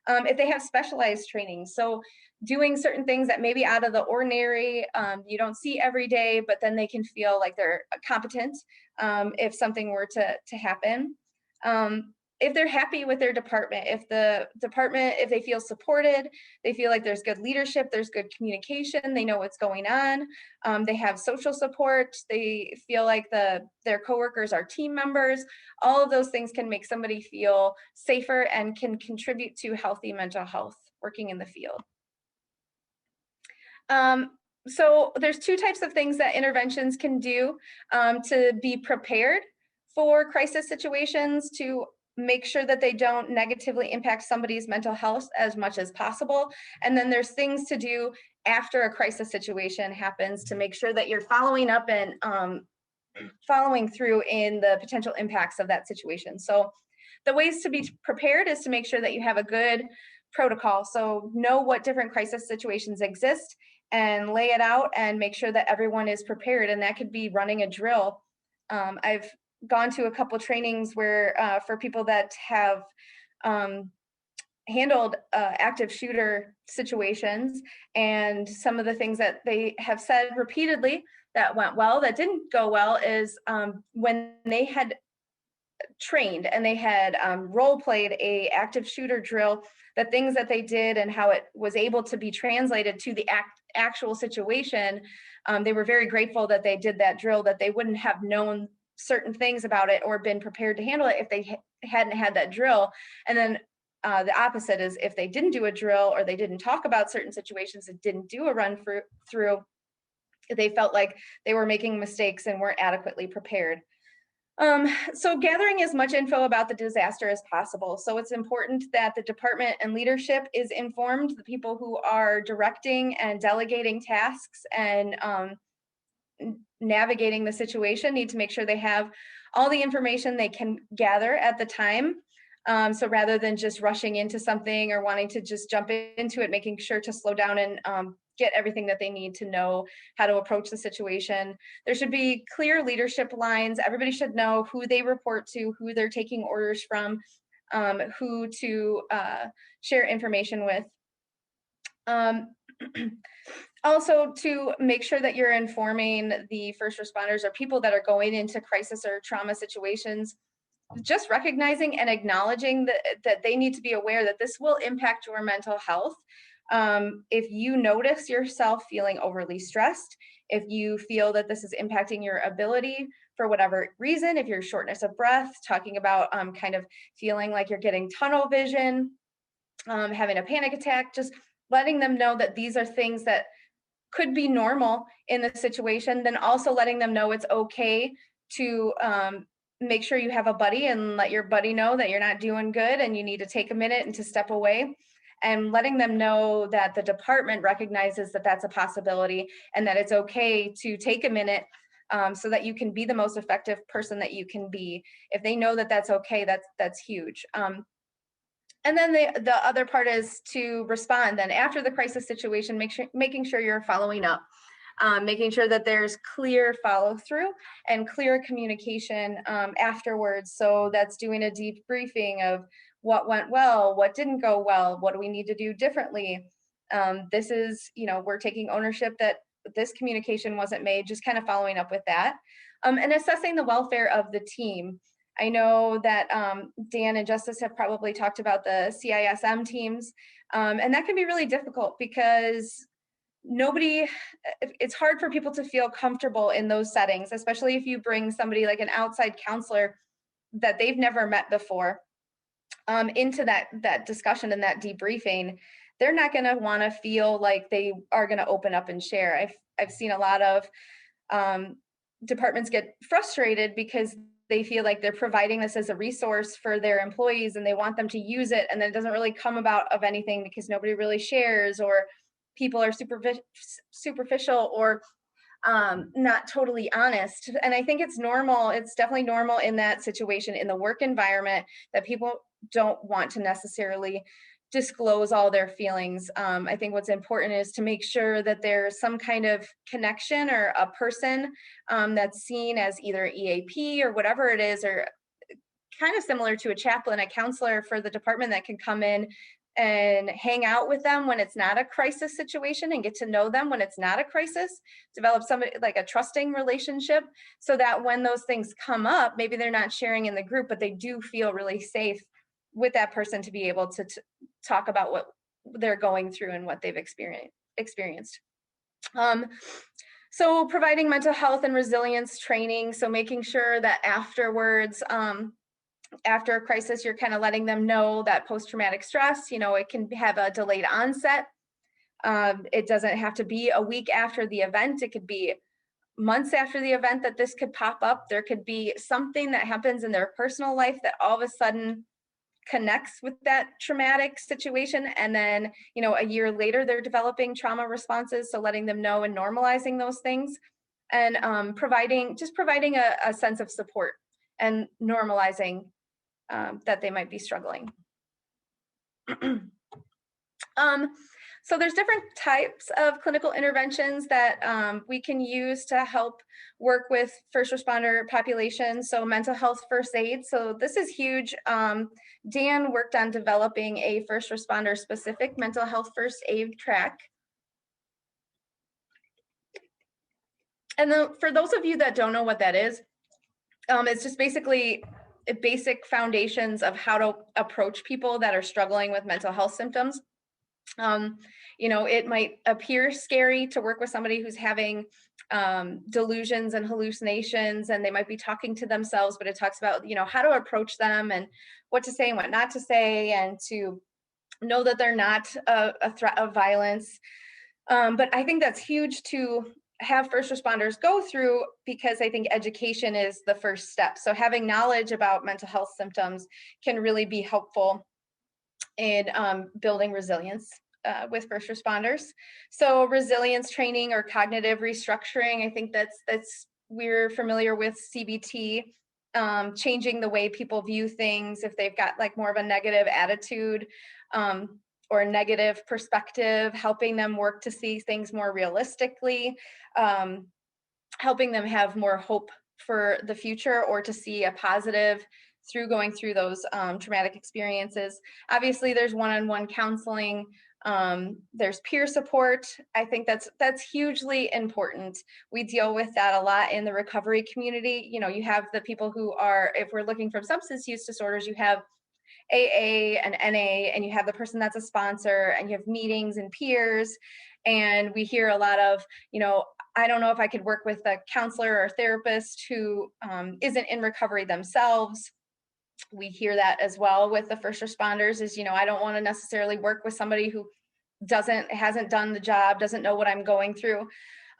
If they have specialized training, so doing certain things that may be out of the ordinary, you don't see every day, but then they can feel like they're competent if something were to happen. If they're happy with their department, if they feel supported, they feel like there's good leadership, there's good communication, they know what's going on, they have social support, they feel like their coworkers are team members, all of those things can make somebody feel safer and can contribute to healthy mental health working in the field. So there's two types of things that interventions can do to be prepared for crisis situations, to make sure that they don't negatively impact somebody's mental health as much as possible. And then there's things to do after a crisis situation happens to make sure that you're following up and following through in the potential impacts of that situation. So the ways to be prepared is to make sure that you have a good protocol. So know what different crisis situations exist and lay it out and make sure that everyone is prepared. And that could be running a drill. I've gone to a couple trainings where for people that have handled active shooter situations, and some of the things that they have said repeatedly that went well, that didn't go well, is when they had trained and they had role played a active shooter drill, the things that they did and how it was able to be translated to the actual situation, they were very grateful that they did that drill, that they wouldn't have known certain things about it or been prepared to handle it if they hadn't had that drill. And then the opposite is if they didn't do a drill or they didn't talk about certain situations and didn't do a run through, they felt like they were making mistakes and weren't adequately prepared. So gathering as much info about the disaster as possible. So it's important that the department and leadership is informed. The people who are directing and delegating tasks and navigating the situation need to make sure they have all the information they can gather at the time. So rather than just rushing into something or wanting to just jump into it, making sure to slow down and get everything that they need to know how to approach the situation. There should be clear leadership lines. Everybody should know who they report to, who they're taking orders from, who to share information with. Also, to make sure that you're informing the first responders or people that are going into crisis or trauma situations, just recognizing and acknowledging that they need to be aware that this will impact your mental health. If you notice yourself feeling overly stressed, if you feel that this is impacting your ability for whatever reason, if you're shortness of breath, talking about kind of feeling like you're getting tunnel vision, having a panic attack, just letting them know that these are things that could be normal in the situation, then also letting them know it's okay to make sure you have a buddy and let your buddy know that you're not doing good and you need to take a minute and to step away, and letting them know that the department recognizes that that's a possibility and that it's okay to take a minute so that you can be the most effective person that you can be. If they know that that's okay, that's huge. And then the other part is to respond then after the crisis situation, making sure you're following up, making sure that there's clear follow through and clear communication afterwards. So that's doing a debriefing of what went well, what didn't go well, what do we need to do differently. This is, we're taking ownership that this communication wasn't made, just kind of following up with that. And assessing the welfare of the team. I know that Dan and Justus have probably talked about the CISM teams, and that can be really difficult because it's hard for people to feel comfortable in those settings, especially if you bring somebody like an outside counselor that they've never met before into that discussion and that debriefing. They're not going to want to feel like they are going to open up and share. I've seen a lot of departments get frustrated because they feel like they're providing this as a resource for their employees and they want them to use it, and then it doesn't really come about of anything because nobody really shares, or people are superficial or not totally honest. And I think it's normal. It's definitely normal in that situation, in the work environment, that people don't want to necessarily disclose all their feelings. I think what's important is to make sure that there's some kind of connection or a person that's seen as either EAP or whatever it is, or kind of similar to a chaplain, a counselor for the department that can come in and hang out with them when it's not a crisis situation and get to know them when it's not a crisis, develop somebody like a trusting relationship, so that when those things come up, maybe they're not sharing in the group, but they do feel really safe with that person to be able to talk about what they're going through and what they've experienced. So providing mental health and resilience training. So making sure that afterwards, after a crisis, you're kind of letting them know that post-traumatic stress, it can have a delayed onset. It doesn't have to be a week after the event. It could be months after the event that this could pop up. There could be something that happens in their personal life that all of a sudden connects with that traumatic situation, and then a year later they're developing trauma responses. So letting them know and normalizing those things, and providing a sense of support and normalizing that they might be struggling. So there's different types of clinical interventions that we can use to help work with first responder populations. So mental health first aid. So this is huge. Dan worked on developing a first responder specific mental health first aid track. And then for those of you that don't know what that is, it's just basically basic foundations of how to approach people that are struggling with mental health symptoms. You know, it might appear scary to work with somebody who's having delusions and hallucinations, and they might be talking to themselves, but it talks about, you know, how to approach them and what to say and what not to say, and to know that they're not a threat of violence. But I think that's huge to have first responders go through, because I think education is the first step. So having knowledge about mental health symptoms can really be helpful in building resilience with first responders. So resilience training or cognitive restructuring, I think that's we're familiar with CBT, changing the way people view things if they've got like more of a negative attitude or a negative perspective, helping them work to see things more realistically, helping them have more hope for the future, or to see a positive through going through those traumatic experiences. Obviously, there's one-on-one counseling. There's peer support. I think that's hugely important. We deal with that a lot in the recovery community. You know, you have the people who are, if we're looking from substance use disorders, you have AA and NA, and you have the person that's a sponsor, and you have meetings and peers. And we hear a lot of, you know, I don't know if I could work with a counselor or therapist who isn't in recovery themselves. We hear that as well with the first responders, is, you know, I don't want to necessarily work with somebody who hasn't done the job, doesn't know what I'm going through.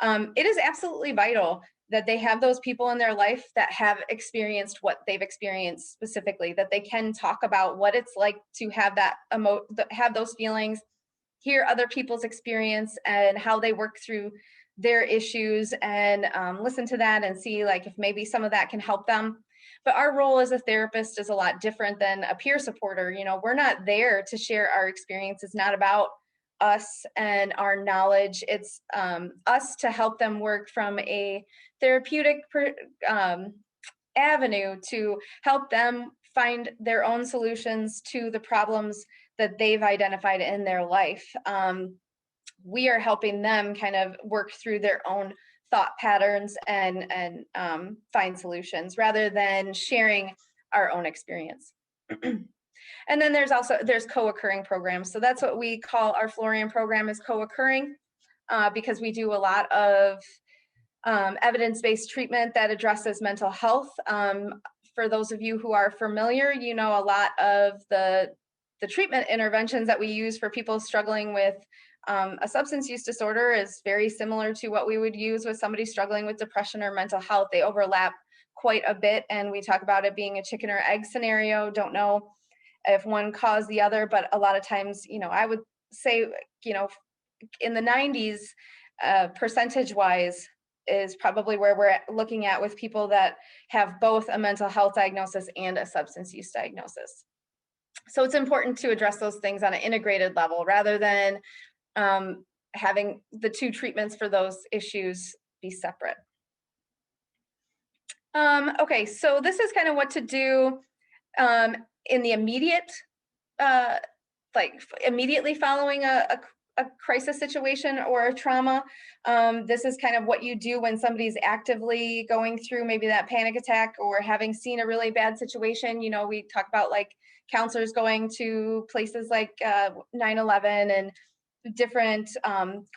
It is absolutely vital that they have those people in their life that have experienced what they've experienced specifically, that they can talk about what it's like to have that have those feelings, hear other people's experience and how they work through their issues, and listen to that and see like if maybe some of that can help them. But our role as a therapist is a lot different than a peer supporter. You know, we're not there to share our experience. It's not about us and our knowledge. It's us to help them work from a therapeutic avenue to help them find their own solutions to the problems that they've identified in their life. We are helping them kind of work through their own thought patterns and find solutions, rather than sharing our own experience. And then there's co-occurring programs. So that's what we call our Florian program, is co-occurring, because we do a lot of evidence-based treatment that addresses mental health. For those of you who are familiar, you know, a lot of the treatment interventions that we use for people struggling with a substance use disorder is very similar to what we would use with somebody struggling with depression or mental health. They overlap quite a bit, and we talk about it being a chicken or egg scenario. Don't know if one caused the other, but a lot of times, you know, I would say, you know, in the 90s, percentage-wise, is probably where we're looking at with people that have both a mental health diagnosis and a substance use diagnosis. So it's important to address those things on an integrated level, rather than having the two treatments for those issues be separate. Okay, so this is kind of what to do in the immediate, like immediately following a crisis situation or a trauma. This is kind of what you do when somebody's actively going through maybe that panic attack or having seen a really bad situation. You know, we talk about like counselors going to places like 9/11 and different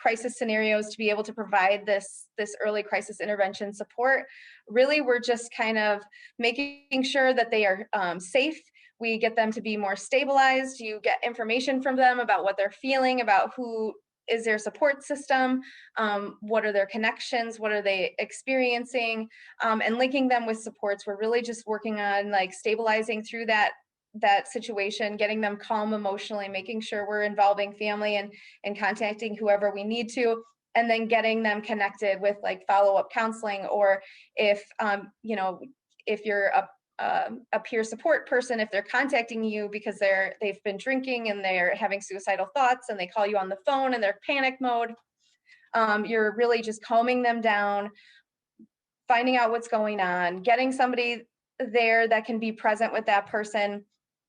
crisis scenarios to be able to provide this early crisis intervention support. Really, we're just kind of making sure that they are safe. We get them to be more stabilized. You get information from them about what they're feeling, about who is their support system, what are their connections, what are they experiencing, and linking them with supports. We're really just working on like stabilizing through that situation, getting them calm emotionally, making sure we're involving family and contacting whoever we need to, and then getting them connected with like follow-up counseling, or if you know, if you're a peer support person, if they're contacting you because they've been drinking and they're having suicidal thoughts and they call you on the phone and they're panic mode, you're really just calming them down, finding out what's going on, getting somebody there that can be present with that person,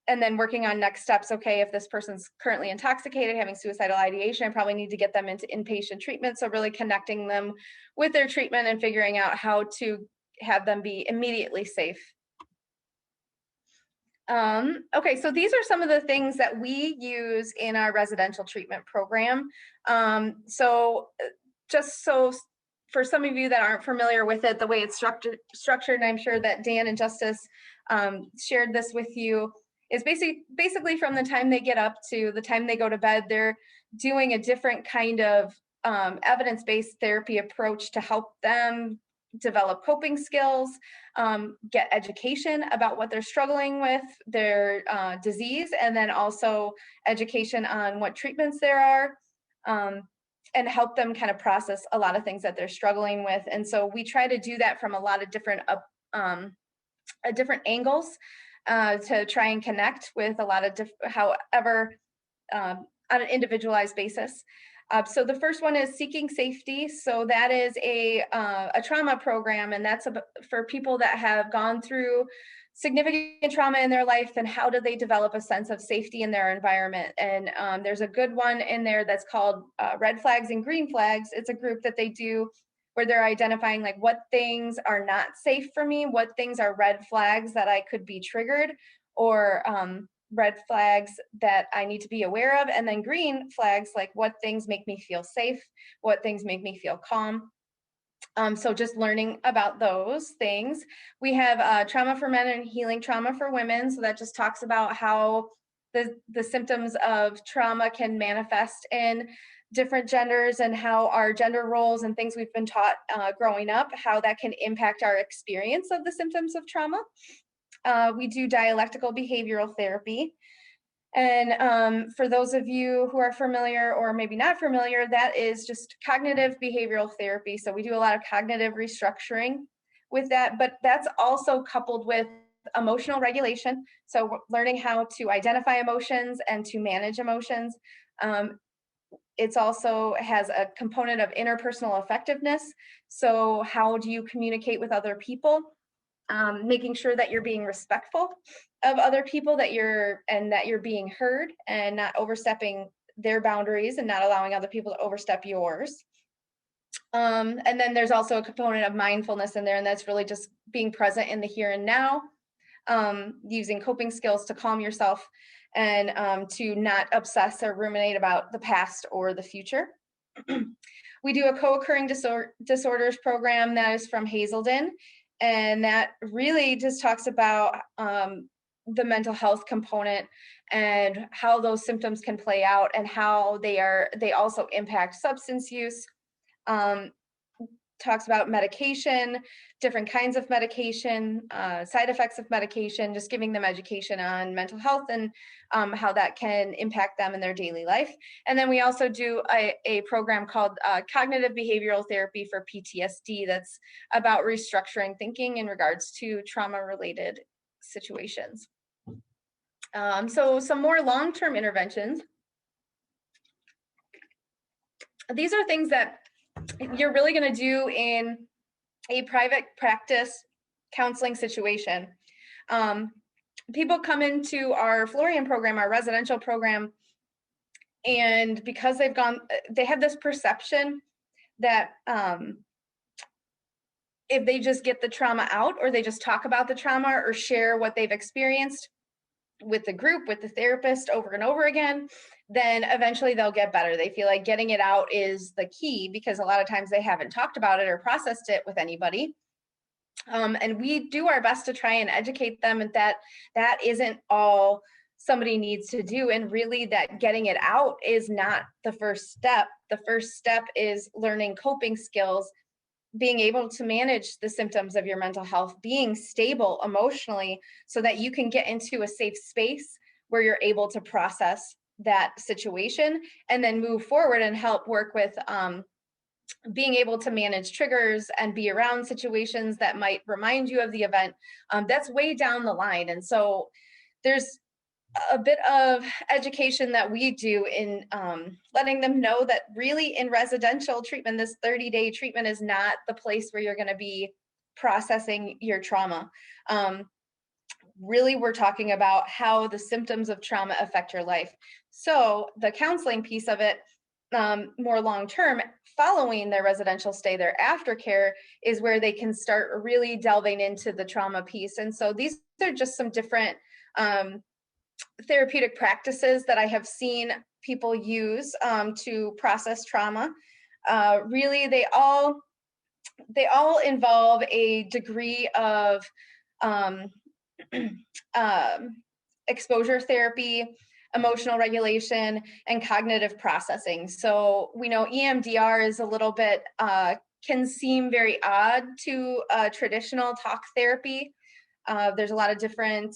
and then working on next steps. Okay, if this person's currently intoxicated, having suicidal ideation, I probably need to get them into inpatient treatment. So really connecting them with their treatment and figuring out how to have them be immediately safe. Okay, so these are some of the things that we use in our residential treatment program. Just so for some of you that aren't familiar with it, the way it's structured, and I'm sure that Dan and Justus shared this with you, is basically from the time they get up to the time they go to bed, they're doing a different kind of evidence-based therapy approach to help them develop coping skills, get education about what they're struggling with, their disease, and then also education on what treatments there are, and help them kind of process a lot of things that they're struggling with. And so we try to do that from a lot of different angles to try and connect with a lot of however, on an individualized basis. So the first one is seeking safety. So that is a trauma program, and that's for people that have gone through significant trauma in their life, and how do they develop a sense of safety in their environment. And there's a good one in there that's called Red Flags and Green Flags. It's a group that they do where they're identifying like what things are not safe for me, what things are red flags that I could be triggered, or red flags that I need to be aware of, and then green flags, like what things make me feel safe, what things make me feel calm. So just learning about those things. We have trauma for men and healing trauma for women. So that just talks about how the symptoms of trauma can manifest in different genders, and how our gender roles and things we've been taught growing up, how that can impact our experience of the symptoms of trauma. We do dialectical behavioral therapy. And for those of you who are familiar or maybe not familiar, that is just cognitive behavioral therapy. So we do a lot of cognitive restructuring with that, but that's also coupled with emotional regulation. So learning how to identify emotions and to manage emotions. It's also has a component of interpersonal effectiveness. So how do you communicate with other people? Making sure that you're being respectful of other people, that you're being heard and not overstepping their boundaries and not allowing other people to overstep yours. And then there's also a component of mindfulness in there, and that's really just being present in the here and now, using coping skills to calm yourself and to not obsess or ruminate about the past or the future. We do a co-occurring disorders program that is from Hazelden. And that really just talks about the mental health component and how those symptoms can play out, and how they also impact substance use. Talks about medication, different kinds of medication, side effects of medication, just giving them education on mental health and how that can impact them in their daily life. And then we also do a program called Cognitive Behavioral Therapy for PTSD that's about restructuring thinking in regards to trauma-related situations. So some more long-term interventions. These are things that you're really going to do in a private practice counseling situation. People come into our Florian program, our residential program, and because they have this perception that if they just get the trauma out, or they just talk about the trauma or share what they've experienced with the group, with the therapist over and over again, then eventually they'll get better. They feel like getting it out is the key, because a lot of times they haven't talked about it or processed it with anybody. And we do our best to try and educate them that that isn't all somebody needs to do. And really that getting it out is not the first step. The first step is learning coping skills, being able to manage the symptoms of your mental health, being stable emotionally so that you can get into a safe space where you're able to process that situation and then move forward and help work with being able to manage triggers and be around situations that might remind you of the event. That's way down the line. And so there's a bit of education that we do in letting them know that really in residential treatment, this 30-day treatment is not the place where you're going to be processing your trauma. Really, we're talking about how the symptoms of trauma affect your life. So the counseling piece of it, more long-term, following their residential stay, their aftercare is where they can start really delving into the trauma piece. And so these are just some different therapeutic practices that I have seen people use to process trauma. Really, they all involve a degree of exposure therapy, emotional regulation, and cognitive processing. So we know EMDR is a little bit, can seem very odd to traditional talk therapy. There's a lot of different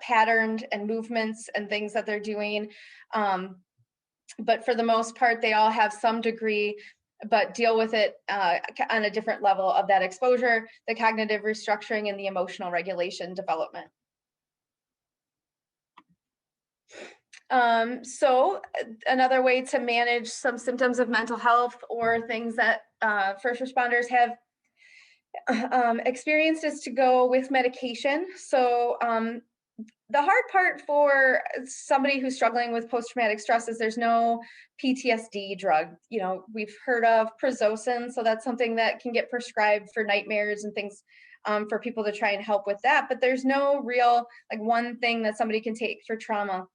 patterns and movements and things that they're doing. But for the most part, they all have some degree, but deal with it on a different level of that exposure, the cognitive restructuring, and the emotional regulation development. So another way to manage some symptoms of mental health or things that first responders have experienced is to go with medication. So the hard part for somebody who's struggling with post-traumatic stress is there's no PTSD drug. You know, we've heard of prazosin, so that's something that can get prescribed for nightmares and things for people to try and help with that. But there's no real one thing that somebody can take for trauma.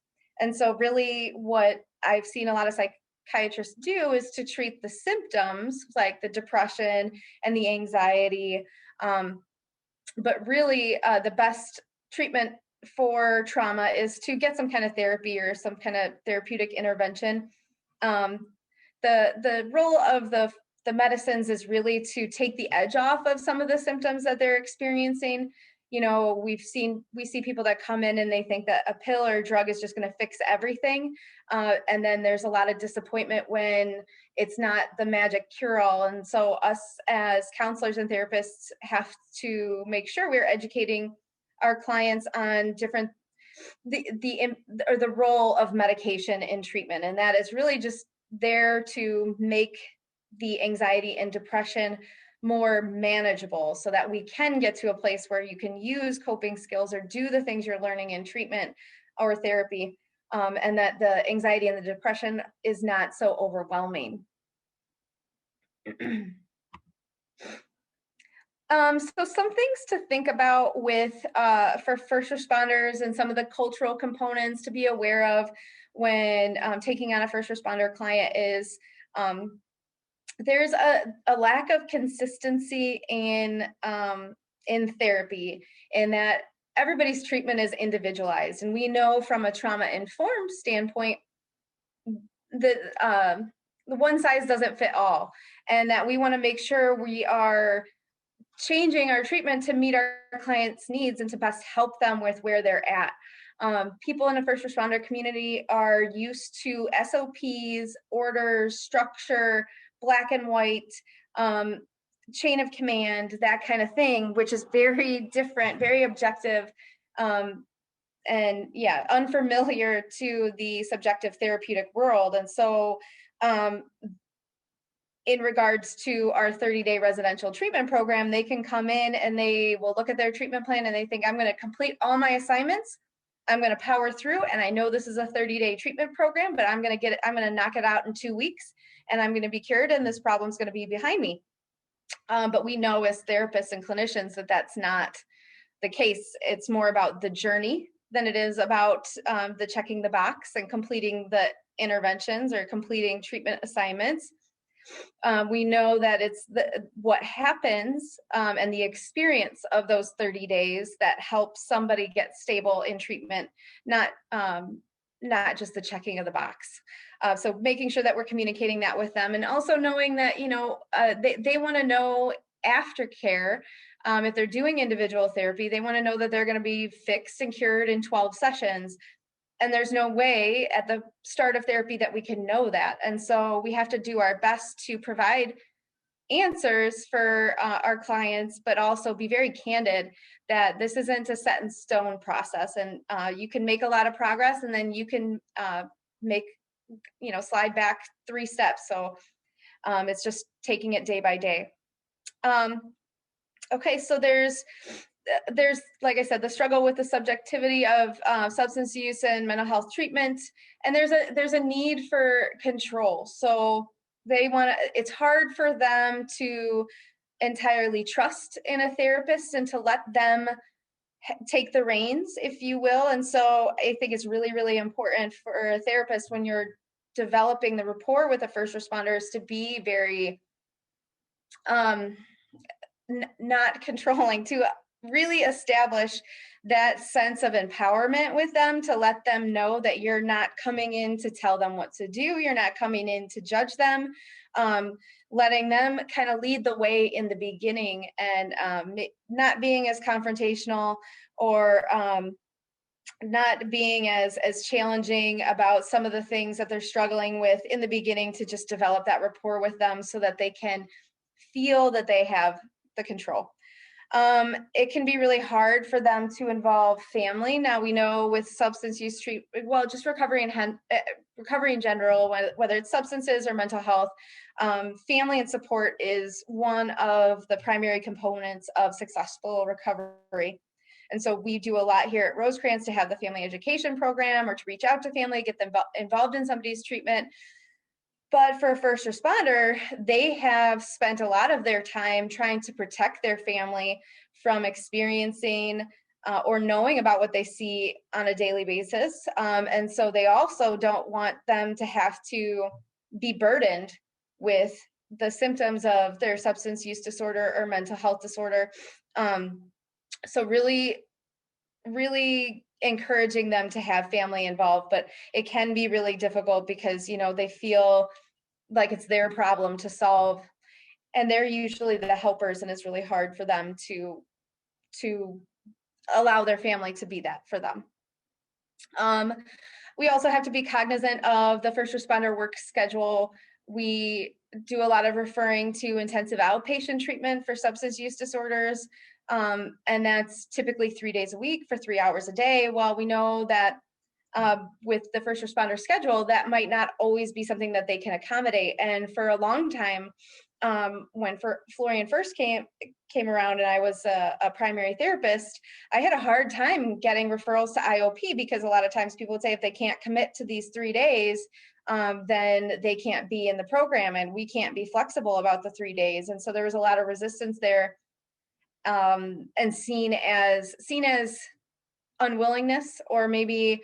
And so really what I've seen a lot of psychiatrists do is to treat the symptoms like the depression and the anxiety. But really the best treatment for trauma is to get some kind of therapy or some kind of therapeutic intervention. The role of the medicines is really to take the edge off of some of the symptoms that they're experiencing. You know, we see people that come in and they think that a pill or a drug is just going to fix everything. And then there's a lot of disappointment when it's not the magic cure-all. And so us as counselors and therapists have to make sure we're educating our clients on the role of medication in treatment. And that is really just there to make the anxiety and depression more manageable so that we can get to a place where you can use coping skills or do the things you're learning in treatment or therapy, and that the anxiety and the depression is not so overwhelming. So some things to think about with for first responders and some of the cultural components to be aware of when taking on a first responder client is there's a lack of consistency in therapy, in that everybody's treatment is individualized. And we know from a trauma-informed standpoint that the one size doesn't fit all, and that we want to make sure we are changing our treatment to meet our clients' needs and to best help them with where they're at. People in a first responder community are used to SOPs, orders, structure, black and white, chain of command, that kind of thing, which is very different, very objective, and yeah, unfamiliar to the subjective therapeutic world. And so in regards to our 30-day residential treatment program, they can come in and they will look at their treatment plan and they think, I'm going to complete all my assignments, I'm going to power through, and I know this is a 30-day treatment program, but I'm going to knock it out in 2 weeks, and I'm going to be cured, and this problem's going to be behind me. But we know as therapists and clinicians that that's not the case. It's more about the journey than it is about the checking the box and completing the interventions or completing treatment assignments. We know that it's what happens and the experience of those 30 days that helps somebody get stable in treatment, not just the checking of the box. So making sure that we're communicating that with them, and also knowing that, you know, they want to know aftercare. If they're doing individual therapy, they want to know that they're going to be fixed and cured in 12 sessions. And there's no way at the start of therapy that we can know that. And so we have to do our best to provide answers for our clients, but also be very candid that this isn't a set in stone process. And you can make a lot of progress, and then you can slide back 3 steps. So it's just taking it day by day. Okay, so there's, like I said, the struggle with the subjectivity of substance use and mental health treatment, and there's a need for control. So it's hard for them to entirely trust in a therapist and to let them take the reins, if you will. And so I think it's really, really important for a therapist when you're developing the rapport with the first responders to be very not controlling, to really establish that sense of empowerment with them, to let them know that you're not coming in to tell them what to do, you're not coming in to judge them, letting them kind of lead the way in the beginning, and not being as confrontational or not being as challenging about some of the things that they're struggling with in the beginning, to just develop that rapport with them so that they can feel that they have the control. It can be really hard for them to involve family. Now, we know with substance use treatment, well, just recovery in general, whether it's substances or mental health, family and support is one of the primary components of successful recovery. And so we do a lot here at Rosecrance to have the family education program, or to reach out to family, get them involved in somebody's treatment. But for a first responder, they have spent a lot of their time trying to protect their family from experiencing or knowing about what they see on a daily basis. And so they also don't want them to have to be burdened with the symptoms of their substance use disorder or mental health disorder. So really, really encouraging them to have family involved, but it can be really difficult because, you know, they feel like it's their problem to solve, and they're usually the helpers, and it's really hard for them to allow their family to be that for them. We also have to be cognizant of the first responder work schedule. We do a lot of referring to intensive outpatient treatment for substance use disorders. And that's typically 3 days a week for 3 hours a day. While we know that with the first responder schedule, that might not always be something that they can accommodate. And for a long time, when Florian first came around and I was a primary therapist, I had a hard time getting referrals to IOP, because a lot of times people would say if they can't commit to these 3 days, then they can't be in the program, and we can't be flexible about the 3 days. And so there was a lot of resistance there, and seen as unwillingness, or maybe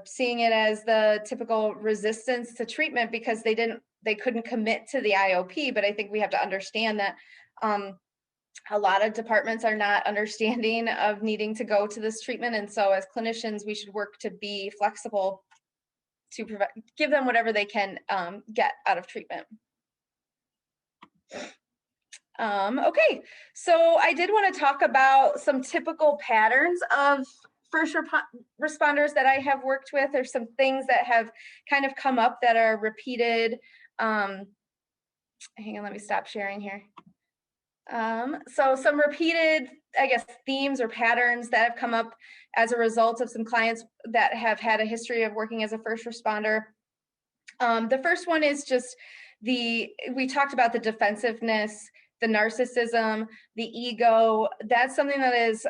seeing it as the typical resistance to treatment because they couldn't commit to the IOP. But I think we have to understand that a lot of departments are not understanding of needing to go to this treatment. And so as clinicians, we should work to be flexible to give them whatever they can get out of treatment. Okay, so I did want to talk about some typical patterns of first responders that I have worked with. There's some things that have kind of come up that are repeated. Hang on, let me stop sharing here. So some repeated, I guess, themes or patterns that have come up as a result of some clients that have had a history of working as a first responder. The first one is just we talked about the defensiveness, the narcissism, the ego. That's something that is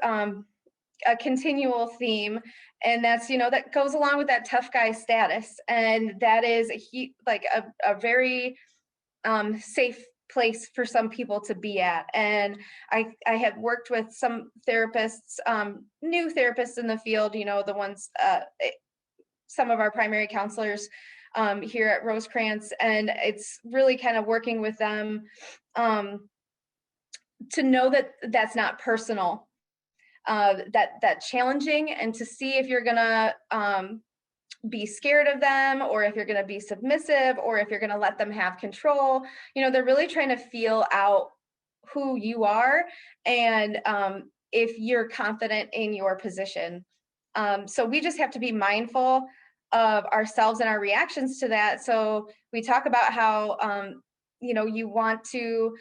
a continual theme, and that's, you know, that goes along with that tough guy status, and that is a very safe place for some people to be at. And I have worked with some therapists, new therapists in the field, you know, the ones, some of our primary counselors here at Rosecrance, and it's really kind of working with them to know that that's not personal, that challenging, and to see if you're gonna be scared of them, or if you're going to be submissive, or if you're going to let them have control. You know, they're really trying to feel out who you are, and if you're confident in your position. So we just have to be mindful of ourselves and our reactions to that. So we talk about how, you know, you want to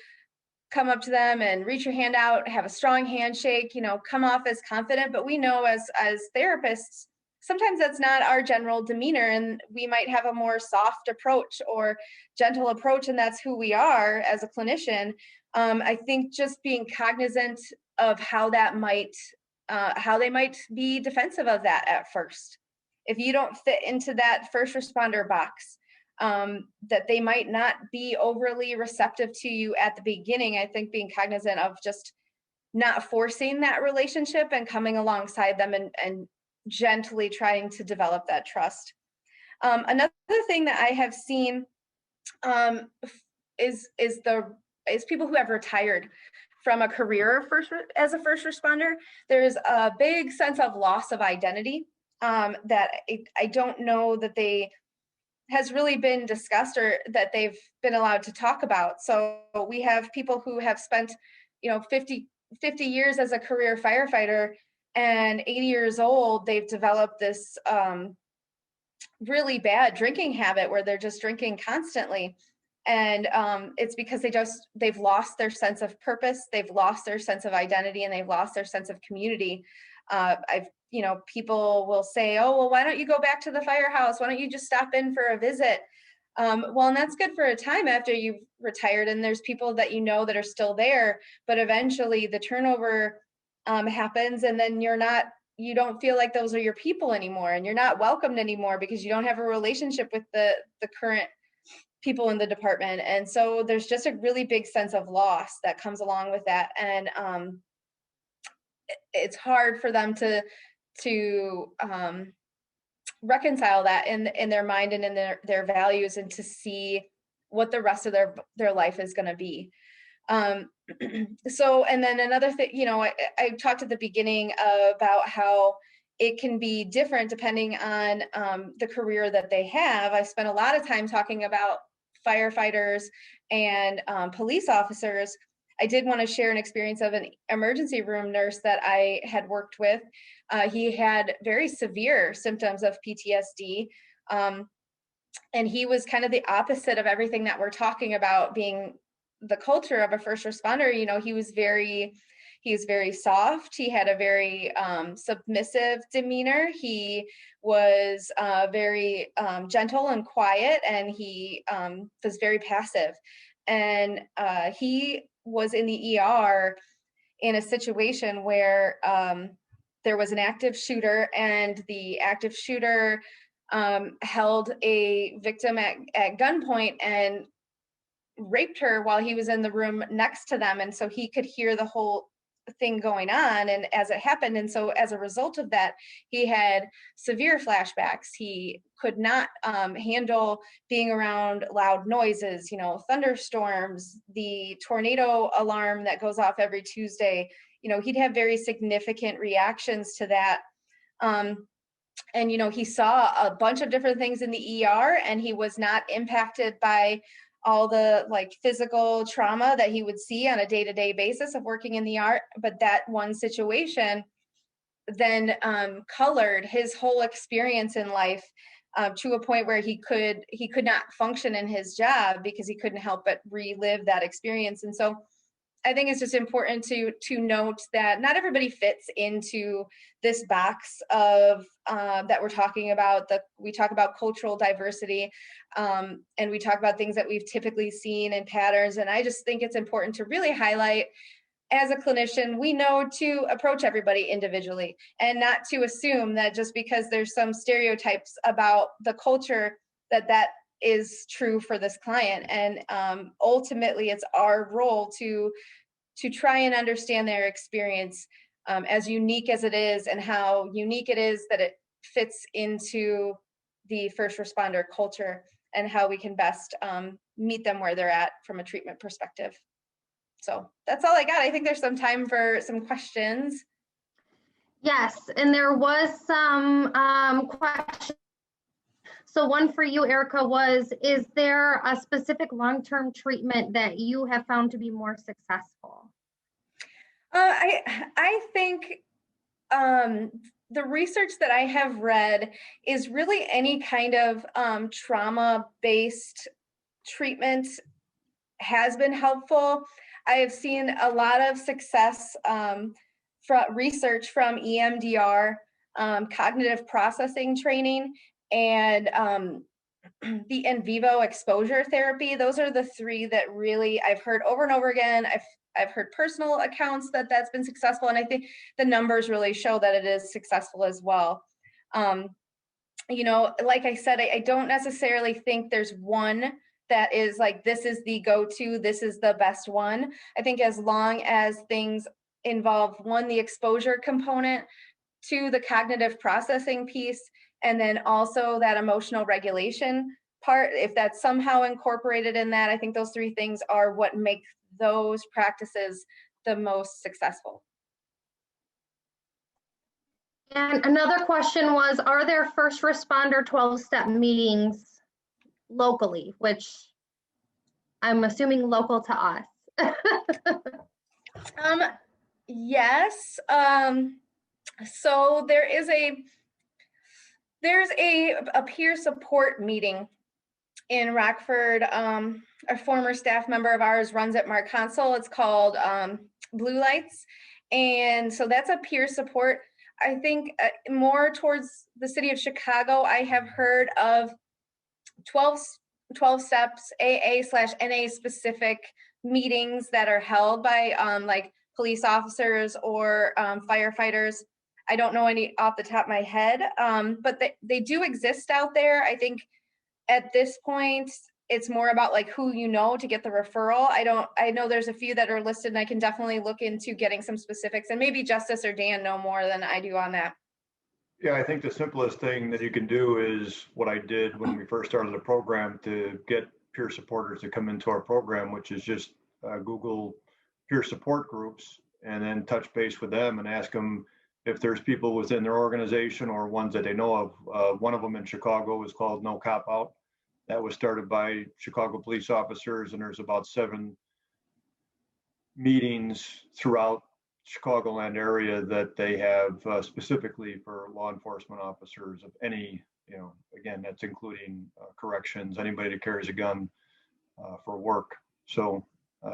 come up to them and reach your hand out, have a strong handshake, you know, come off as confident. But we know as therapists, sometimes that's not our general demeanor, and we might have a more soft approach or gentle approach, and that's who we are as a clinician. I think just being cognizant of how that might, how they might be defensive of that at first. If you don't fit into that first responder box, that they might not be overly receptive to you at the beginning. I think being cognizant of just not forcing that relationship and coming alongside them and gently trying to develop that trust. Another thing that I have seen is people who have retired from a career as a first responder. There's a big sense of loss of identity that I don't know that has really been discussed or that they've been allowed to talk about. So we have people who have spent, 50 years as a career firefighter, and 80 years old, they've developed this really bad drinking habit where they're just drinking constantly. And it's because they've lost their sense of purpose, they've lost their sense of identity, and they've lost their sense of community. People will say, oh, well, why don't you go back to the firehouse? Why don't you just stop in for a visit? Well, and that's good for a time after you've retired, and there's people that that are still there, but eventually the turnover happens, and then you don't feel like those are your people anymore, and you're not welcomed anymore because you don't have a relationship with the current people in the department. And so there's just a really big sense of loss that comes along with that. And it's hard for them to reconcile that in their mind and in their values, and to see what the rest of their life is going to be. So, and then another thing, I talked at the beginning about how it can be different depending on the career that they have. I spent a lot of time talking about firefighters and police officers. I did want to share an experience of an emergency room nurse that I had worked with. He had very severe symptoms of PTSD. And he was kind of the opposite of everything that we're talking about being the culture of a first responder. He was very soft. He had a very submissive demeanor. He was very gentle and quiet, and he was very passive. And he was in the ER in a situation where there was an active shooter, and the active shooter held a victim at gunpoint and raped her while he was in the room next to them. And so he could hear the whole thing going on and as it happened. And so as a result of that, he had severe flashbacks. He could not handle being around loud noises, thunderstorms, the tornado alarm that goes off every Tuesday. He'd have very significant reactions to that. And he saw a bunch of different things in the ER, and he was not impacted by all the physical trauma that he would see on a day-to-day basis of working in the ER. But that one situation then colored his whole experience in life to a point where he could not function in his job because he couldn't help but relive that experience. And so I think it's just important to note that not everybody fits into this box of that we're talking about. We talk about cultural diversity, and we talk about things that we've typically seen in patterns. And I just think it's important to really highlight, as a clinician, we know to approach everybody individually and not to assume that just because there's some stereotypes about the culture that is true for this client. And ultimately, it's our role to try and understand their experience, as unique as it is, and how unique it is that it fits into the first responder culture, and how we can best meet them where they're at from a treatment perspective. So that's all I got. I think there's some time for some questions. Yes, and there was some questions. So one for you, Erica, was, is there a specific long-term treatment that you have found to be more successful? I think the research that I have read is really any kind of trauma-based treatment has been helpful. I have seen a lot of success from research from EMDR, cognitive processing training, and the in vivo exposure therapy. Those are the three that really I've heard over and over again. I've heard personal accounts that's been successful, and I think the numbers really show that it is successful as well. Like I said, I don't necessarily think there's one that is this is the go-to, this is the best one. I think as long as things involve, one, the exposure component, two, the cognitive processing piece, and then also that emotional regulation part. If that's somehow incorporated in that, I think those three things are what make those practices the most successful. And another question was, are there first responder 12-step meetings locally, which I'm assuming local to us? Yes. So there's a peer support meeting in Rockford. A former staff member of ours runs at Mark Console. It's called Blue Lights. And so that's a peer support. I think more towards the city of Chicago, I have heard of 12 steps AA/NA specific meetings that are held by like police officers or firefighters. I don't know any off the top of my head, but they do exist out there. I think at this point, it's more about like who you know to get the referral. I know there's a few that are listed, and I can definitely look into getting some specifics, and maybe Justus or Dan know more than I do on that. Yeah, I think the simplest thing that you can do is what I did when we first started the program to get peer supporters to come into our program, which is just Google peer support groups and then touch base with them and ask them if there's people within their organization or ones that they know of. One of them in Chicago is called No Cop Out. That was started by Chicago police officers, and there's about 7 meetings throughout Chicagoland area that they have specifically for law enforcement officers of any, again, that's including corrections, anybody that carries a gun for work. So,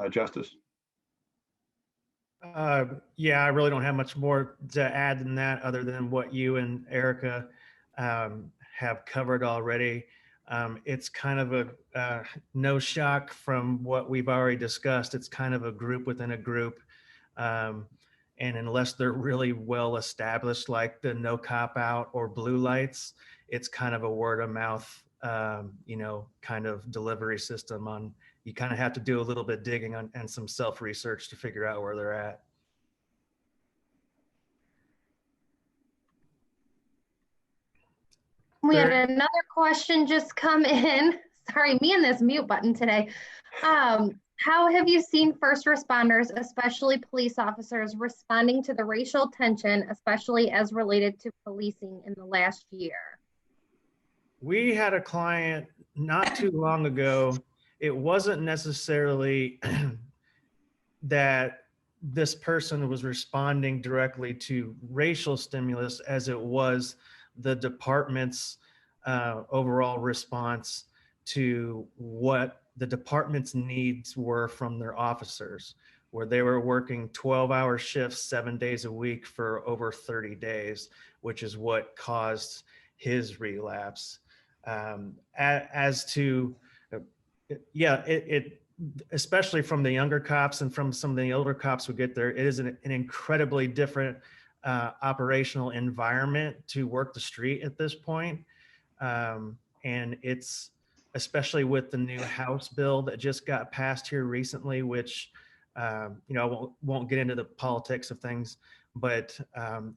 Justus. Yeah, I really don't have much more to add than that, other than what you and Erica have covered already. It's kind of a no shock from what we've already discussed. It's kind of a group within a group. And unless they're really well established, like the No Cop Out or Blue Lights, it's kind of a word of mouth, kind of delivery system on. You kind of have to do a little bit digging on and some self-research to figure out where they're at. We had another question just come in. Sorry, me and this mute button today. How have you seen first responders, especially police officers, responding to the racial tension, especially as related to policing in the last year? We had a client not too long ago. It wasn't necessarily that this person was responding directly to racial stimulus as it was the department's overall response to what the department's needs were from their officers, where they were working 12-hour shifts 7 days a week for over 30 days, which is what caused his relapse. As to, especially from the younger cops and from some of the older cops who get there, it is an incredibly different operational environment to work the street at this point. And it's, especially with the new House bill that just got passed here recently, which, I won't get into the politics of things, but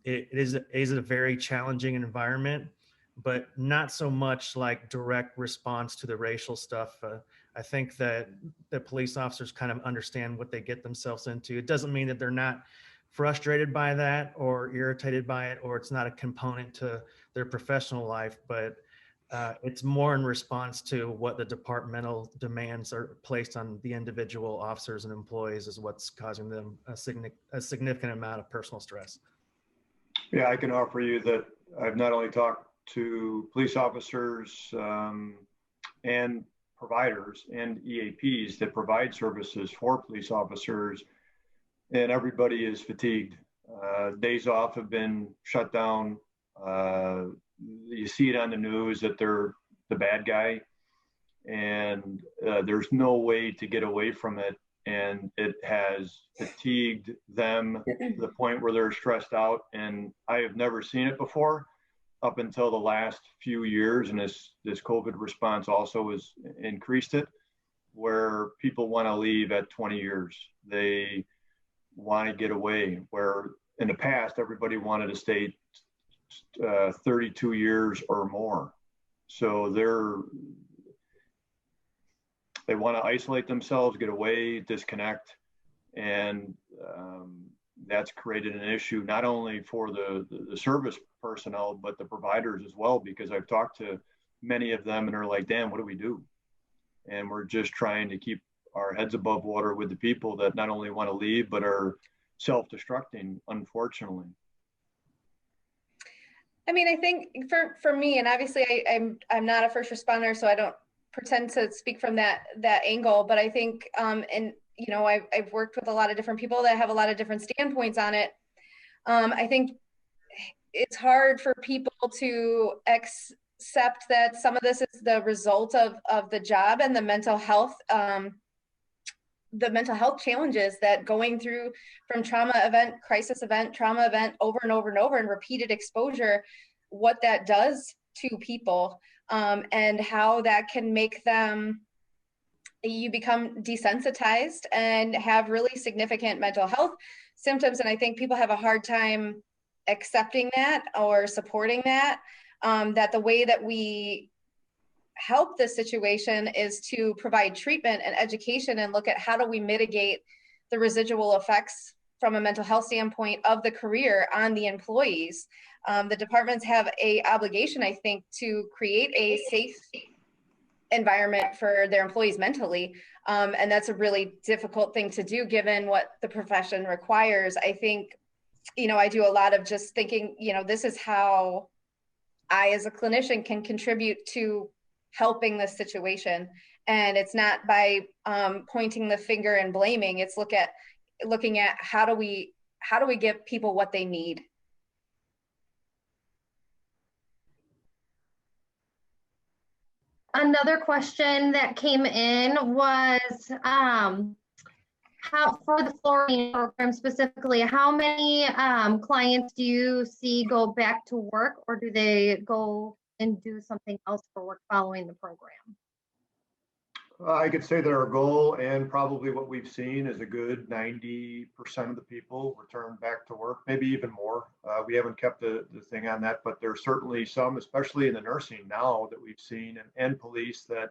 it is a very challenging environment, but not so much like direct response to the racial stuff. I think that the police officers kind of understand what they get themselves into. It doesn't mean that they're not frustrated by that or irritated by it, or it's not a component to their professional life, but it's more in response to what the departmental demands are placed on the individual officers and employees is what's causing them a significant amount of personal stress. Yeah, I can offer you that I've not only talked to police officers and providers and EAPs that provide services for police officers, and everybody is fatigued. Days off have been shut down. You see it on the news that they're the bad guy, and there's no way to get away from it. And it has fatigued them to the point where they're stressed out. And I have never seen it before up until the last few years. And this COVID response also has increased it, where people want to leave at 20 years. They want to get away, where in the past, everybody wanted to stay 32 years or more. So they want to isolate themselves, get away, disconnect. And that's created an issue, not only for the service personnel, but the providers as well, because I've talked to many of them and are like, damn, what do we do? And we're just trying to keep our heads above water with the people that not only want to leave, but are self-destructing, unfortunately. I mean, I think for me, and obviously I'm not a first responder, so I don't pretend to speak from that angle, but I think, and you know, I've worked with a lot of different people that have a lot of different standpoints on it. I think it's hard for people to accept that some of this is the result of the job and the mental health challenges that going through from trauma event, crisis event, trauma event over and over and over and repeated exposure, what that does to people, and how that can make them, you become desensitized and have really significant mental health symptoms. And I think people have a hard time accepting that or supporting that, that the way that we help this situation is to provide treatment and education and look at how do we mitigate the residual effects from a mental health standpoint of the career on the employees. The departments have a obligation, I think, to create a safe environment for their employees mentally. And that's a really difficult thing to do given what the profession requires. I think, you know, I do a lot of just thinking, you know, this is how I as a clinician can contribute to helping this situation. And it's not by pointing the finger and blaming, it's looking at how do we give people what they need. Another question that came in was, how, for the Florian program specifically, how many clients do you see go back to work, or do they go and do something else for work following the program? I could say that our goal, and probably what we've seen, is a good 90% of the people return back to work, maybe even more. We haven't kept the thing on that, but there's certainly some, especially in the nursing now, that we've seen, and police, that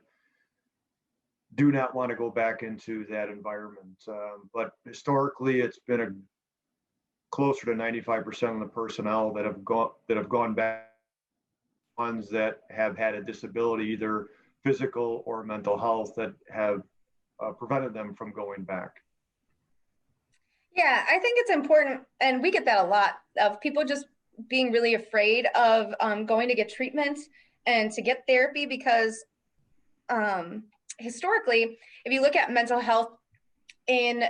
do not want to go back into that environment. But historically, it's been closer to 95% of the personnel that have gone back, ones that have had a disability, either physical or mental health, that have prevented them from going back. Yeah, I think it's important, and we get that a lot, of people just being really afraid of going to get treatment and to get therapy, because historically, if you look at mental health in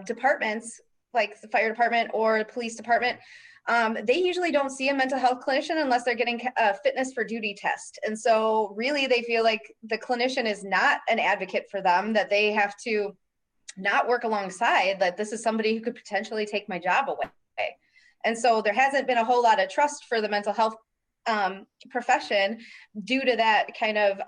departments like the fire department or the police department, they usually don't see a mental health clinician unless they're getting a fitness for duty test. And so really they feel like the clinician is not an advocate for them, that they have to not work alongside, that this is somebody who could potentially take my job away. And so there hasn't been a whole lot of trust for the mental health profession due to that kind of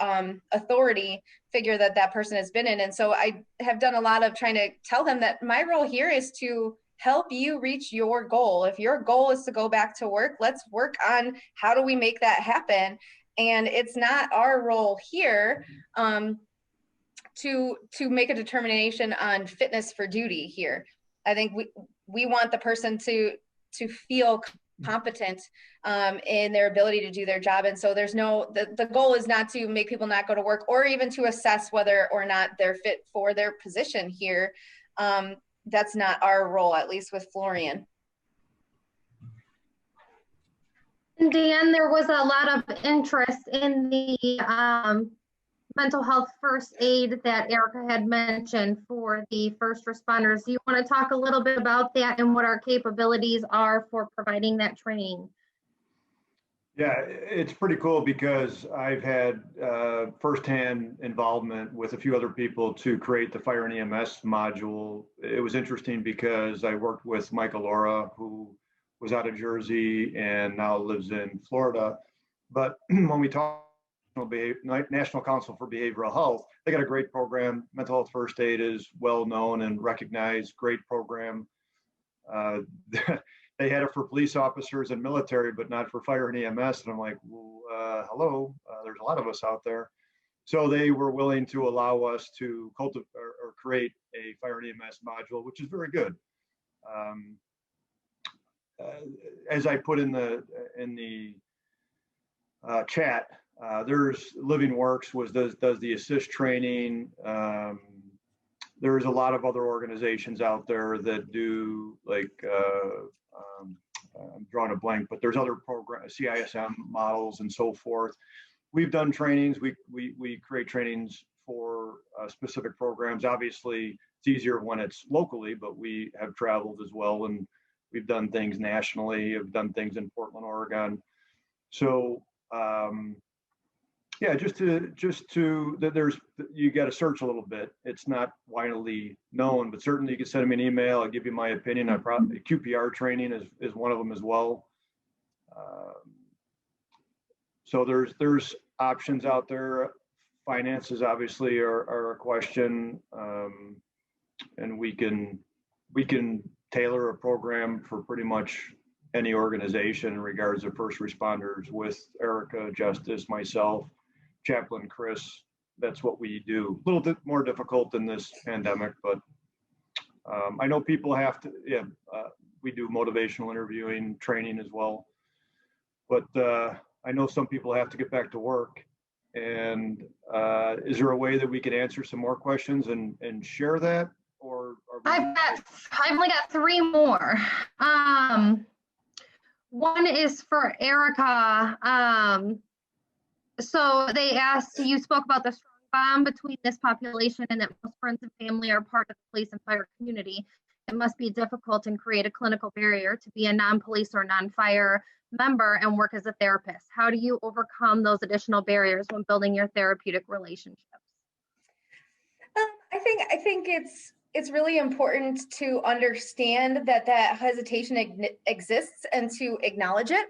authority figure that person has been in. And so I have done a lot of trying to tell them that my role here is to help you reach your goal. If your goal is to go back to work, let's work on how do we make that happen. And it's not our role here to make a determination on fitness for duty here. I think we want the person to feel competent in their ability to do their job. And so there's the goal is not to make people not go to work, or even to assess whether or not they're fit for their position here. That's not our role, at least with Florian. Dan, there was a lot of interest in the mental health first aid that Erica had mentioned for the first responders. Do you want to talk a little bit about that and what our capabilities are for providing that training? Yeah, it's pretty cool because I've had firsthand involvement with a few other people to create the Fire and EMS module. It was interesting because I worked with Michael Laura, who was out of Jersey and now lives in Florida. But when we talk National Council for Behavioral Health, they got a great program. Mental health first aid is well known and recognized, great program. they had it for police officers and military, but not for fire and EMS. And I'm like, well, hello, there's a lot of us out there. So they were willing to allow us to cultivate or create a fire and EMS module, which is very good. As I put in the chat, there's Living Works does the assist training. There's a lot of other organizations out there that do, like I'm drawing a blank, but there's other programs, CISM models and so forth. We've done trainings. We create trainings for specific programs. Obviously, it's easier when it's locally, but we have traveled as well, and we've done things nationally. Have done things in Portland, Oregon. So yeah, just to that there's, you got to search a little bit. It's not widely known, but certainly you can send me an email. I'll give you my opinion. I probably QPR training is one of them as well. So there's options out there. Finances obviously are a question, and we can tailor a program for pretty much any organization in regards to first responders with Erica, Justus, myself, Chaplain Chris. That's what we do. A little bit more difficult in this pandemic, but I know people have to, we do motivational interviewing training as well. But I know some people have to get back to work. And is there a way that we can answer some more questions and share that? Or I've only got 3 more. One is for Erica. So they asked, you spoke about the strong bond between this population and that most friends and family are part of the police and fire community. It must be difficult and create a clinical barrier to be a non-police or non-fire member and work as a therapist. How do you overcome those additional barriers when building your therapeutic relationships? I think it's really important to understand that hesitation exists and to acknowledge it.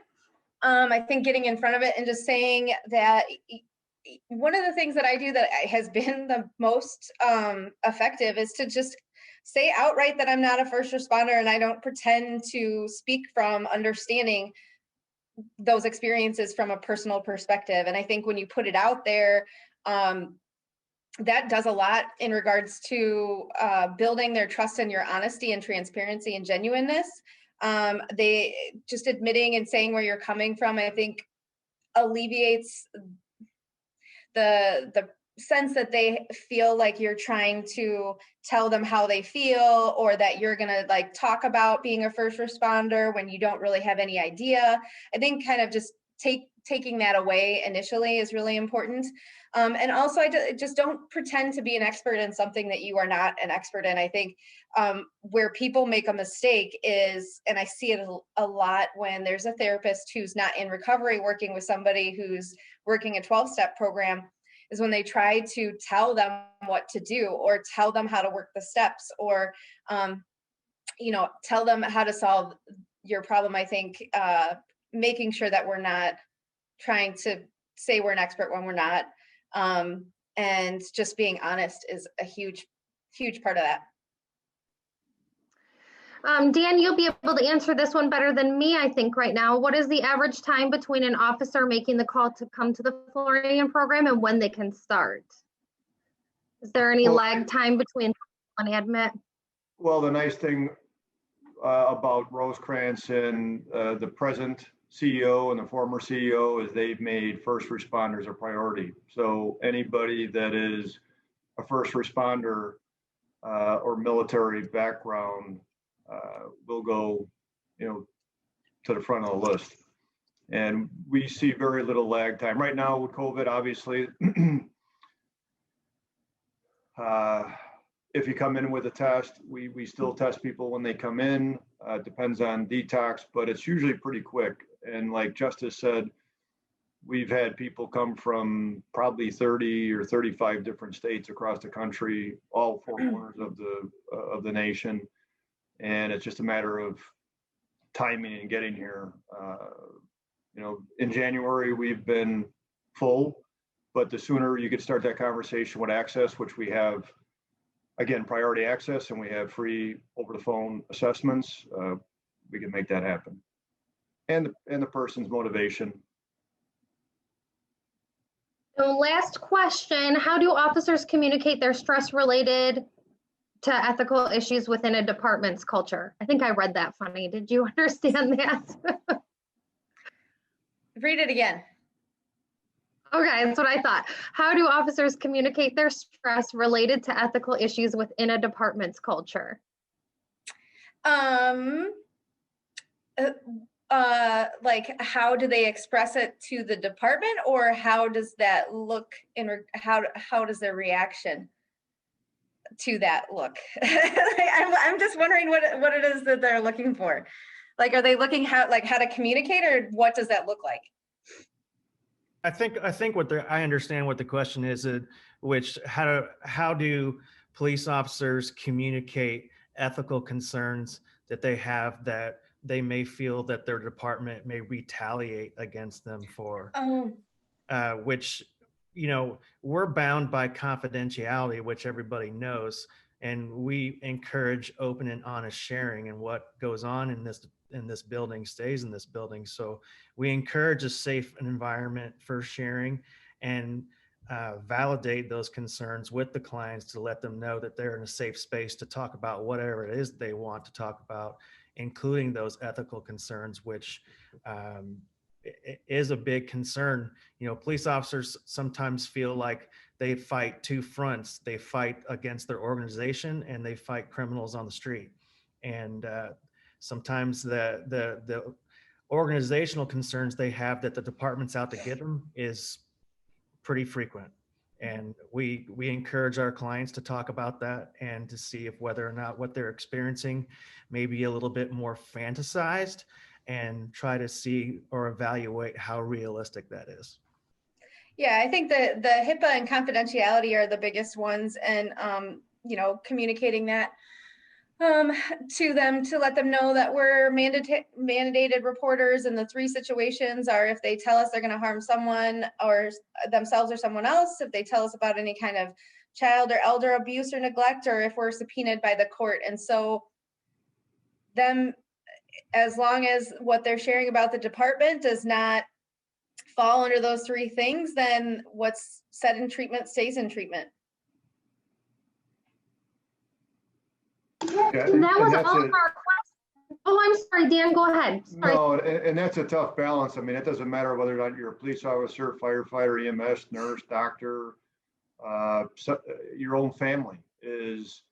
I think getting in front of it and just saying that one of the things that I do that has been the most effective is to just say outright that I'm not a first responder and I don't pretend to speak from understanding those experiences from a personal perspective. And I think when you put it out there, that does a lot in regards to building their trust in your honesty and transparency and genuineness. They just admitting and saying where you're coming from, I think alleviates the sense that they feel like you're trying to tell them how they feel, or that you're going to like talk about being a first responder when you don't really have any idea. I think kind of just taking that away initially is really important. And also, I just don't pretend to be an expert in something that you are not an expert in. I think where people make a mistake is, and I see it a lot when there's a therapist who's not in recovery working with somebody who's working a 12-step program, is when they try to tell them what to do or tell them how to work the steps or, tell them how to solve your problem. I think making sure that we're not trying to say we're an expert when we're not, and just being honest is a huge, huge part of that. Dan, you'll be able to answer this one better than me, I think, right now. What is the average time between an officer making the call to come to the Florian program and when they can start? Is there any lag time between and admit? Well, the nice thing about Rosecrance and the present CEO and the former CEO is they've made first responders a priority. So anybody that is a first responder or military background will go, to the front of the list. And we see very little lag time. Right now with COVID, obviously, if you come in with a test, we still test people when they come in. Depends on Detox, but it's usually pretty quick. And like Justus said, we've had people come from probably 30 or 35 different states across the country, all 4 corners of the nation. And it's just a matter of timing and getting here. In January, we've been full, but the sooner you could start that conversation with access, which we have again, priority access, and we have free over the phone assessments, we can make that happen. And the person's motivation. So last question, how do officers communicate their stress related to ethical issues within a department's culture? I think I read that funny. Did you understand that? Read it again. Okay, that's what I thought. How do officers communicate their stress related to ethical issues within a department's culture? Like, how do they express it to the department, or how does that look in, how does their reaction to that look? I'm just wondering what it is that they're looking for. Like, are they looking how to communicate, or what does that look like? I think what I understand what the question is, which how do police officers communicate ethical concerns that they have that they may feel that their department may retaliate against them for, which, you know, we're bound by confidentiality, which everybody knows, and we encourage open and honest sharing, and what goes on in this building stays in this building. So we encourage a safe environment for sharing, and validate those concerns with the clients to let them know that they're in a safe space to talk about whatever it is they want to talk about, including those ethical concerns, which is a big concern. You know, police officers sometimes feel like they fight two fronts. They fight against their organization, and they fight criminals on the street. And sometimes the organizational concerns they have that the department's out to get them is pretty frequent. And we encourage our clients to talk about that and to see if whether or not what they're experiencing may be a little bit more fantasized, and try to see or evaluate how realistic that is. Yeah, I think the HIPAA and confidentiality are the biggest ones, and you know, communicating that to them to let them know that we're mandated reporters, and the 3 situations are if they tell us they're going to harm someone or themselves or someone else, if they tell us about any kind of child or elder abuse or neglect, or if we're subpoenaed by the court. And so them, as long as what they're sharing about the department does not fall under those 3 things, then what's said in treatment stays in treatment. Yeah, and that was all of our questions. Oh, I'm sorry, Dan, go ahead. Sorry. No, and that's a tough balance. I mean, it doesn't matter whether or not you're a police officer, firefighter, EMS, nurse, doctor, your own family is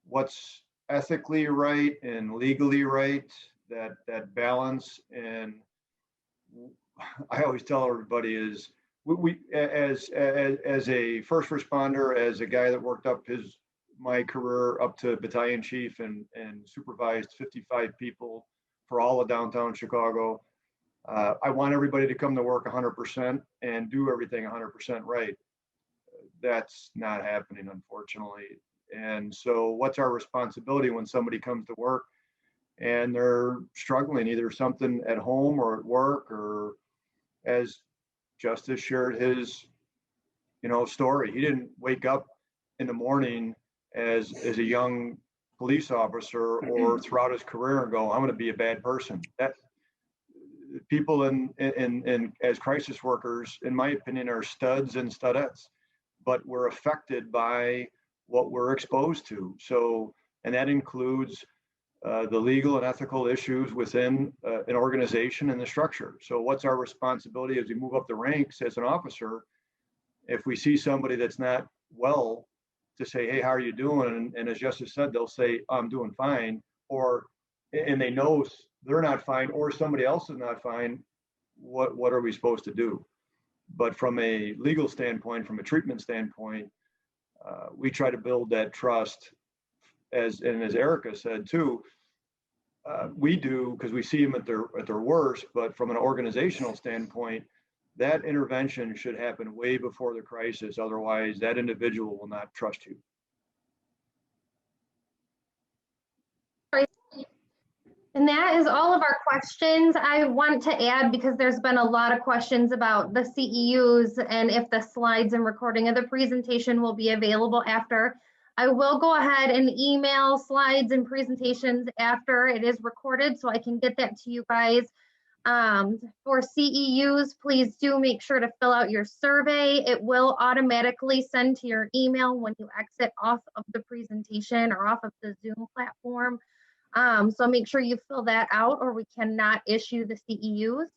what's ethically right and legally right, that balance. And I always tell everybody is we as a first responder, as a guy that worked up my career up to battalion chief and supervised 55 people for all of downtown Chicago. I want everybody to come to work 100% and do everything 100% right. That's not happening, unfortunately. And so what's our responsibility when somebody comes to work and they're struggling, either something at home or at work, or as Justus shared his, story, he didn't wake up in the morning as a young police officer or throughout his career and go, I'm going to be a bad person. That people in as crisis workers, in my opinion, are studs and studettes, but we're affected by what we're exposed to. So, and that includes the legal and ethical issues within an organization and the structure. So what's our responsibility as we move up the ranks as an officer? If we see somebody that's not well, to say, hey, how are you doing? And as Justus said, they'll say, I'm doing fine, and they know they're not fine, or somebody else is not fine. What are we supposed to do? But from a legal standpoint, from a treatment standpoint, we try to build that trust, as Erica said too, we do, because we see them at their worst. But from an organizational standpoint, that intervention should happen way before the crisis. Otherwise, that individual will not trust you. And that is all of our questions. I want to add, because there's been a lot of questions about the CEUs and if the slides and recording of the presentation will be available after. I will go ahead and email slides and presentations after it is recorded so I can get that to you guys. For CEUs, please do make sure to fill out your survey. It will automatically send to your email when you exit off of the presentation or off of the Zoom platform. So make sure you fill that out or we cannot issue the CEUs.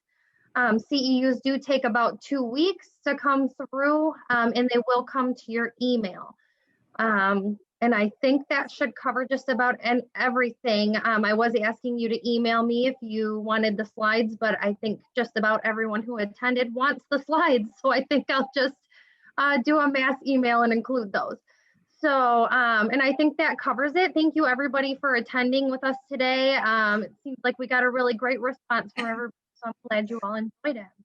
CEUs do take about 2 weeks to come through, and they will come to your email. And I think that should cover just about everything. I was asking you to email me if you wanted the slides, but I think just about everyone who attended wants the slides. So I think I'll just do a mass email and include those. So, and I think that covers it. Thank you everybody for attending with us today. It seems like we got a really great response from everybody, so I'm glad you all enjoyed it.